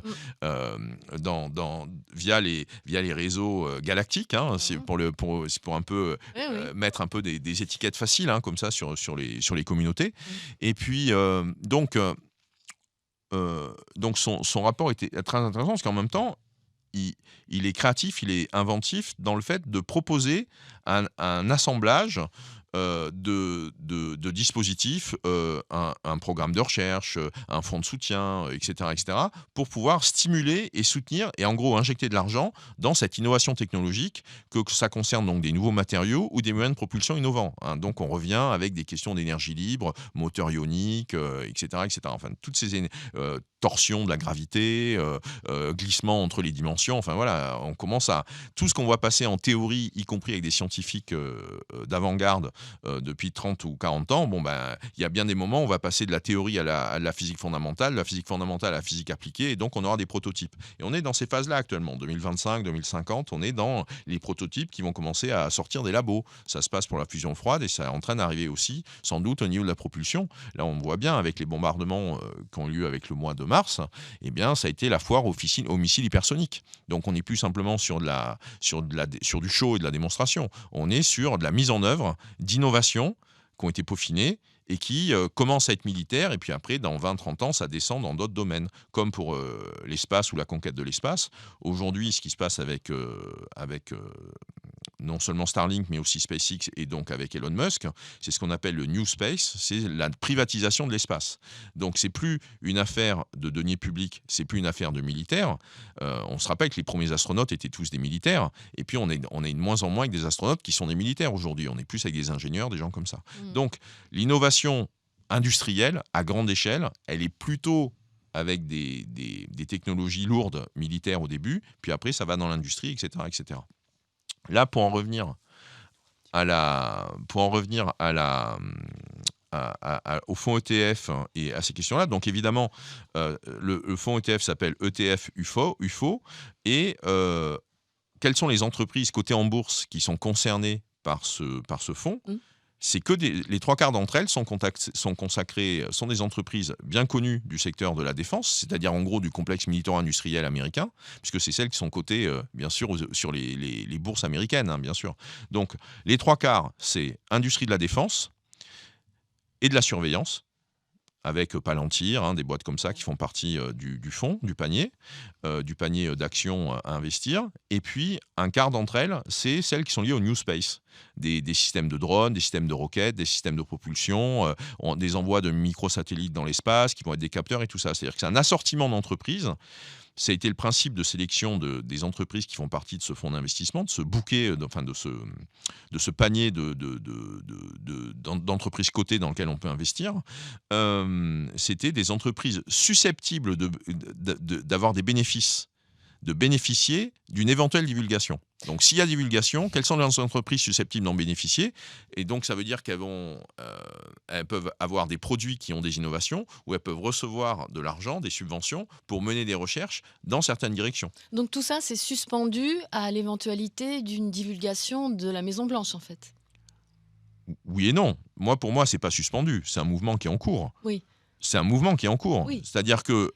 via les réseaux galactiques, c'est pour un peu mettre un peu des étiquettes faciles comme ça sur les communautés. Et puis donc son rapport était très intéressant parce qu'en même temps il est créatif, il est inventif dans le fait de proposer un assemblage de dispositifs, un programme de recherche, un fonds de soutien, etc., pour pouvoir stimuler et soutenir et en gros injecter de l'argent dans cette innovation technologique, que ça concerne donc des nouveaux matériaux ou des moyens de propulsion innovants. Donc on revient avec des questions d'énergie libre, moteur ionique, etc., etc. Enfin, toutes ces torsions de la gravité, glissement entre les dimensions, enfin voilà, on commence à... Tout ce qu'on voit passer en théorie, y compris avec des scientifiques d'avant-garde, depuis 30 ou 40 ans, il y a bien des moments où on va passer de la théorie à la physique fondamentale, la physique fondamentale à la physique appliquée, et donc on aura des prototypes. Et on est dans ces phases-là actuellement, 2025, 2050, on est dans les prototypes qui vont commencer à sortir des labos. Ça se passe pour la fusion froide et ça est en train d'arriver aussi, sans doute, au niveau de la propulsion. Là, on voit bien avec les bombardements qui ont lieu avec le mois de mars, eh bien, ça a été la foire aux missiles hypersoniques. Donc on n'est plus simplement sur du show et de la démonstration, on est sur de la mise en œuvre d'innovations qui ont été peaufinées et qui commencent à être militaires, et puis après, dans 20-30 ans, ça descend dans d'autres domaines, comme pour l'espace ou la conquête de l'espace. Aujourd'hui, ce qui se passe avec non seulement Starlink, mais aussi SpaceX, et donc avec Elon Musk, c'est ce qu'on appelle le New Space, c'est la privatisation de l'espace. Donc c'est plus une affaire de deniers publics, c'est plus une affaire de militaires. On se rappelle que les premiers astronautes étaient tous des militaires, et puis on est de moins en moins avec des astronautes qui sont des militaires aujourd'hui, on est plus avec des ingénieurs, des gens comme ça. Donc l'innovation industrielle à grande échelle, elle est plutôt avec des technologies lourdes militaires au début, puis après ça va dans l'industrie, etc., etc. Là, pour en revenir au fonds ETF et à ces questions-là, donc évidemment, le fonds ETF s'appelle ETF UFO, et quelles sont les entreprises cotées en bourse qui sont concernées par ce fonds, c'est que les 3/4 d'entre elles sont consacrées, sont des entreprises bien connues du secteur de la défense, c'est-à-dire en gros du complexe militaro-industriel américain, puisque c'est celles qui sont cotées, bien sûr, sur les bourses américaines, hein, bien sûr. Donc, les 3/4, c'est industrie de la défense et de la surveillance, avec Palantir, hein, des boîtes comme ça qui font partie du fonds, du panier d'actions à investir. Et puis, 1/4 d'entre elles, c'est celles qui sont liées au New Space. Des systèmes de drones, des systèmes de roquettes, des systèmes de propulsion, des envois de microsatellites dans l'espace qui vont être des capteurs et tout ça. C'est-à-dire que c'est un assortiment d'entreprises. Ça a été le principe de sélection des entreprises qui font partie de ce fonds d'investissement, de ce bouquet, de ce panier d'entreprises cotées dans lequel on peut investir. C'était des entreprises susceptibles d'avoir des bénéfices, de bénéficier d'une éventuelle divulgation. Donc, s'il y a divulgation, quelles sont les entreprises susceptibles d'en bénéficier? Et donc, ça veut dire qu'elles peuvent avoir des produits qui ont des innovations, ou elles peuvent recevoir de l'argent, des subventions, pour mener des recherches dans certaines directions. Donc tout ça, c'est suspendu à l'éventualité d'une divulgation de la Maison-Blanche, en fait. Oui et non. Pour moi, c'est pas suspendu. C'est un mouvement qui est en cours. Oui. C'est un mouvement qui est en cours. Oui. C'est-à-dire que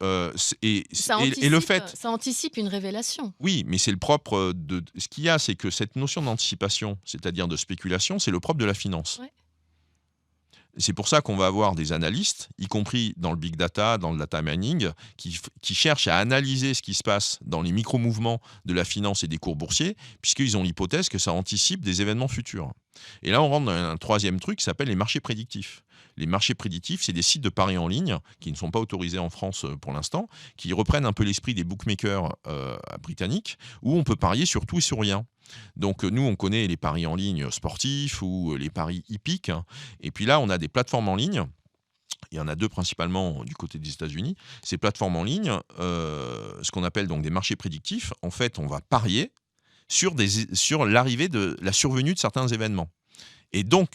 Ça anticipe une révélation. Oui, mais c'est le propre de ce qu'il y a, c'est que cette notion d'anticipation, c'est-à-dire de spéculation, c'est le propre de la finance. Ouais. C'est pour ça qu'on va avoir des analystes, y compris dans le big data, dans le data mining, qui cherchent à analyser ce qui se passe dans les micro-mouvements de la finance et des cours boursiers, puisqu'ils ont l'hypothèse que ça anticipe des événements futurs. Et là, on rentre dans un troisième truc qui s'appelle les marchés prédictifs. Les marchés prédictifs, c'est des sites de paris en ligne qui ne sont pas autorisés en France pour l'instant, qui reprennent un peu l'esprit des bookmakers britanniques, où on peut parier sur tout et sur rien. Donc nous, on connaît les paris en ligne sportifs ou les paris hippiques. Et puis là, on a des plateformes en ligne. Il y en a 2 principalement du côté des États-Unis. Ces plateformes en ligne, ce qu'on appelle donc des marchés prédictifs, en fait, on va parier sur l'arrivée de la survenue de certains événements. Et donc,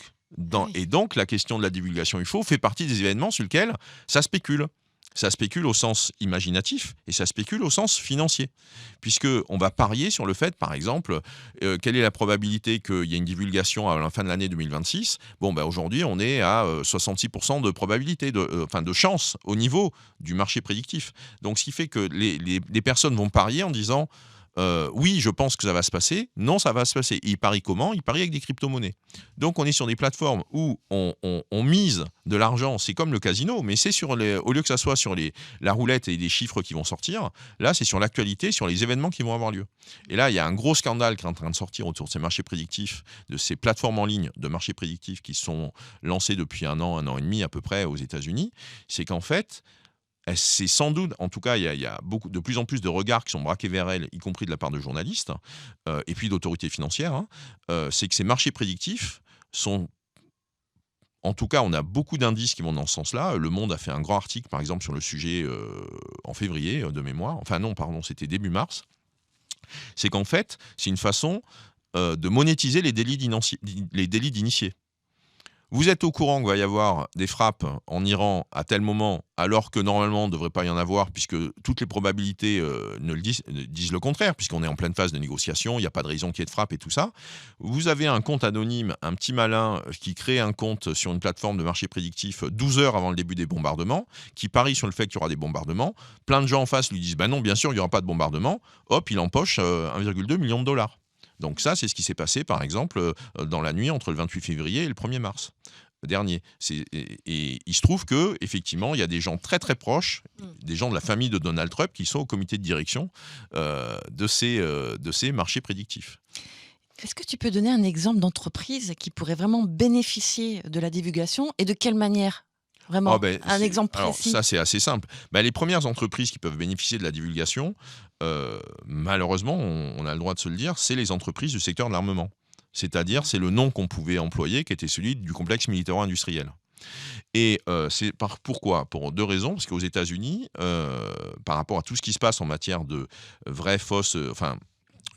la question de la divulgation UFO fait partie des événements sur lesquels ça spécule. Ça spécule au sens imaginatif et ça spécule au sens financier. Puisqu'on va parier sur le fait, par exemple, quelle est la probabilité qu'il y ait une divulgation à la fin de l'année 2026 ? Aujourd'hui, on est à 66% de probabilité, de chance au niveau du marché prédictif. Donc, ce qui fait que les personnes vont parier en disant oui, je pense que ça va se passer. Non, ça va se passer. Et ils parient comment ? Ils parient avec des crypto-monnaies. Donc, on est sur des plateformes où on mise de l'argent. C'est comme le casino, mais c'est au lieu que ça soit sur la roulette et des chiffres qui vont sortir, là, c'est sur l'actualité, sur les événements qui vont avoir lieu. Et là, il y a un gros scandale qui est en train de sortir autour de ces marchés prédictifs, de ces plateformes en ligne de marchés prédictifs qui sont lancées depuis un an et demi à peu près aux États-Unis. C'est qu'en fait, c'est sans doute, en tout cas, il y a de plus en plus de regards qui sont braqués vers elle, y compris de la part de journalistes et puis d'autorités financières. C'est que ces marchés prédictifs sont... En tout cas, on a beaucoup d'indices qui vont dans ce sens-là. Le Monde a fait un grand article, par exemple, sur le sujet en février de mémoire. Enfin non, pardon, c'était début mars. C'est qu'en fait, c'est une façon de monétiser les délits d'initiés. Vous êtes au courant qu'il va y avoir des frappes en Iran à tel moment, alors que normalement, il ne devrait pas y en avoir, puisque toutes les probabilités disent le contraire, puisqu'on est en pleine phase de négociation, il n'y a pas de raison qu'il y ait de frappe et tout ça. Vous avez un compte anonyme, un petit malin qui crée un compte sur une plateforme de marché prédictif 12 heures avant le début des bombardements, qui parie sur le fait qu'il y aura des bombardements. Plein de gens en face lui disent « non, bien sûr, il n'y aura pas de bombardement ». Hop, il empoche 1,2 million de dollars. Donc ça, c'est ce qui s'est passé, par exemple, dans la nuit entre le 28 février et le 1er mars dernier. Et il se trouve qu'effectivement, il y a des gens très très proches, des gens de la famille de Donald Trump, qui sont au comité de direction de ces marchés prédictifs. Est-ce que tu peux donner un exemple d'entreprise qui pourrait vraiment bénéficier de la divulgation et de quelle manière ? Vraiment, un exemple précis. Alors, ça, c'est assez simple. Les premières entreprises qui peuvent bénéficier de la divulgation, malheureusement, on a le droit de se le dire, c'est les entreprises du secteur de l'armement. C'est-à-dire, c'est le nom qu'on pouvait employer, qui était celui du complexe militaro-industriel. Et pourquoi ? Pour 2 raisons. Parce qu'aux États-Unis, par rapport à tout ce qui se passe en matière de vraies, fausses...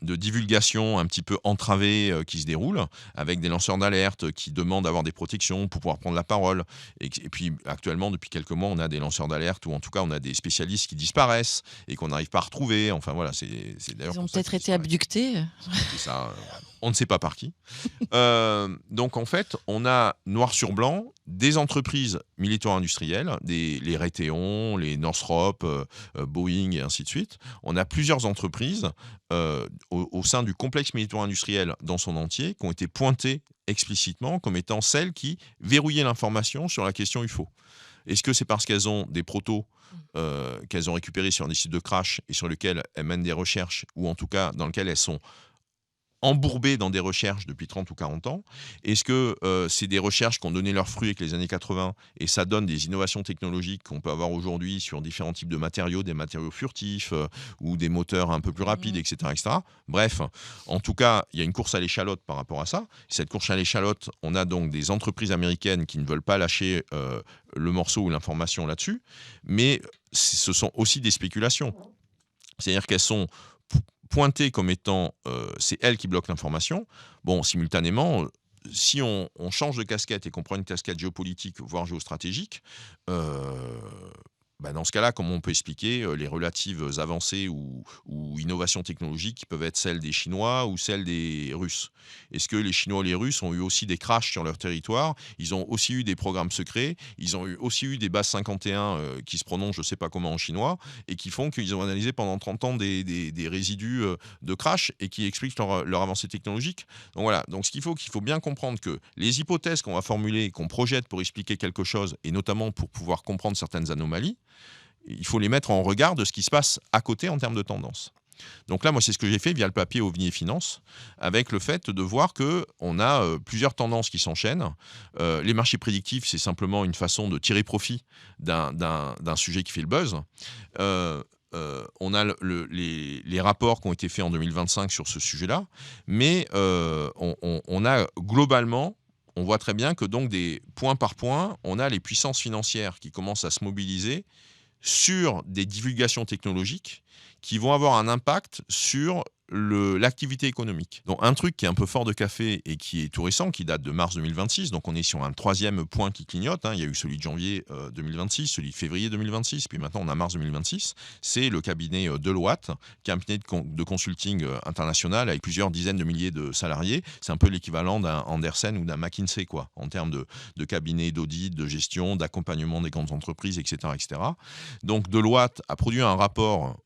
de divulgation un petit peu entravée qui se déroule, avec des lanceurs d'alerte qui demandent d'avoir des protections pour pouvoir prendre la parole. Et puis actuellement, depuis quelques mois, on a des lanceurs d'alerte, ou en tout cas on a des spécialistes qui disparaissent et qu'on n'arrive pas à retrouver. Enfin voilà, c'est d'ailleurs Ils ont pour ça peut-être qu'ils été disparaissent. abductés. C'est ça, on ne sait pas par qui. Donc en fait, on a noir sur blanc des entreprises militaro-industrielles, les Raytheon, les Northrop, Boeing et ainsi de suite. On a plusieurs entreprises au sein du complexe militaro-industriel dans son entier qui ont été pointées explicitement comme étant celles qui verrouillaient l'information sur la question UFO. Est-ce que c'est parce qu'elles ont des protos qu'elles ont récupérés sur des sites de crash et sur lesquels elles mènent des recherches, ou en tout cas dans lesquels elles sont embourbées dans des recherches depuis 30 ou 40 ans? Est-ce que c'est des recherches qui ont donné leurs fruits avec les années 80 et ça donne des innovations technologiques qu'on peut avoir aujourd'hui sur différents types de matériaux, des matériaux furtifs ou des moteurs un peu plus rapides, etc., etc. Bref, en tout cas, il y a une course à l'échalote par rapport à ça. Cette course à l'échalote, on a donc des entreprises américaines qui ne veulent pas lâcher le morceau ou l'information là-dessus, mais ce sont aussi des spéculations. C'est-à-dire qu'elles sont pointées comme étant c'est elles qui bloquent l'information. Bon, simultanément, si on change de casquette et qu'on prend une casquette géopolitique, voire géostratégique, dans ce cas-là, comment on peut expliquer les relatives avancées ou innovations technologiques qui peuvent être celles des Chinois ou celles des Russes? Est-ce que les Chinois et les Russes ont eu aussi des crashs sur leur territoire? Ils ont aussi eu des programmes secrets, ils ont aussi eu des bases 51 qui se prononcent je ne sais pas comment en chinois, et qui font qu'ils ont analysé pendant 30 ans des résidus de crash et qui expliquent leur avancée technologique. Donc voilà, donc qu'il faut bien comprendre que les hypothèses qu'on va formuler, qu'on projette pour expliquer quelque chose, et notamment pour pouvoir comprendre certaines anomalies, il faut les mettre en regard de ce qui se passe à côté en termes de tendance. Donc là, moi, c'est ce que j'ai fait via le papier OVNI et Finance, avec le fait de voir qu'on a plusieurs tendances qui s'enchaînent. Les marchés prédictifs, c'est simplement une façon de tirer profit d'un sujet qui fait le buzz. On a les rapports qui ont été faits en 2025 sur ce sujet-là, mais on a globalement, on voit très bien que donc point par point, on a les puissances financières qui commencent à se mobiliser sur des divulgations technologiques qui vont avoir un impact sur l'activité économique. Donc un truc qui est un peu fort de café et qui est tout récent, qui date de mars 2026, donc on est sur un troisième point qui clignote, il y a eu celui de janvier 2026, celui de février 2026, puis maintenant on a mars 2026, c'est le cabinet Deloitte, qui est un cabinet de consulting international avec plusieurs dizaines de milliers de salariés. C'est un peu l'équivalent d'un Andersen ou d'un McKinsey, quoi, en termes de cabinet d'audit, de gestion, d'accompagnement des grandes entreprises, etc., etc. Donc Deloitte a produit un rapport,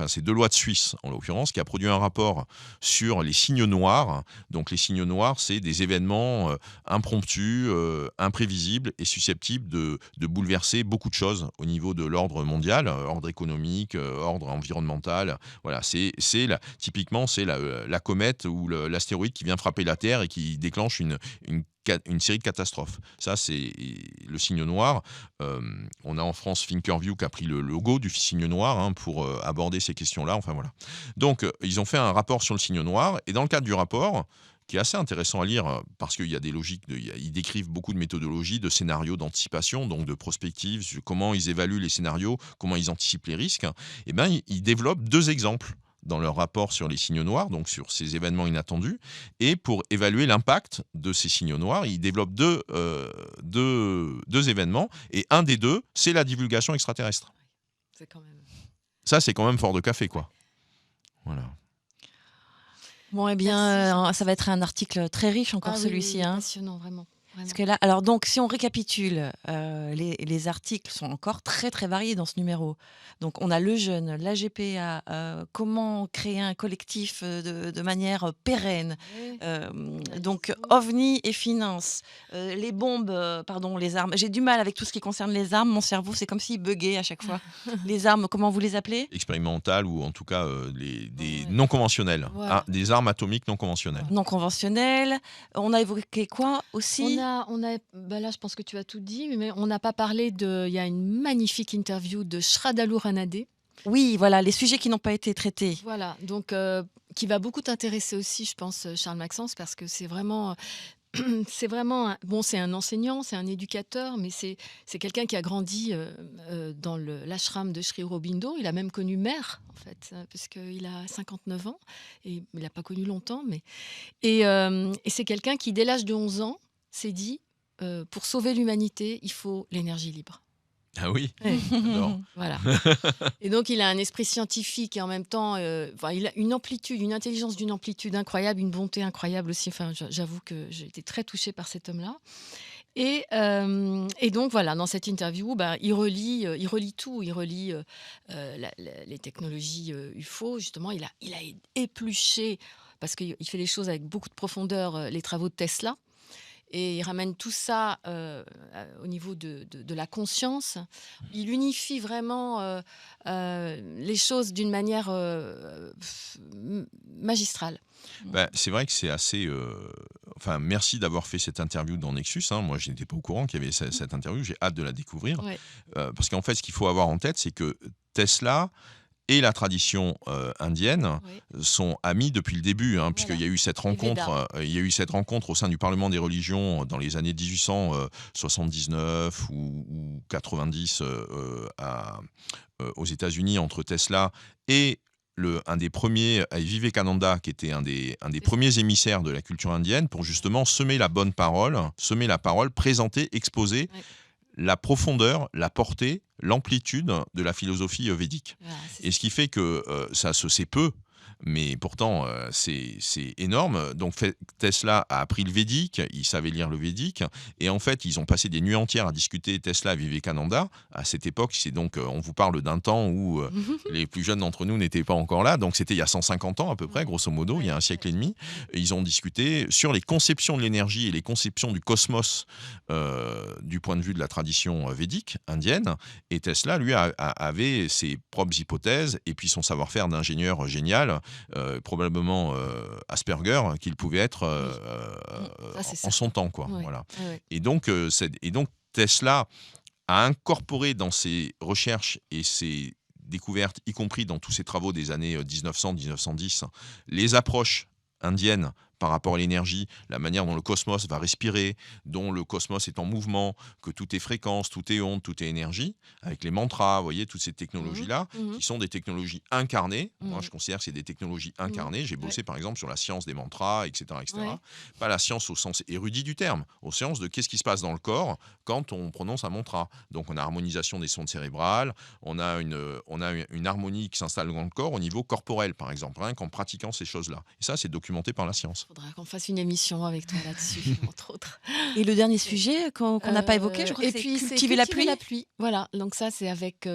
c'est Deloitte Suisse en l'occurrence, qui a produit un rapport sur les signes noirs. Donc les signes noirs, c'est des événements impromptus, imprévisibles et susceptibles de bouleverser beaucoup de choses au niveau de l'ordre mondial, ordre économique, ordre environnemental. Voilà, typiquement c'est la comète ou l'astéroïde qui vient frapper la Terre et qui déclenche une série de catastrophes. Ça, c'est le signe noir. On a en France Thinkerview qui a pris le logo du signe noir pour aborder ces questions-là. Enfin voilà. Donc, ils ont fait un rapport sur le signe noir. Et dans le cadre du rapport, qui est assez intéressant à lire parce qu'il y a des logiques, ils décrivent beaucoup de méthodologies, de scénarios d'anticipation, donc de prospective, comment ils évaluent les scénarios, comment ils anticipent les risques. Et ils développent 2 exemples dans leur rapport sur les signes noirs, donc sur ces événements inattendus. Et pour évaluer l'impact de ces signes noirs, ils développent deux événements. Et un des 2, c'est la divulgation extraterrestre. C'est quand même... Ça, c'est quand même fort de café, quoi. Voilà. Bon, eh bien, ça va être un article très riche encore, celui-ci. Oui, passionnant, vraiment. Parce que là, alors donc, si on récapitule, les articles sont encore très très variés dans ce numéro. Donc, on a le jeune, la GPA, comment créer un collectif de manière pérenne. Oui. Donc, OVNI et finance, les bombes, les armes. J'ai du mal avec tout ce qui concerne les armes. Mon cerveau, c'est comme s'il buguait à chaque fois. Les armes, comment vous les appelez? Expérimentales ou en tout cas des non conventionnelles, des armes atomiques non conventionnelles. Non conventionnelles. On a évoqué quoi aussi? Là, je pense que tu as tout dit, mais on n'a pas parlé de... Il y a une magnifique interview de Shradalou Ranade. Oui, voilà, les sujets qui n'ont pas été traités. Voilà, donc qui va beaucoup t'intéresser aussi, je pense, Charles Maxence, parce que c'est vraiment c'est vraiment c'est un enseignant, c'est un éducateur, mais c'est quelqu'un qui a grandi dans l'ashram de Sri Aurobindo. Il a même connu mère, en fait, puisqu'il a 59 ans, et il n'a pas connu longtemps. Et c'est quelqu'un qui, dès l'âge de 11 ans, s'est dit, pour sauver l'humanité, il faut l'énergie libre. Ah oui, Ouais. j'adore. Voilà. Et donc, il a un esprit scientifique et en même temps, il a une amplitude, une intelligence d'une amplitude incroyable, une bonté incroyable aussi. Enfin, j'avoue que j'ai été très touchée par cet homme-là. Et donc, voilà, dans cette interview, il relie tout. Il relie les technologies UFO. Justement, il a épluché, parce qu'il fait les choses avec beaucoup de profondeur, les travaux de Tesla. Et il ramène tout ça au niveau de la conscience. Il unifie vraiment les choses d'une manière magistrale. C'est vrai que c'est assez... merci d'avoir fait cette interview dans Nexus. Moi, je n'étais pas au courant qu'il y avait cette interview. J'ai hâte de la découvrir. Ouais. Parce qu'en fait, ce qu'il faut avoir en tête, c'est que Tesla et la tradition indienne sont amis depuis le début, puisqu'il y a eu cette rencontre, au sein du Parlement des religions dans les années 1879 ou 90 aux États-Unis entre Tesla et un des premiers, Vivekananda, qui était un des premiers émissaires de la culture indienne, pour justement semer la parole, présenter, exposer la profondeur, la portée, l'amplitude de la philosophie védique. Et ce qui fait que ça se sait peu, mais pourtant c'est énorme. Donc Tesla a appris le védique, il savait lire le védique, et en fait ils ont passé des nuits entières à discuter Tesla et Vivekananda. À cette époque, c'est donc on vous parle d'un temps où les plus jeunes d'entre nous n'étaient pas encore là, donc c'était il y a 150 ans à peu près, grosso modo, il y a un siècle et demi. Ils ont discuté sur les conceptions de l'énergie et les conceptions du cosmos du point de vue de la tradition védique indienne, et Tesla lui avait ses propres hypothèses et puis son savoir-faire d'ingénieur génial. Probablement Asperger qu'il pouvait être en son temps, quoi. Ouais. Voilà. Ouais. Et donc Tesla a incorporé dans ses recherches et ses découvertes, y compris dans tous ses travaux des années 1900-1910, les approches indiennes par rapport à l'énergie, la manière dont le cosmos va respirer, dont le cosmos est en mouvement, que tout est fréquence, tout est onde, tout est énergie, avec les mantras, vous voyez, toutes ces technologies-là, qui sont des technologies incarnées. Moi, je considère que c'est des technologies incarnées. J'ai bossé, par exemple, sur la science des mantras, etc. Ouais. Pas la science au sens érudit du terme, au sens de qu'est-ce qui se passe dans le corps quand on prononce un mantra. Donc, on a harmonisation des sondes cérébrales, on a une harmonie qui s'installe dans le corps au niveau corporel, par exemple, qu'en pratiquant ces choses-là. Et ça, c'est documenté par la science. Il faudra qu'on fasse une émission avec toi là-dessus, entre autres. Et le dernier sujet qu'on n'a pas évoqué, je crois que c'est cultiver la pluie. Voilà, donc ça c'est avec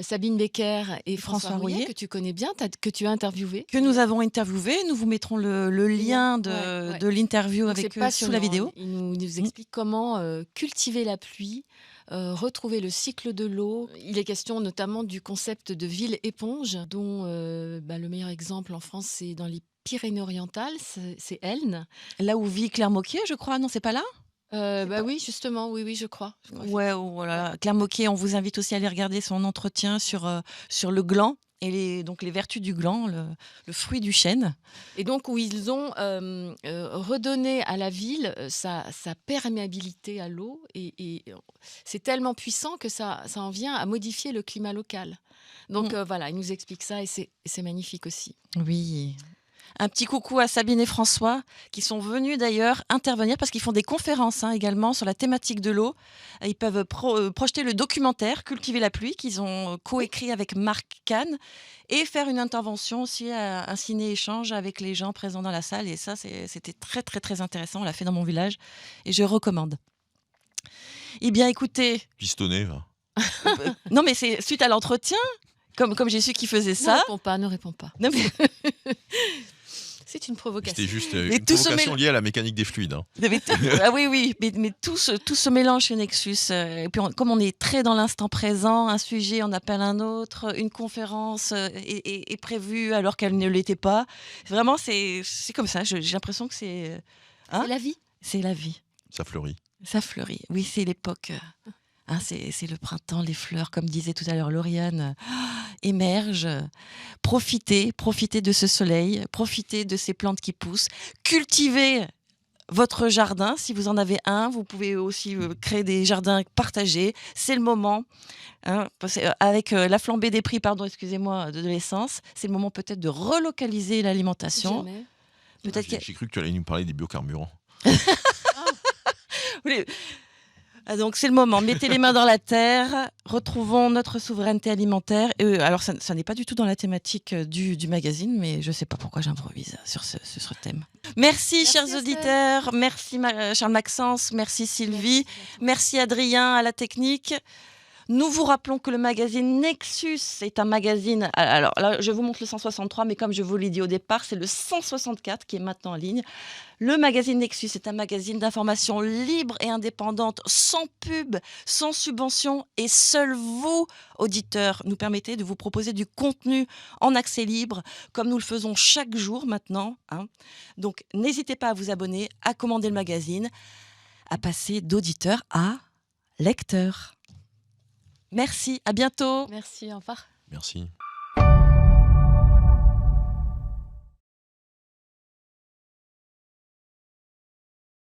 Sabine Becker et François Rouillet, que tu connais bien, que tu as interviewé. Que nous avons interviewé. Nous vous mettrons le lien de l'interview Donc, avec eux sous la vidéo. Il nous explique comment cultiver la pluie, retrouver le cycle de l'eau. Il est question notamment du concept de ville éponge, dont le meilleur exemple en France, c'est dans les Pyrénées-Orientales, c'est Elne. Là où vit Claire Moquier, je crois. Non, c'est pas là ? Oui, justement, oui, je crois. Ouais, voilà. Claire Moquier, on vous invite aussi à aller regarder son entretien sur le gland et donc les vertus du gland, le fruit du chêne. Et donc où ils ont redonné à la ville sa perméabilité à l'eau, et c'est tellement puissant que ça en vient à modifier le climat local. Donc voilà, il nous explique ça, et c'est magnifique aussi. Oui. Un petit coucou à Sabine et François, qui sont venus d'ailleurs intervenir parce qu'ils font des conférences également sur la thématique de l'eau. Ils peuvent projeter le documentaire Cultiver la pluie qu'ils ont coécrit avec Marc Kahn, et faire une intervention aussi, un ciné-échange avec les gens présents dans la salle. Et ça, c'était très, très, très intéressant. On l'a fait dans mon village et je recommande. Eh bien, écoutez... Pistonné, va. Non, mais c'est suite à l'entretien, comme j'ai su qu'ils faisaient ça. Ne réponds pas. Non, mais... C'est une provocation. C'était juste une provocation liée à la mécanique des fluides. Oui, mais tout se mélange chez Nexus. Et puis, comme on est très dans l'instant présent, un sujet en appelle un autre, une conférence est prévue alors qu'elle ne l'était pas. Vraiment, c'est comme ça. J'ai l'impression que c'est... c'est la vie. C'est la vie. Ça fleurit. Ça fleurit. Oui, c'est l'époque... c'est le printemps, les fleurs, comme disait tout à l'heure Lauriane, émergent. Profitez de ce soleil, profitez de ces plantes qui poussent, cultivez votre jardin. Si vous en avez un, vous pouvez aussi créer des jardins partagés. C'est le moment. Avec la flambée des prix, excusez-moi, de l'essence, c'est le moment peut-être de relocaliser l'alimentation. Jamais. Peut-être J'ai cru que tu allais nous parler des biocarburants. Donc c'est le moment, mettez les mains dans la terre, retrouvons notre souveraineté alimentaire. Alors ça n'est pas du tout dans la thématique du magazine, mais je ne sais pas pourquoi j'improvise sur ce thème. Merci chers Estelle. auditeurs, merci Charles Maxence, merci Sylvie, merci Adrien à la technique. Nous vous rappelons que le magazine Nexus est un magazine... Alors là, je vous montre le 163, mais comme je vous l'ai dit au départ, c'est le 164 qui est maintenant en ligne. Le magazine Nexus est un magazine d'information libre et indépendante, sans pub, sans subvention, et seuls vous, auditeurs, nous permettez de vous proposer du contenu en accès libre, comme nous le faisons chaque jour maintenant. Donc n'hésitez pas à vous abonner, à commander le magazine, à passer d'auditeur à lecteur. Merci, à bientôt. Merci, au revoir. Merci.